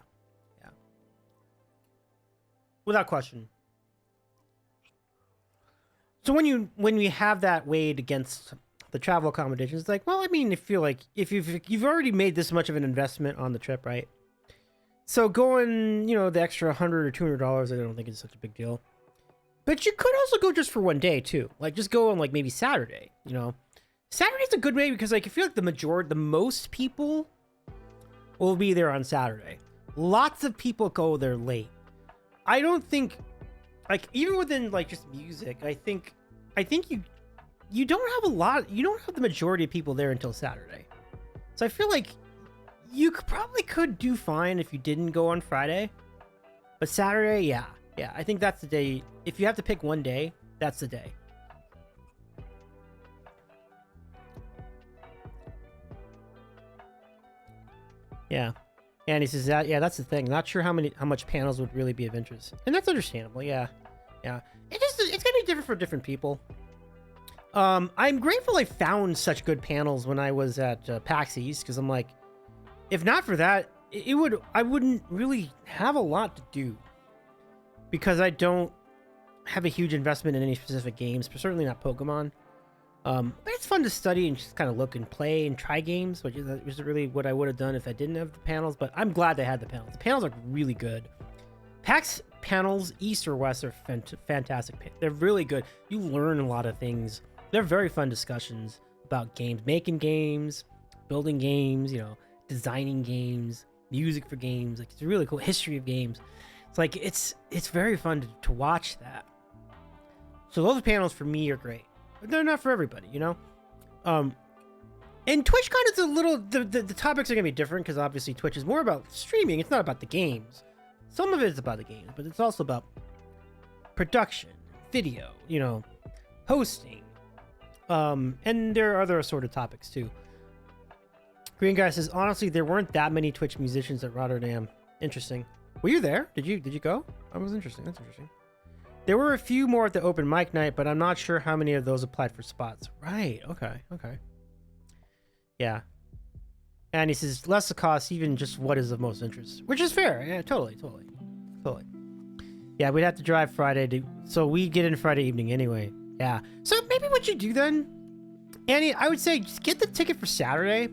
Without question. So when we have that weighed against the travel accommodations, it's like, well, I mean, if you've already made this much of an investment on the trip, right? So going, the extra $100 or $200, I don't think it's such a big deal. But you could also go just for one day too. Like just go on like maybe Saturday, Saturday's a good way because like I feel like the most people will be there on Saturday. Lots of people go there late. I don't think, like, even within like just music, I think you don't have the majority of people there until Saturday. So I feel like you probably could do fine if you didn't go on Friday, but Saturday, yeah, I think that's the day. If you have to pick one day, that's the day. Yeah. And he says that, yeah, that's the thing. Not sure how much panels would really be of interest. And that's understandable. Yeah. It's going to be different for different people. I'm grateful I found such good panels when I was at PAX East, because I'm like, if not for that, I wouldn't really have a lot to do, because I don't have a huge investment in any specific games, but certainly not Pokemon. But it's fun to study and just kind of look and play and try games, which is really what I would have done if I didn't have the panels. But I'm glad they had the panels. The panels are really good. PAX panels, East or West, are fantastic. They're really good. You learn a lot of things. They're very fun discussions about games, making games, building games, designing games, music for games. Like, it's a really cool history of games. It's like it's very fun to watch that. So those panels for me are great. But they're not for everybody, And TwitchCon is a little, the topics are going to be different because obviously Twitch is more about streaming. It's not about the games. Some of it is about the games, but it's also about production, video, hosting. And there are other assorted topics too. Green Guy says, honestly, there weren't that many Twitch musicians at Rotterdam. Interesting. Were you there? Did you go? That was interesting. That's interesting. There were a few more at the open mic night, but I'm not sure how many of those applied for spots. Right. Okay. Yeah. And he says, less the cost, even just what is of most interest. Which is fair. Yeah, totally. Yeah, we'd have to drive Friday so we get in Friday evening anyway. Yeah. So maybe what you do then, Annie, I would say just get the ticket for Saturday.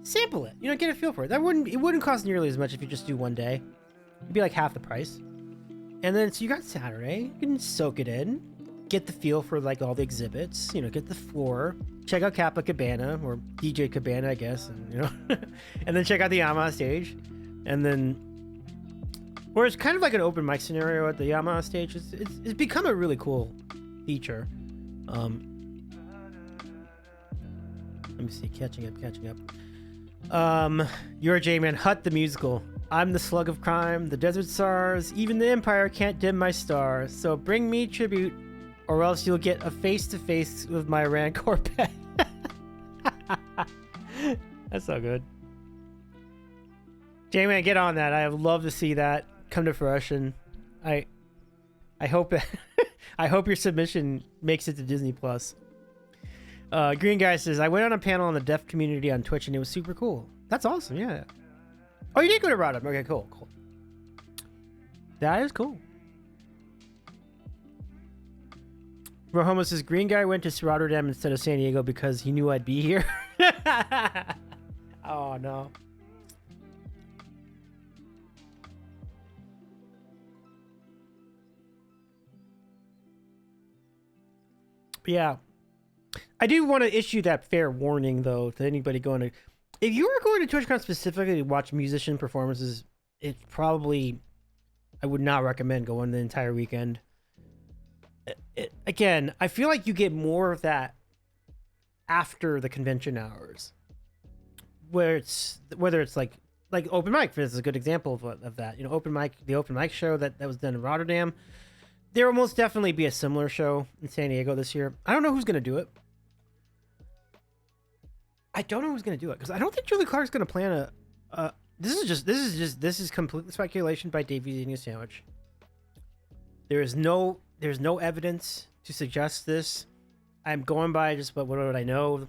Sample it. Get a feel for it. It wouldn't cost nearly as much if you just do one day. It'd be like half the price. And then, so you got Saturday, you can soak it in, get the feel for like all the exhibits, get the floor, check out Kappa Cabana or DJ Cabana, I guess, and and then check out the Yamaha stage. And then, or it's kind of like an open mic scenario at the Yamaha stage. It's become a really cool feature. Let me see, catching up. You're J-Man Hut the musical. I'm the slug of crime, the desert stars. Even the empire can't dim my star. So bring me tribute, or else you'll get a face-to-face with my Rancor pet. That's so good. J-Man, get on that. I would love to see that come to fruition. I hope I hope your submission makes it to Disney Plus. Green Guy says, I went on a panel on the deaf community on Twitch and it was super cool. That's awesome, yeah. Oh, you did go to Rotterdam. Okay, cool. That is cool. Rohomo says, Green Guy went to Rotterdam instead of San Diego because he knew I'd be here. Oh, no. Yeah. I do want to issue that fair warning, though, to anybody going to... If you were going to TwitchCon specifically to watch musician performances, it's probably... I would not recommend going the entire weekend. Again, I feel like you get more of that after the convention hours. Whether it's like open mic, for instance, is a good example of that. You know, the open mic show that was done in Rotterdam. There will most definitely be a similar show in San Diego this year. I don't know who's going to do it. Because I don't think Julie Clark's going to plan a. This is complete speculation by Davey eating a sandwich. There's no evidence to suggest this. I'm going by just what I know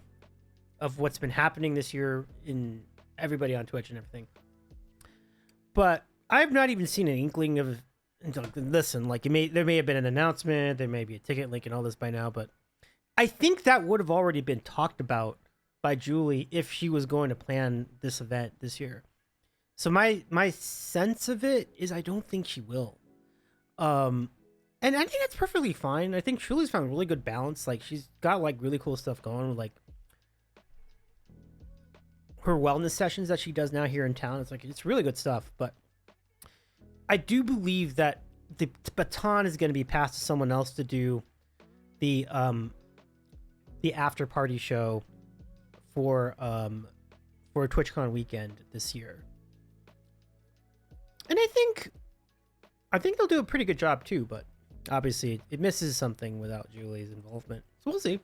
of what's been happening this year in everybody on Twitch and everything. But I've not even seen an inkling of. Listen, like there may have been an announcement, there may be a ticket link and all this by now, but I think that would have already been talked about by Julie if she was going to plan this event this year. So my sense of it is I don't think she will. And I think that's perfectly fine. I think Julie's found a really good balance. Like she's got like really cool stuff going with like her wellness sessions that she does now here in town. It's really good stuff, but I do believe that the baton is going to be passed to someone else to do the after party show for TwitchCon weekend this year. And I think they'll do a pretty good job too, but obviously it misses something without Julie's involvement. So we'll see.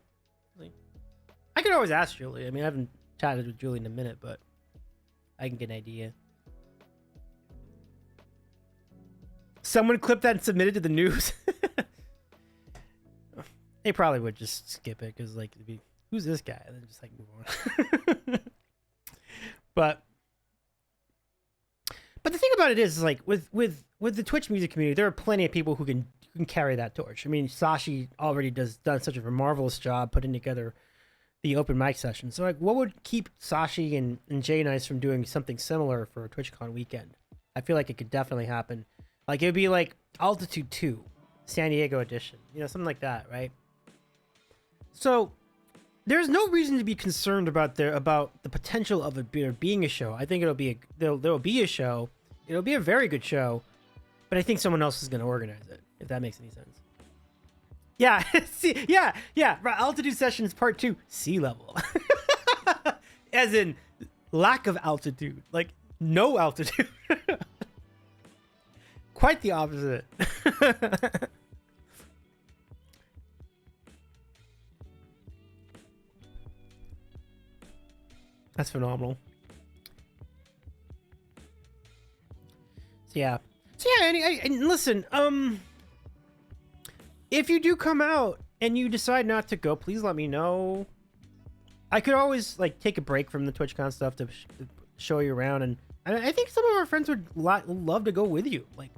I could always ask Julie. I mean, I haven't chatted with Julie in a minute, but I can get an idea. Someone clipped that and submitted to the news. They probably would just skip it because, like, it'd be, who's this guy? And then just like move on. But the thing about it is like with the Twitch music community, there are plenty of people who can carry that torch. I mean, Sashi already done such a marvelous job putting together the open mic session. So, like, what would keep Sashi and Jay Nice from doing something similar for a TwitchCon weekend? I feel like it could definitely happen. Like, it would be like Altitude 2, San Diego edition, you know, something like that, right? So, there's no reason to be concerned about the potential of it being a show. I think there will be a show. It'll be a very good show, but I think someone else is going to organize it, if that makes any sense. Yeah, yeah. Altitude Sessions Part 2, sea level. As in lack of altitude, like no altitude. Quite the opposite. That's phenomenal. So yeah, and listen, if you do come out and you decide not to go, please let me know. I could always like take a break from the TwitchCon stuff to show you around, and I think some of our friends would love to go with you. Like,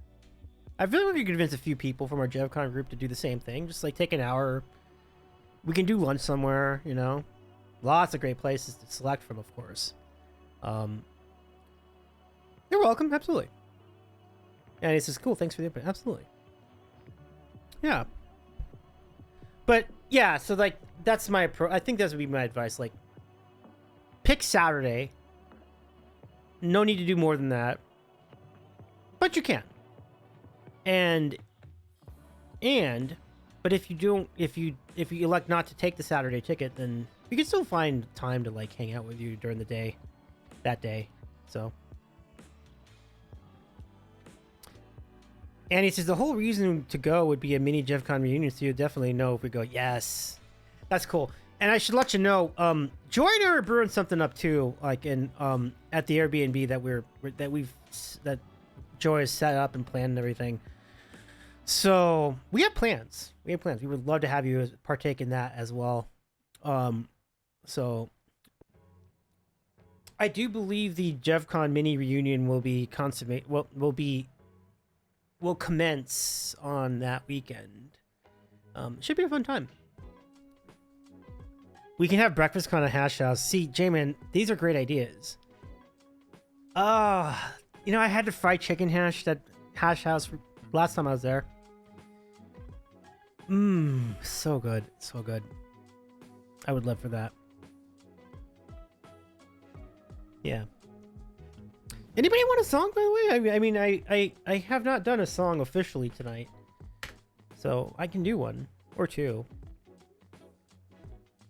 I feel like we could convince a few people from our JevCon group to do the same thing. Just like take an hour. We can do lunch somewhere, you know. Lots of great places to select from, of course. You're welcome, absolutely. And he says, cool, thanks for the input. Absolutely. Yeah. But yeah, so like that's my I think that would be my advice. Like, pick Saturday. No need to do more than that. But you can. But if you elect not to take the Saturday ticket, then you can still find time to like hang out with you during the day. that day. So Annie says the whole reason to go would be a mini Jeff Con reunion, so you definitely know if we go. Yes, that's cool. And I should let you know, Joy and I are brewing something up too, like in at the Airbnb that Joy has set up and planned and everything. So we have plans. We would love to have you partake in that as well. So I do believe the JevCon mini reunion will be will commence on that weekend. Should be a fun time. We can have breakfast con at Hash House. See, J-Man, these are great ideas. I had the fried chicken hash at Hash House last time I was there. So good. So good. I would love for that. Yeah. Anybody want a song, by the way? I mean, I have not done a song officially tonight. So I can do one or two.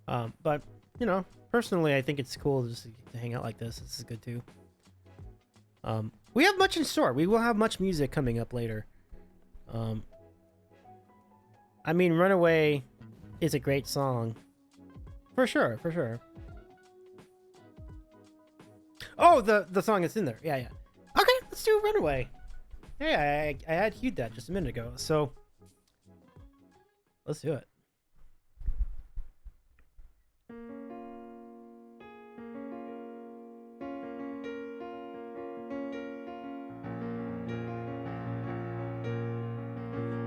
But, personally, I think it's cool just to hang out like this. This is good too. We have much in store. We will have much music coming up later. I mean, Runaway is a great song. For sure. Oh, the song is in there. Yeah. Okay, let's do Runaway. Yeah, I had hued that just a minute ago. So, let's do it.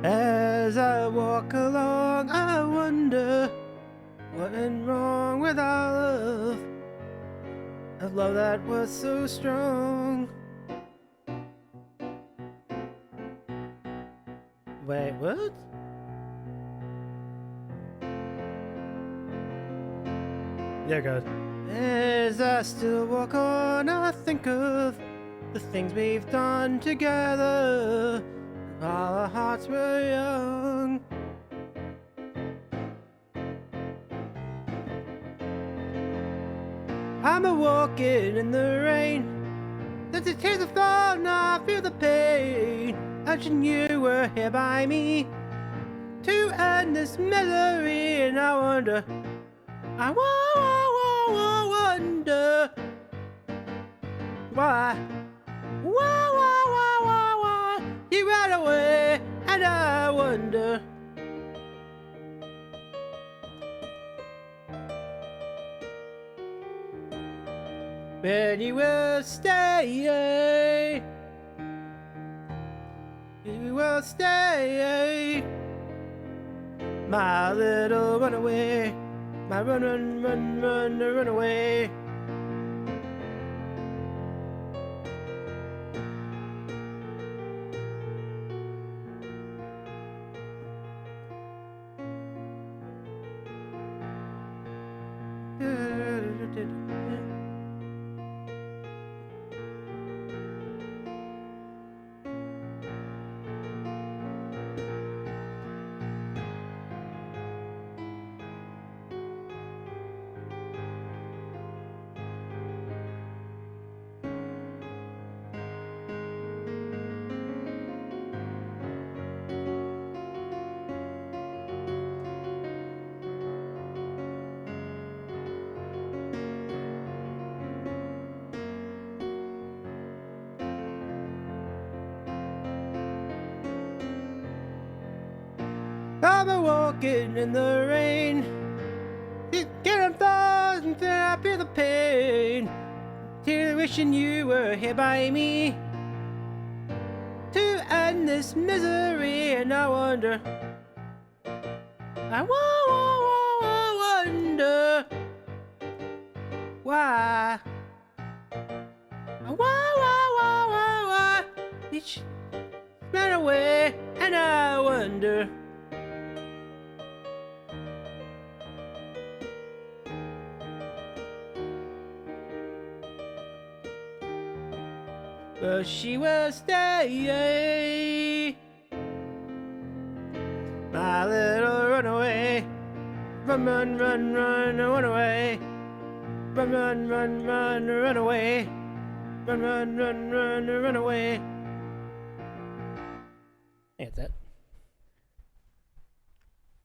As I walk along, I wonder what went wrong with our love. A love that was so strong. Wait, what? There it goes. As I still walk on, I think of the things we've done together. While our hearts were young. I'm a walking in the rain. Since the tears have fallen, I feel the pain. Wishing you were here by me to end this misery, and I wonder, I wonder why you ran away, and I wonder. When you will stay, you will stay, my little runaway, my runaway. I'm walking in the rain, getting thoughts until I feel the pain, till wishing you were here by me to end this misery, and I wonder, I wonder why each ran away, and I wonder. But she will stay, my little runaway. Run away. Run away. Run, run, run, run, run away. That's it.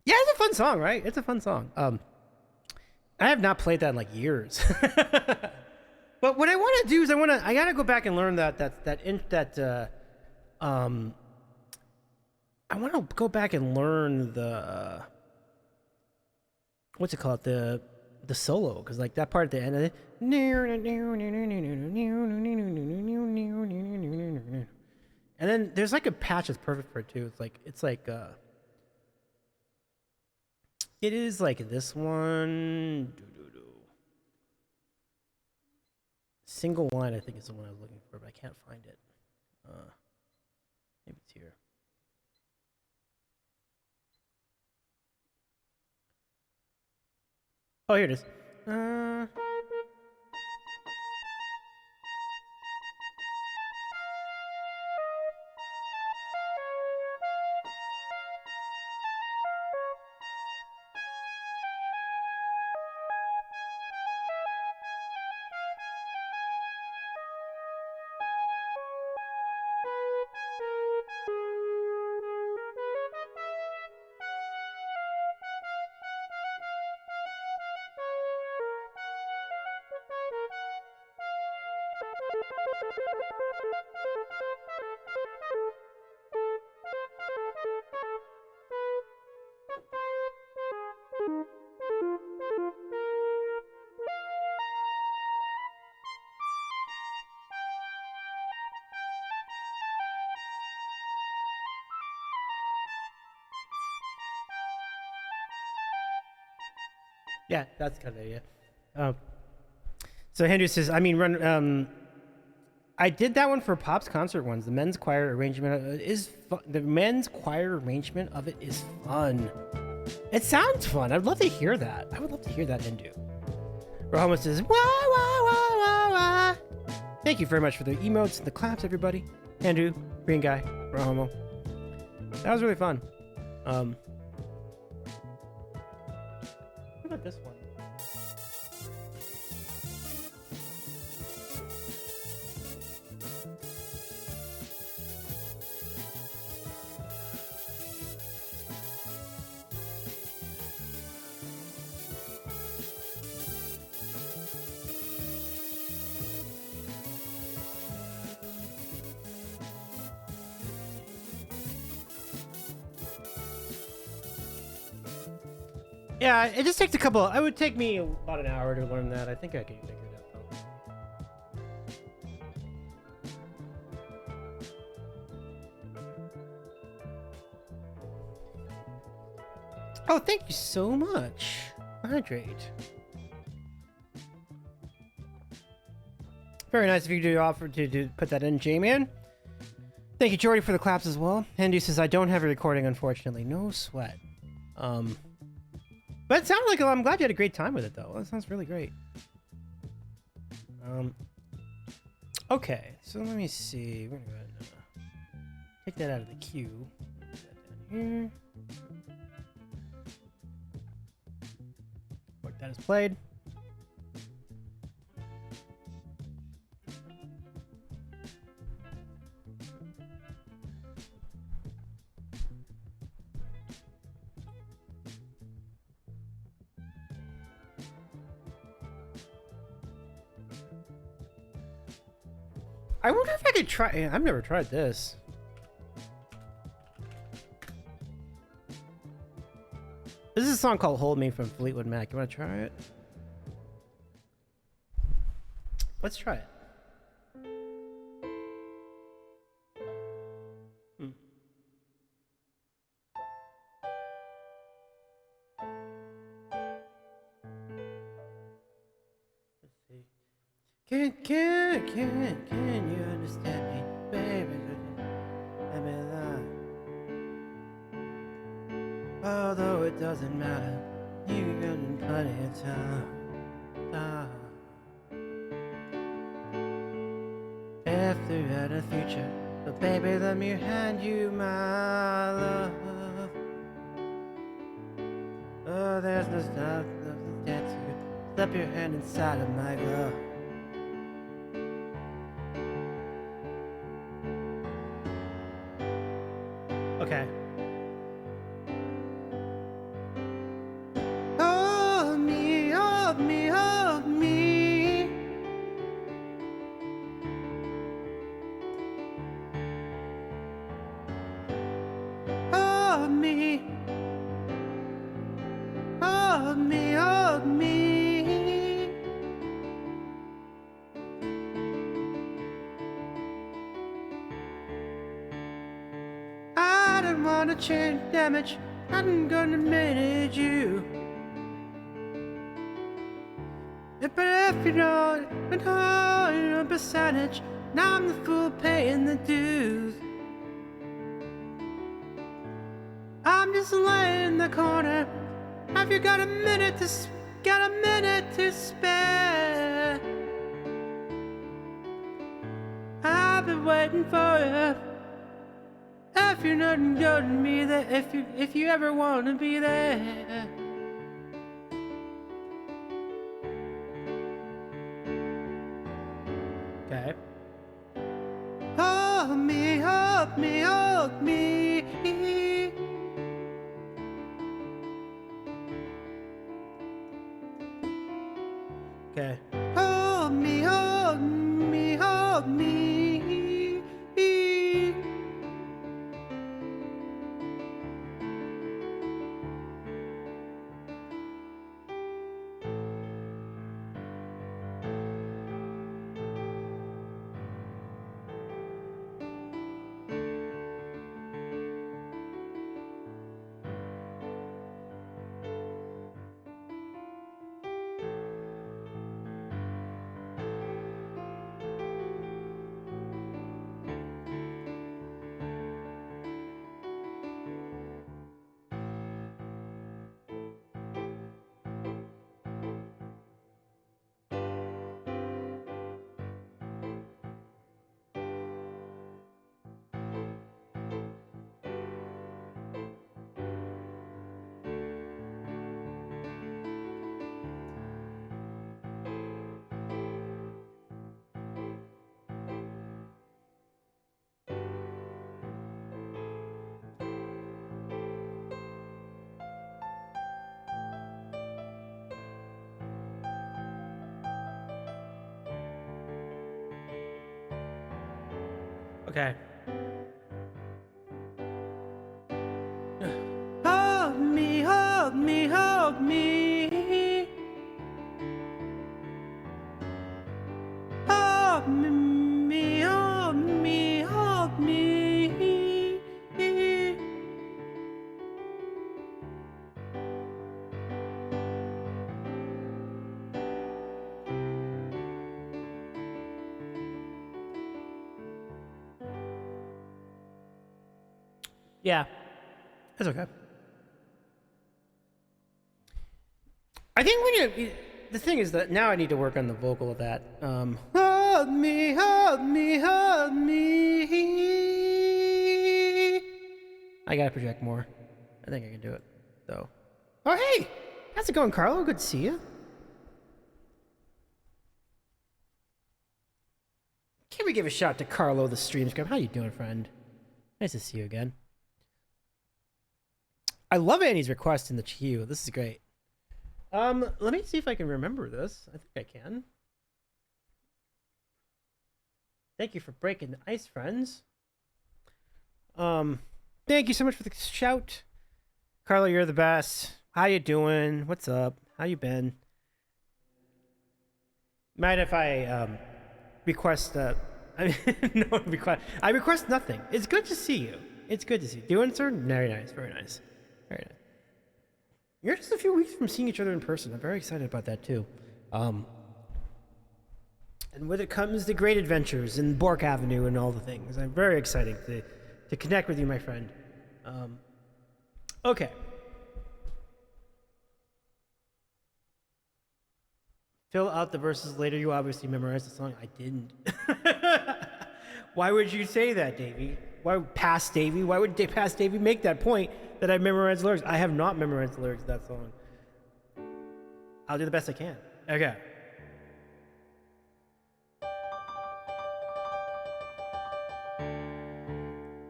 Yeah, it's a fun song, right? It's a fun song. I have not played that in like years. But what I want to do is I gotta go back and learn I want to go back and learn the what's it called, the solo, because like that part at the end of it, and then there's like a patch that's perfect for it too. It is like this one. Single line, I think, is the one I was looking for, but I can't find it. Maybe it's here. Oh, here it is. Yeah, that's kind of it. Yeah. So Andrew says, I mean, I did that one for Pop's concert ones. The men's choir arrangement is fun. The men's choir arrangement of it is fun. It sounds fun. I'd love to hear that. I would love to hear that Hindu. Rahoma says, wah, wah, wah, wah, wah. Thank you very much for the emotes and the claps, everybody. Andrew, Green Guy, Rahoma. That was really fun. What about this one? Yeah, it just takes a couple. It would take me about an hour to learn that. I think I can figure it out though. Oh, thank you so much, Hydrate. Very nice of you to offer to put that in, J-Man. Thank you, Jordy, for the claps as well. Andy says, I don't have a recording, unfortunately. No sweat. But it sounded like I'm glad you had a great time with it, though. That sounds really great. Okay, so let me see. We're gonna go ahead and take that out of the queue. Put that down here. Mark that as played. I wonder if I could try. I've never tried this. This is a song called Hold Me from Fleetwood Mac. You want to try it? Let's try it. Let's see. Can you understand me, baby? Let me lie. Although it doesn't matter, you got plenty of time. If there had a future, but baby, let me hand you my love. Oh, there's no stop, nothing that to slip your hand inside of my glove. Okay. Hold me, hold me, hold me. Hold me. Hold me, hold me. I don't wanna change damage. I'm gonna manage you. But if you don't, a percentage, now I'm the fool paying the dues. I'm just laying in the corner. Have you got a minute to spare? I've been waiting for you. If you're not gonna be there, if you ever wanna be there. Okay. Hold me, hold me, hold me. Okay. Hold me, hold me, hold me. Okay. Hold me, hold me, hold me. Hold me, hold me, hold me. Yeah, that's okay. I think the thing is that now I need to work on the vocal of that. Hold me, hold me, hold me. I gotta project more. I think I can do it, though. Oh, hey! How's it going, Carlo? Good to see you. Can we give a shout to Carlo, the stream scrub? How you doing, friend? Nice to see you again. I love Annie's request in the queue. This is great. Let me see if I can remember this. I think I can. Thank you for breaking the ice, friends. Thank you so much for the shout. Carlo, you're the best. How you doing? What's up? How you been? Mind if I request I no request. I request nothing. It's good to see you. It's good to see you. Doing sir? Very nice. Very nice. Very nice. You're just a few weeks from seeing each other in person. I'm very excited about that too. And with it comes the great adventures in Bork Avenue and all the things. I'm very excited to connect with you, my friend. Okay. Fill out the verses later. You obviously memorized the song. I didn't. Why would you say that, Davey? Why would Past Davey? Why would Past Davey make that point that I memorized the lyrics? I have not memorized the lyrics of that song. I'll do the best I can. Okay.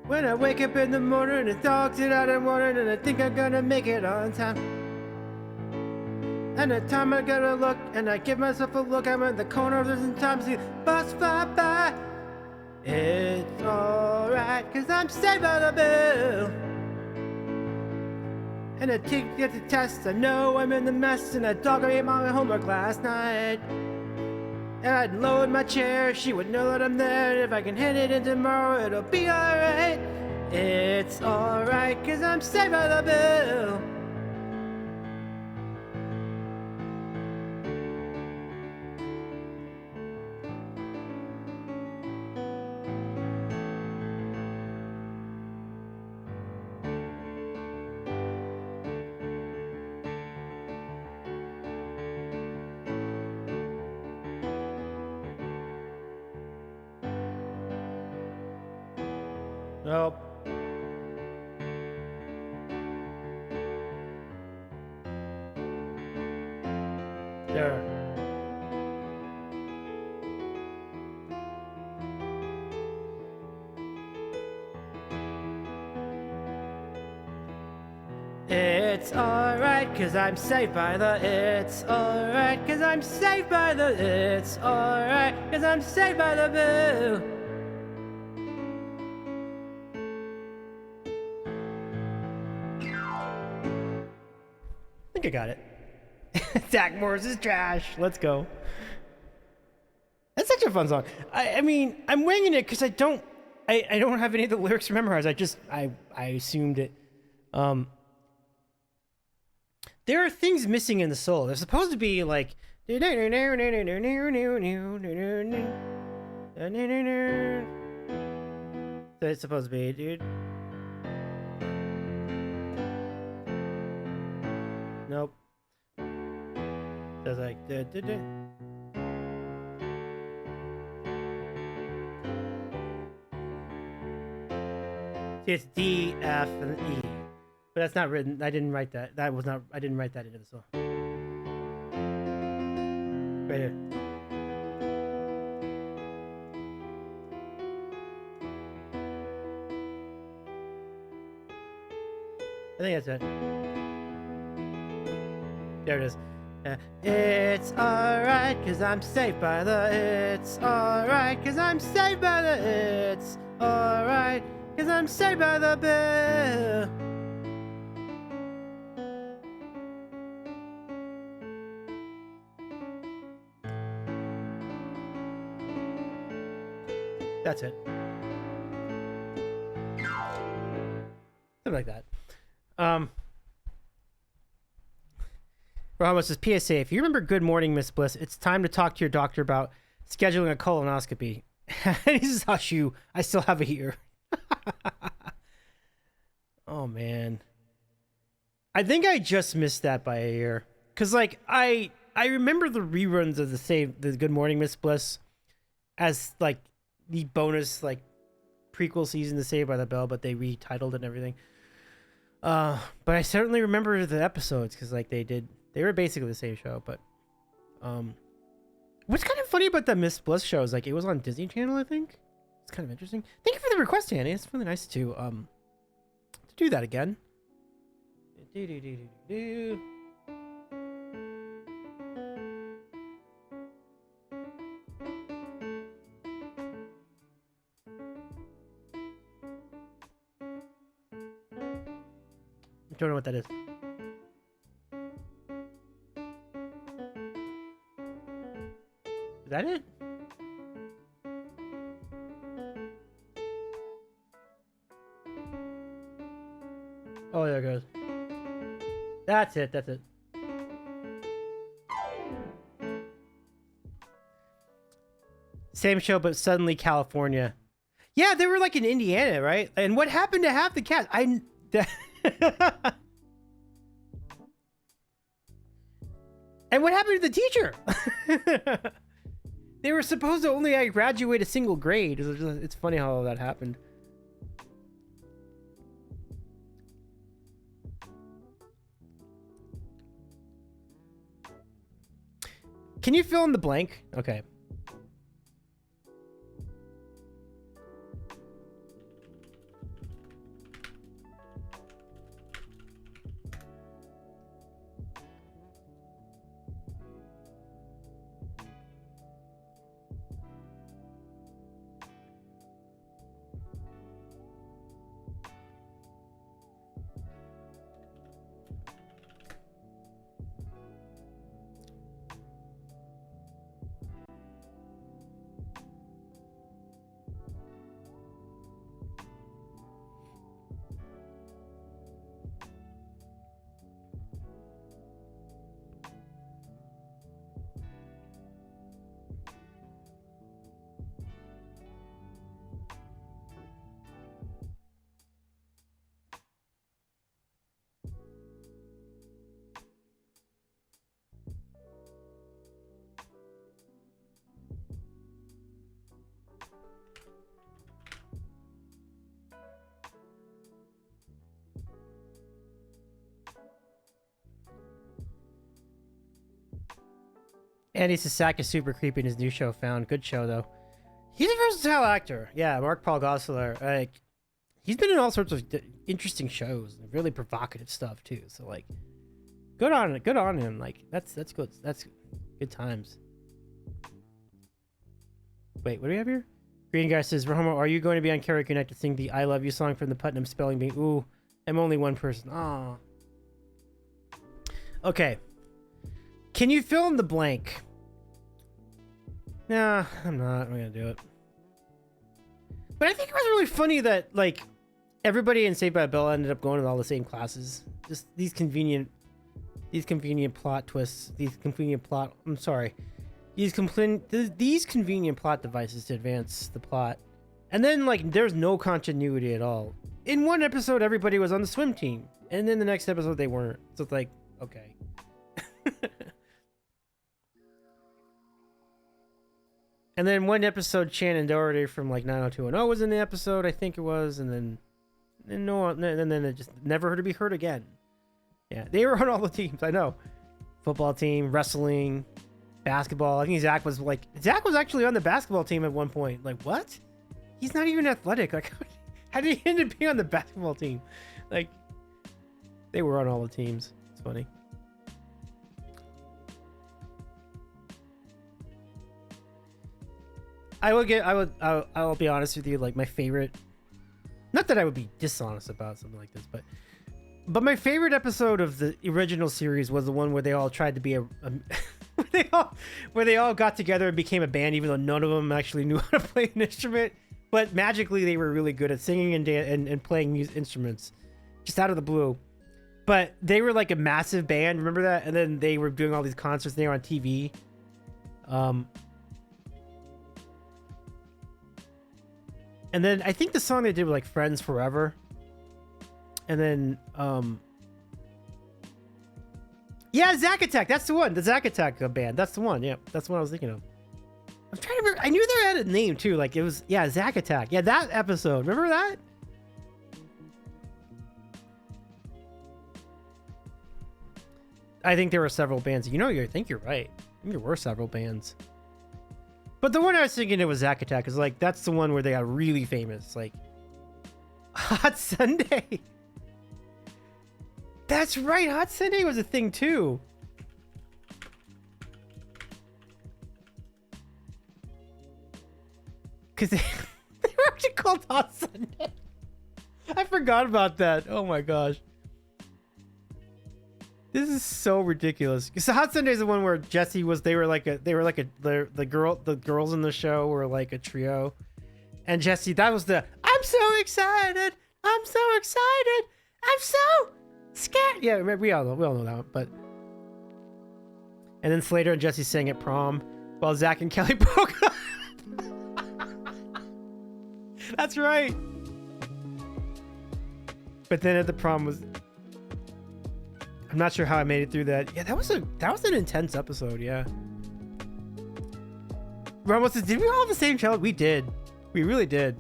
When I wake up in the morning, the dogs get out and morning, and I think I'm gonna make it on time. And the time I gotta look, and I give myself a look, I'm in the corner, there's some time to see the bus fly by. It's alright, cause I'm saved by the bell. And I take get the test, I know I'm in the mess, and that dog ate my homework last night. And I'd load my chair, she would know that I'm there, and if I can hit it in tomorrow, it'll be alright. It's alright, cause I'm saved by the bell. Nope. There. It's alright, cause I'm saved by the. It's alright, cause I'm saved by the. It's alright, cause I'm saved by the bell. I think I got it. Zach Morris is trash. Let's go. That's such a fun song. I mean, I'm winging it because I don't have any of the lyrics memorized. I assumed it. There are things missing in the soul. They're supposed to be like. So it's supposed to be, dude. Nope. So it's like. See, it's D, F, and E. But that's not written. I didn't write that. That was not. I didn't write that into the song. Right here. I think that's it. There it is. It's alright, cause I'm saved by the. It's alright, cause I'm saved by the. It's alright, cause I'm saved by the bell. That's it. Something like that. Ramos says, PSA, if you remember Good Morning, Miss Bliss, it's time to talk to your doctor about scheduling a colonoscopy. This is hush you. I still have a ear. Oh, man. I think I just missed that by a year. Because, like, I remember the reruns of the Good Morning, Miss Bliss as, like, the bonus, like, prequel season to Saved by the Bell, but they retitled it and everything. But I certainly remember the episodes because, like, they were basically the same show. But what's kind of funny about the Miss Bliss show is, like, it was on Disney Channel, I think. It's kind of interesting. Thank you for the request, Annie. It's really nice to do that again. I don't know what that is. Is that it? Oh, there it goes. That's it. That's it. Same show, but suddenly California. Yeah, they were like in Indiana, right? And what happened to half the cast? And what happened to the teacher? They were supposed to only graduate a single grade. It's funny how all that happened. Can you fill in the blank? Okay. Andy Sasak is super creepy in his new show, Found. Good show, though. He's a versatile actor. Yeah, Mark Paul Gosselaar. Like, he's been in all sorts of interesting shows, and really provocative stuff, too. So, like, good on him. Like, that's good. That's good times. Wait, what do we have here? Green Guy says, Romo, are you going to be on Karaoke Night to sing the I Love You song from the Putnam Spelling Bee? Ooh, I'm only one person. Aw. Okay. Can you fill in the blank? Nah, I'm not. I'm gonna do it. But I think it was really funny that, like, everybody in Saved by the Bell ended up going to all the same classes. Just these convenient plot twists. These convenient plot devices to advance the plot. And then, like, there's no continuity at all. In one episode, everybody was on the swim team. And then the next episode, they weren't. So it's like, okay. And then one episode, Shannon Doherty from, like, 90210 was in the episode, I think it was. And then it just never to be heard again. Yeah, they were on all the teams, I know. Football team, wrestling, basketball. I think Zach was actually on the basketball team at one point. Like, what? He's not even athletic. Like, how did he end up being on the basketball team? Like, they were on all the teams. It's funny. I'll be honest with you. Like, my favorite, not that I would be dishonest about something like this, but my favorite episode of the original series was the one where they all tried to be where they all got together and became a band, even though none of them actually knew how to play an instrument. But magically, they were really good at singing and playing instruments, just out of the blue. But they were like a massive band, remember that? And then they were doing all these concerts. They were on TV. And then I think the song they did was like "Friends Forever." And then, yeah, Zack Attack. That's the one. The Zack Attack band. That's the one. Yeah, that's what I was thinking of. I'm trying to remember. I knew they had a name too. Like, it was, yeah, Zack Attack. Yeah, that episode. Remember that? I think there were several bands. You know, I think you're right. I think there were several bands. But the one I was thinking it was Zack Attack, is like, that's the one where they got really famous. Like, Hot Sunday. That's right. Hot Sunday was a thing too. Because they were actually called Hot Sunday. I forgot about that. Oh my gosh. This is so ridiculous. So Hot Sunday is the one where Jesse was, the girls in the show were like a trio. And Jesse, that was the, I'm so excited. I'm so excited. I'm so scared. Yeah, we all know that one, but. And then Slater and Jesse sang at prom while Zach and Kelly broke up. That's right. But then at the prom was, I'm not sure how I made it through that. Yeah, that was an intense episode. Yeah. Ramos says, did we all have the same childhood? We did. We really did.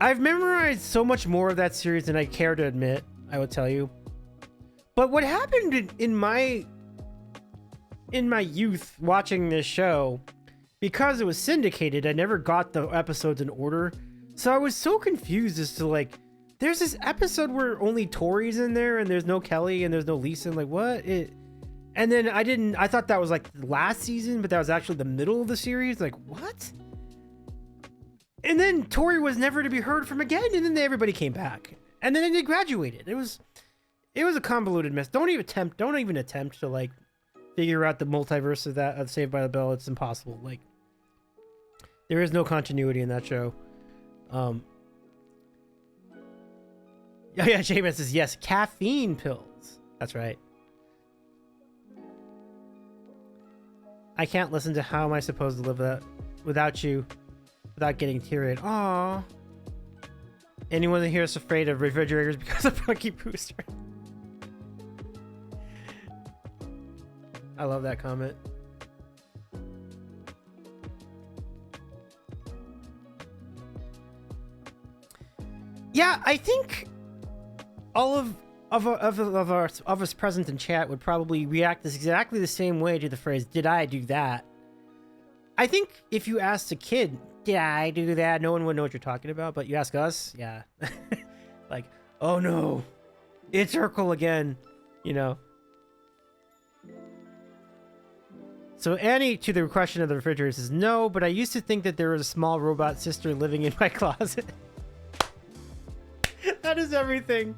I've memorized so much more of that series than I care to admit, I will tell you. But what happened in my youth watching this show, because it was syndicated, I never got the episodes in order. So I was so confused as to, like, there's this episode where only Tori's in there and there's no Kelly and there's no Lisa. And like, what? And then I thought that was like last season, but that was actually the middle of the series. Like, what? And then Tori was never to be heard from again. And then everybody came back. And then they graduated. It was a convoluted mess. Don't even attempt to, like, figure out the multiverse of Saved by the Bell. It's impossible. Like, there is no continuity in that show. Yeah, J-Man says, yes, caffeine pills. That's right. I can't listen to How Am I Supposed to Live Without You without getting teary-eyed. Aww. Anyone here is afraid of refrigerators because of Punky Brewster? I love that comment. Yeah, I think all of of us present in chat would probably react exactly the same way to the phrase "Did I do that?" I think if you asked a kid, "Did I do that?" no one would know what you're talking about. But you ask us, yeah, like, "Oh no, it's Urkel again," you know. So Annie, to the question of the refrigerator, says, "No, but I used to think that there was a small robot sister living in my closet." That is everything.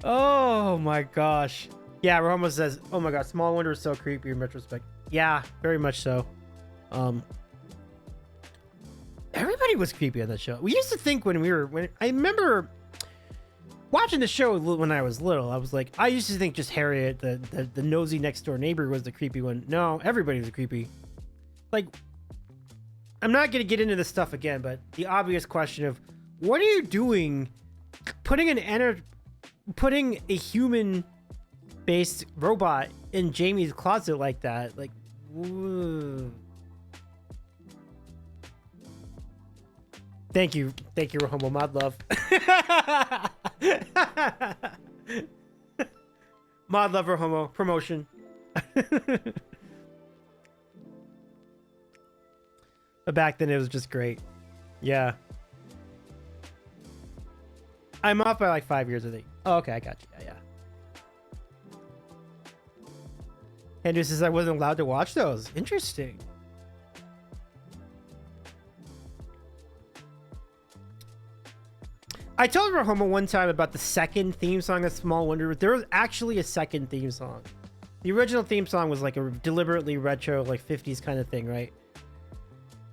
Oh my gosh. Yeah, Romo says, "Oh my god, Small Wonder is so creepy in retrospect." Yeah, very much so. Everybody was creepy on that show. We used to think when I remember watching the show when I was little, I used to think just Harriet, the nosy next door neighbor, was the creepy one. No, everybody was creepy. Like, I'm not gonna get into this stuff again, but the obvious question of what are you doing putting a human-based robot in Jamie's closet like that? Like, whoa. Thank you, Romo Mod Love. Mod Lover Homo promotion. But back then it was just great. Yeah. I'm off by like 5 years, I think. Oh, okay, I got you. Yeah. Andrew says I wasn't allowed to watch those. Interesting. I told Rahoma one time about the second theme song of Small Wonder. There was actually a second theme song. The original theme song was like a deliberately retro, like 50s kind of thing, right?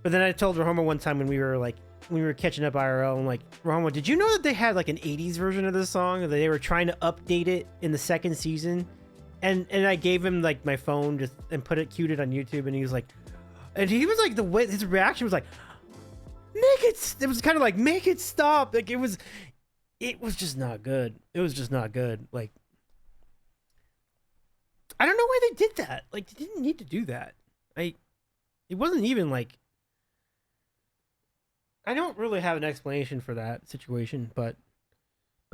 But then I told Rahoma one time when we were catching up IRL, I'm like, Rahoma, did you know that they had like an 80s version of this song? That they were trying to update it in the second season? And I gave him like my phone and queued it on YouTube, and he was like, the way his reaction was like, it was kind of like, make it stop. Like it was just not good. It was just not good. Like, I don't know why they did that. Like, they didn't need to do that. It wasn't even like, I don't really have an explanation for that situation, but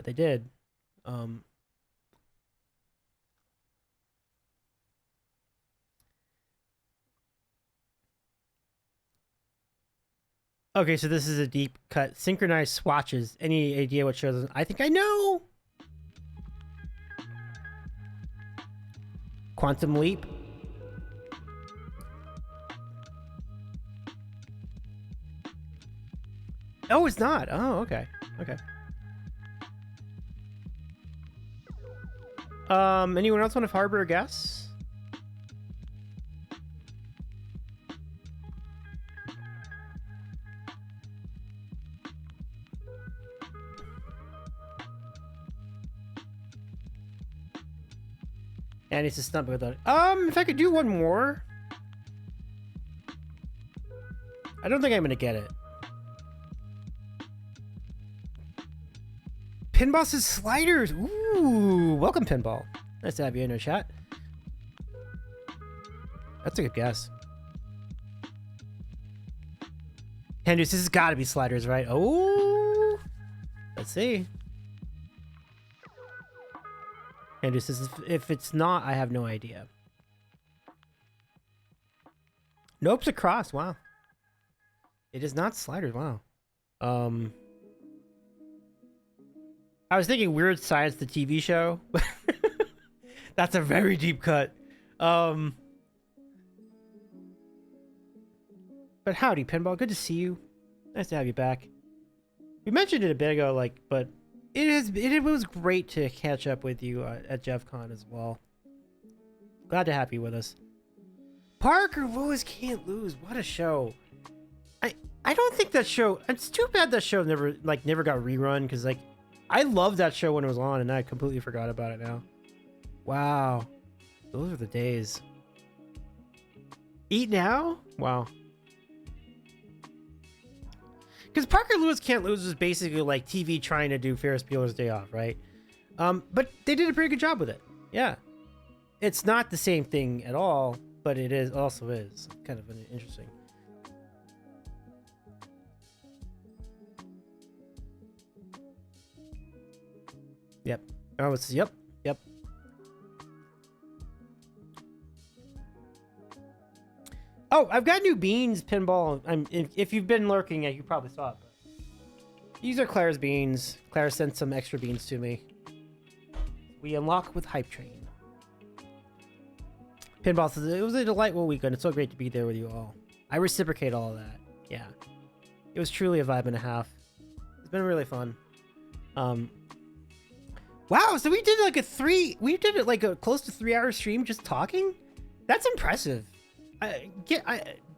they did. Okay, so this is a deep cut. Synchronized swatches. Any idea what shows? I think I know. Quantum Leap. Oh, it's not. Oh, okay. Okay. Anyone else want to harbor a guess? And it's a stump with that. If I could do one more. I don't think I'm gonna get it. Pinball says Sliders. Ooh, welcome, Pinball. Nice to have you in our chat. That's a good guess. Hendrix, this has got to be Sliders, right? Oh, let's see. Hendrix says, if it's not, I have no idea. Nope's across. Wow. It is not Sliders. Wow. I was thinking Weird Science, the TV show. That's a very deep cut. But howdy, Pinball. Good to see you. Nice to have you back. We mentioned it a bit ago, but it was great to catch up with you at JeffCon as well. Glad to have you with us. Parker Lewis Can't Lose. What a show. I don't think that show. It's too bad that show never got rerun, because I loved that show when it was on, and I completely forgot about it now. Wow. Those are the days. Eat Now? Wow. Because Parker Lewis Can't Lose was basically like TV trying to do Ferris Bueller's Day Off, right? But they did a pretty good job with it. Yeah. It's not the same thing at all, but it also is kind of interesting. Yep. Oh, it's yep, yep. Oh, I've got new beans, Pinball. If you've been lurking, you probably saw it. But these are Claire's beans. Claire sent some extra beans to me. We unlock with Hype Train. Pinball says, it was a delightful weekend. It's so great to be there with you all. I reciprocate all of that. Yeah. It was truly a vibe and a half. It's been really fun. Wow, so we did like a close to 3-hour stream just talking? That's impressive.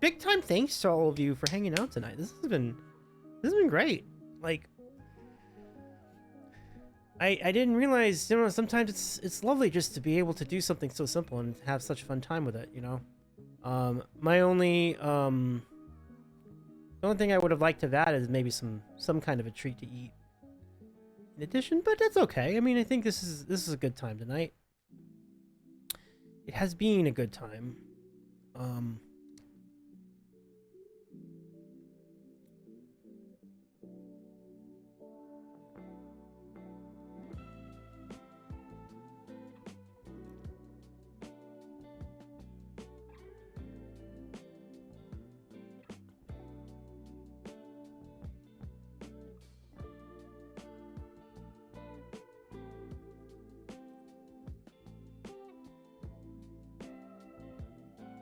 Big time thanks to all of you for hanging out tonight. This has been great. Like, I didn't realize, you know, sometimes it's lovely just to be able to do something so simple and have such a fun time with it, you know. My only the only thing I would have liked to have added is maybe some kind of a treat to eat in addition, but that's okay. I mean, I think this is a good time tonight. It has been a good time.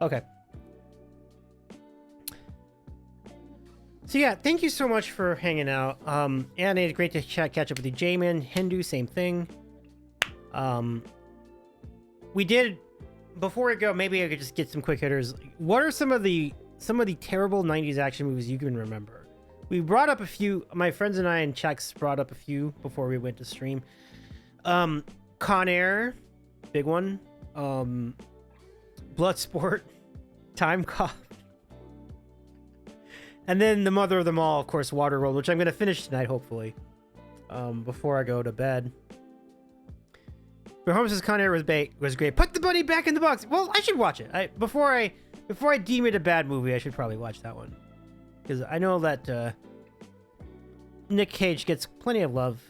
Okay. So yeah, thank you so much for hanging out. Anna, great to catch up with you. J-Man, Hindu, same thing. We did, before we go, maybe I could just get some quick hitters. What are some of the terrible 90s action movies you can remember? We brought up a few, my friends and I and Chex brought up a few before we went to stream. Con Air, big one. Bloodsport, Time Cop, and then the mother of them all, of course, Waterworld, which I'm going to finish tonight, hopefully, before I go to bed. But Holmes' Con Air was great. Put the buddy back in the box. Well, I should watch it. Before I deem it a bad movie, I should probably watch that one, because I know that Nick Cage gets plenty of love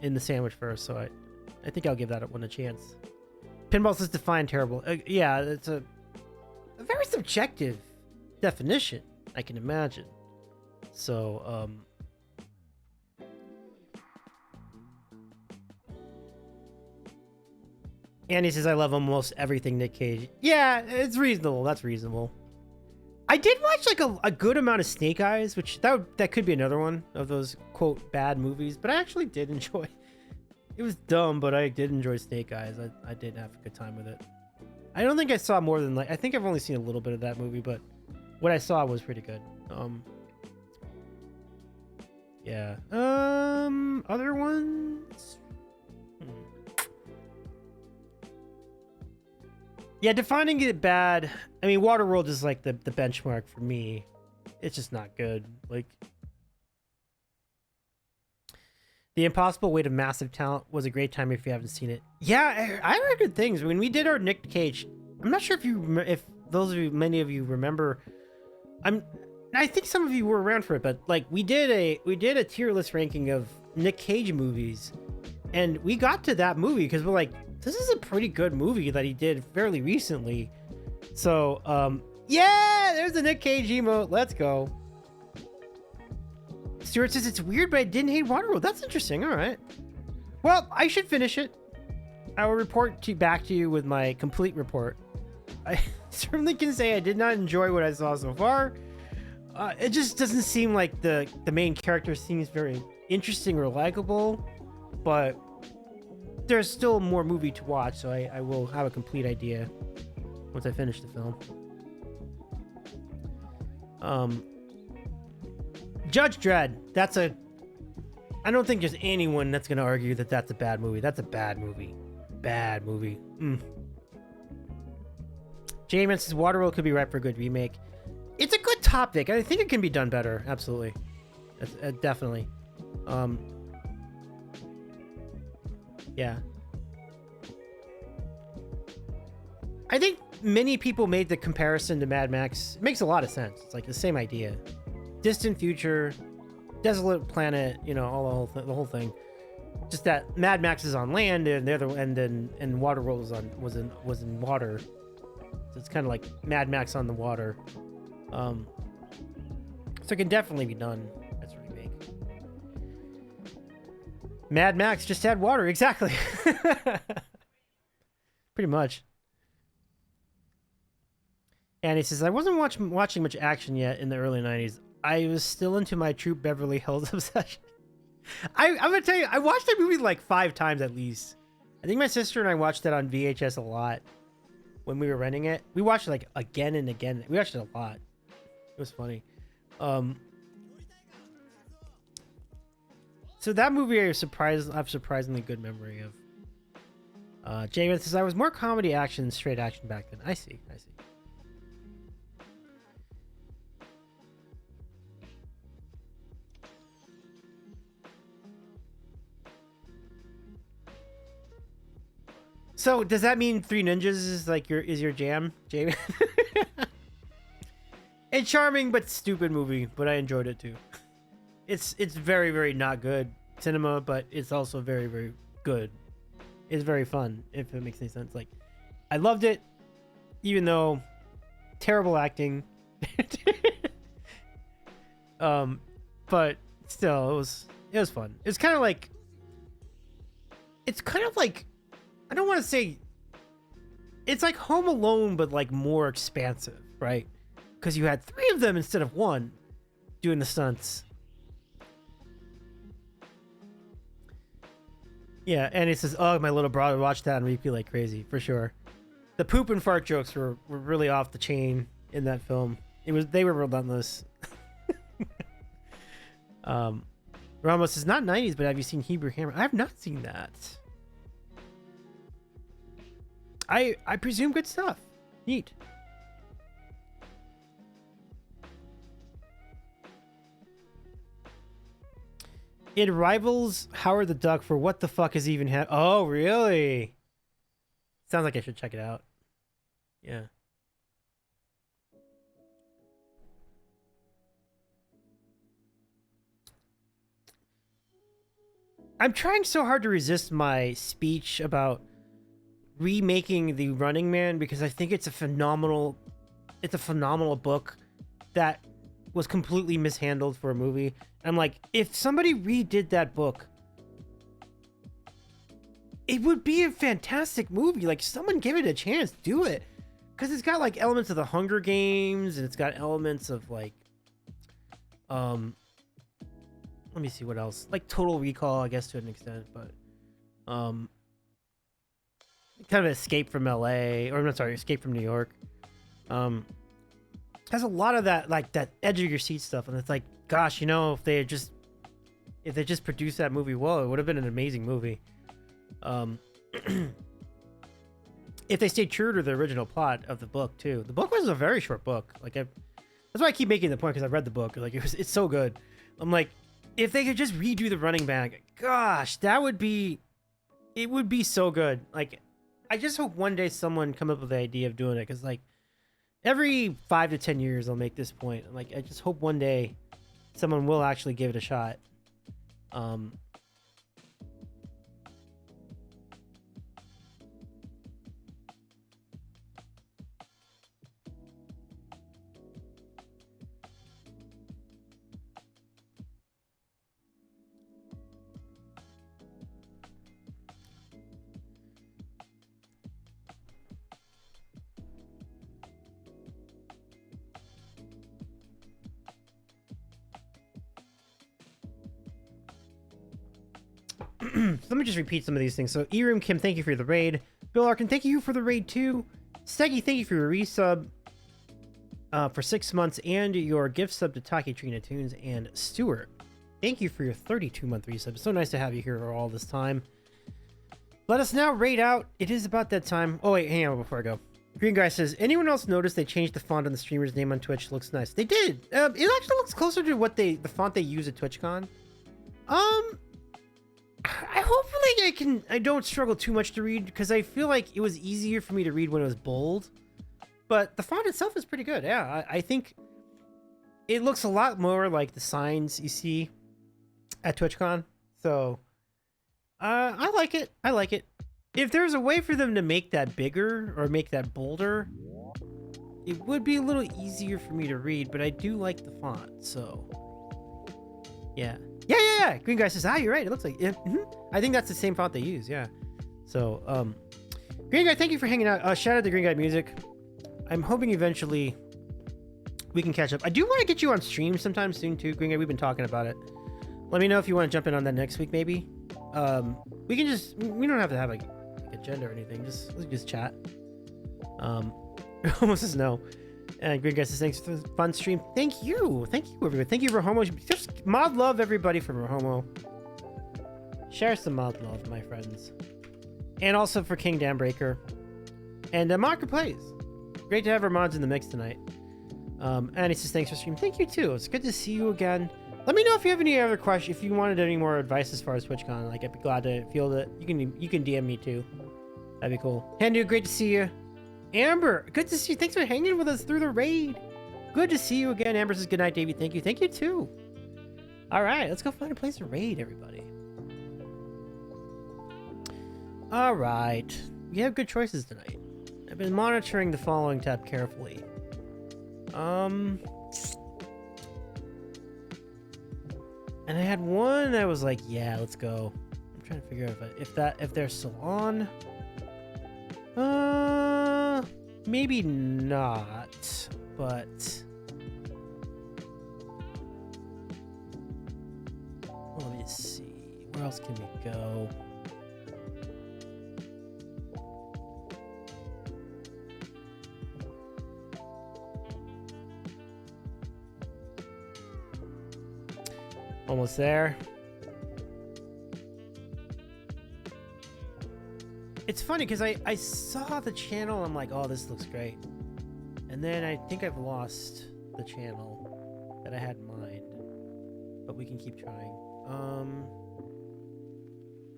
in the sandwich first, so I think I'll give that one a chance. Pinball says define terrible. Yeah, it's a very subjective definition, I can imagine. So, Andy says, I love almost everything Nick Cage. Yeah, it's reasonable. That's reasonable. I did watch like a good amount of Snake Eyes, which that could be another one of those, quote, bad movies, but I actually did enjoy. It was dumb, but I did enjoy Snake Eyes. I did have a good time with it. I don't think I saw more than I think I've only seen a little bit of that movie, but what I saw was pretty good. Yeah. Other ones? Yeah, defining it bad. I mean, Waterworld is like the benchmark for me. It's just not good. Like, The Impossible Weight of Massive Talent was a great time if you haven't seen it. Yeah, I heard good things. When we did our Nick Cage, I'm not sure if many of you remember. I think some of you were around for it, but like we did a tier list ranking of Nick Cage movies, and we got to that movie because we're like, this is a pretty good movie that he did fairly recently. So, yeah, there's the Nick Cage emote. Let's go. Stuart says it's weird, but I didn't hate Waterworld. That's interesting. All right. Well, I should finish it. I will report back to you with my complete report. I certainly can say I did not enjoy what I saw so far. It just doesn't seem like the main character seems very interesting or likable, but there's still more movie to watch, so I will have a complete idea once I finish the film. Judge Dredd, I don't think there's anyone that's going to argue that that's a bad movie. That's a bad movie. Bad movie. Jamin says Waterworld could be right for a good remake. It's a good topic. I think it can be done better. Absolutely. Definitely. Yeah. I think many people made the comparison to Mad Max. It makes a lot of sense. It's like the same idea. Distant future, desolate planet, you know, the whole thing. Just that Mad Max is on land, and the other and then and Waterworld was in water. So it's kind of like Mad Max on the water. So it can definitely be done as a remake. Mad Max just had water, exactly. Pretty much. And he says, I wasn't watching much action yet in the early 90s. I was still into my Troop Beverly Hills obsession. I'm going to tell you, I watched that movie like 5 times at least. I think my sister and I watched that on VHS a lot when we were renting it. We watched it like again and again. We watched it a lot. It was funny. So that movie I have surprisingly good memory of. James says, I was more comedy action than straight action back then. I see. So does that mean Three Ninjas is like your jam, Jamie? A charming but stupid movie, but I enjoyed it too. It's very, very not good cinema, but it's also very, very good. It's very fun, if it makes any sense. Like, I loved it, even though terrible acting. But still, it was fun. It's kind of like I don't want to say it's like Home Alone, but like more expansive, right? Because you had 3 of them instead of 1 doing the stunts. Yeah, and he says, "Oh, my little brother watched that on repeat like crazy, for sure." The poop and fart jokes were really off the chain in that film. They were relentless. Ramos says, "Not 90s, but have you seen Hebrew Hammer?" I have not seen that. I presume good stuff. Neat. It rivals Howard the Duck for what the fuck is even Oh, really? Sounds like I should check it out. Yeah. I'm trying so hard to resist my speech about remaking The Running Man because I think it's a phenomenal book that was completely mishandled for a movie. I'm like, if somebody redid that book, it would be a fantastic movie. Like, someone give it a chance, do it, because it's got like elements of the Hunger Games, and it's got elements of like, let me see what else, like Total Recall, I guess, to an extent, but kind of Escape from LA, or I'm sorry, Escape from New York. Has a lot of that, like that edge of your seat stuff, and it's like, gosh, you know, if they just produced that movie well, it would have been an amazing movie. If they stayed true to the original plot of the book too. The book was a very short book. Like, that's why I keep making the point, because I've read the book. Like, it's so good. I'm like, if they could just redo The Running Man, gosh, it would be so good. Like, I just hope one day someone come up with the idea of doing it, because like every 5 to 10 years I'll make this point. I'm like, I just hope one day someone will actually give it a shot. So let me just repeat some of these things. So Erim Kim, thank you for the raid. Bill Arkin, thank you for the raid too. Steggy, thank you for your resub for 6 months and your gift sub to Taki Trina Tunes. And Stuart, thank you for your 32-month resub. It's so nice to have you here all this time. Let us now raid out. It is about that time. Oh wait, hang on before I go. Green Guy says, anyone else notice they changed the font on the streamer's name on Twitch? Looks nice. They did. It actually looks closer to what the font they use at TwitchCon. I don't struggle too much to read, because I feel like it was easier for me to read when it was bold, but the font itself is pretty good. Yeah, I think it looks a lot more like the signs you see at TwitchCon. So I like it. I like it. If there's a way for them to make that bigger or make that bolder, it would be a little easier for me to read, but I do like the font, so yeah. Yeah. Green Guy says, you're right. It looks like it. I think that's the same font they use, yeah. So, Green Guy, thank you for hanging out. Shout out to Green Guy Music. I'm hoping eventually we can catch up. I do want to get you on stream sometime soon too, Green Guy. We've been talking about it. Let me know if you want to jump in on that next week, maybe. We don't have to have like agenda or anything. Let's just chat. Almost says no. And Green Guy says, thanks for the fun stream. Thank you, everybody. Thank you, Rahomo. Just mod love, everybody, from Rahomo. Share some mod love, my friends. And also for King Dambreaker. And Marker Plays. Great to have our mods in the mix tonight. And he says, thanks for stream. Thank you, too. It's good to see you again. Let me know if you have any other questions. If you wanted any more advice as far as TwitchCon, like, I'd be glad to field it. You can DM me, too. That'd be cool. Handu, great to see you. Amber, good to see you. Thanks for hanging with us through the raid. Good to see you again. Amber says, good night, Davey. Thank you. Thank you, too. All right, let's go find a place to raid, everybody. All right. We have good choices tonight. I've been monitoring the following tab carefully. And I had one that was like, yeah, let's go. I'm trying to figure out if they're still on. Maybe not, but let me see. Where else can we go? Almost there. It's funny because I saw the channel. I'm like, oh, this looks great. And then I think I've lost the channel that I had in mind. But we can keep trying.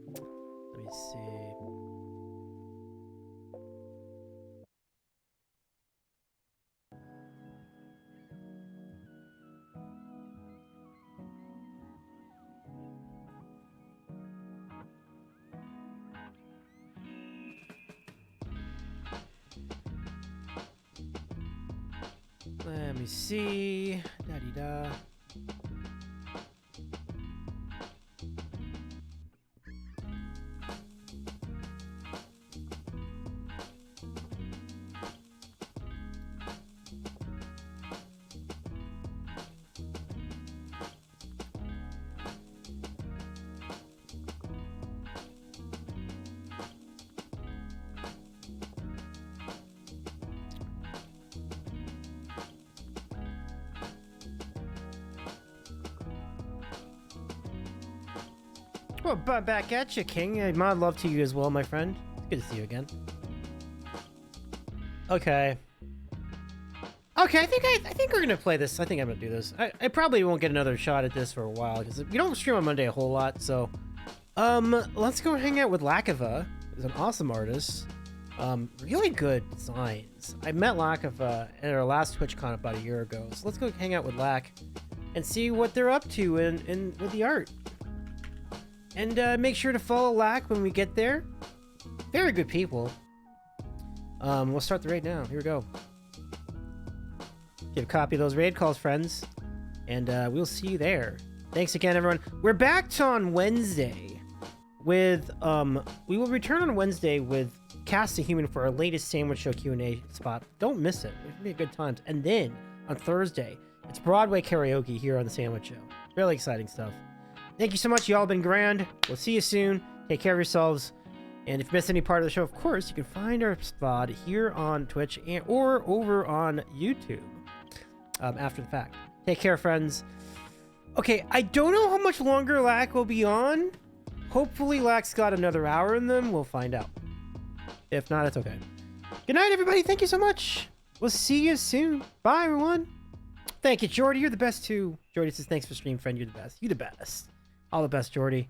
Let me see. Let me see. Da-dee-da. Well, back at you, King. Mod love to you as well, my friend. It's good to see you again. Okay. Okay, I think we're gonna play this. I think I'm gonna do this. I probably won't get another shot at this for a while because we don't stream on Monday a whole lot. So, let's go hang out with Lakava. He's an awesome artist. Really good designs. I met Lakava at our last TwitchCon about a year ago. So let's go hang out with Lak and see what they're up to in with the art. And make sure to follow Lak when we get there. Very good people. We'll start the raid now. Here we go. Get a copy of those raid calls, friends. And we'll see you there. Thanks again, everyone. We're back on Wednesday with... we will return on Wednesday with Cast a Human for our latest Sandwich Show Q&A spot. Don't miss it. It's going to be a good time. And then, on Thursday, it's Broadway karaoke here on the Sandwich Show. Really exciting stuff. Thank you so much. Y'all been grand. We'll see you soon. Take care of yourselves. And if you missed any part of the show, of course, you can find our spot here on Twitch or over on YouTube after the fact. Take care, friends. Okay, I don't know how much longer Lak will be on. Hopefully, Lak's got another hour in them. We'll find out. If not, it's okay. Good night, everybody. Thank you so much. We'll see you soon. Bye, everyone. Thank you, Jordy. You're the best, too. Jordy says, thanks for stream, friend. You're the best. You the best. All the best, Jordy.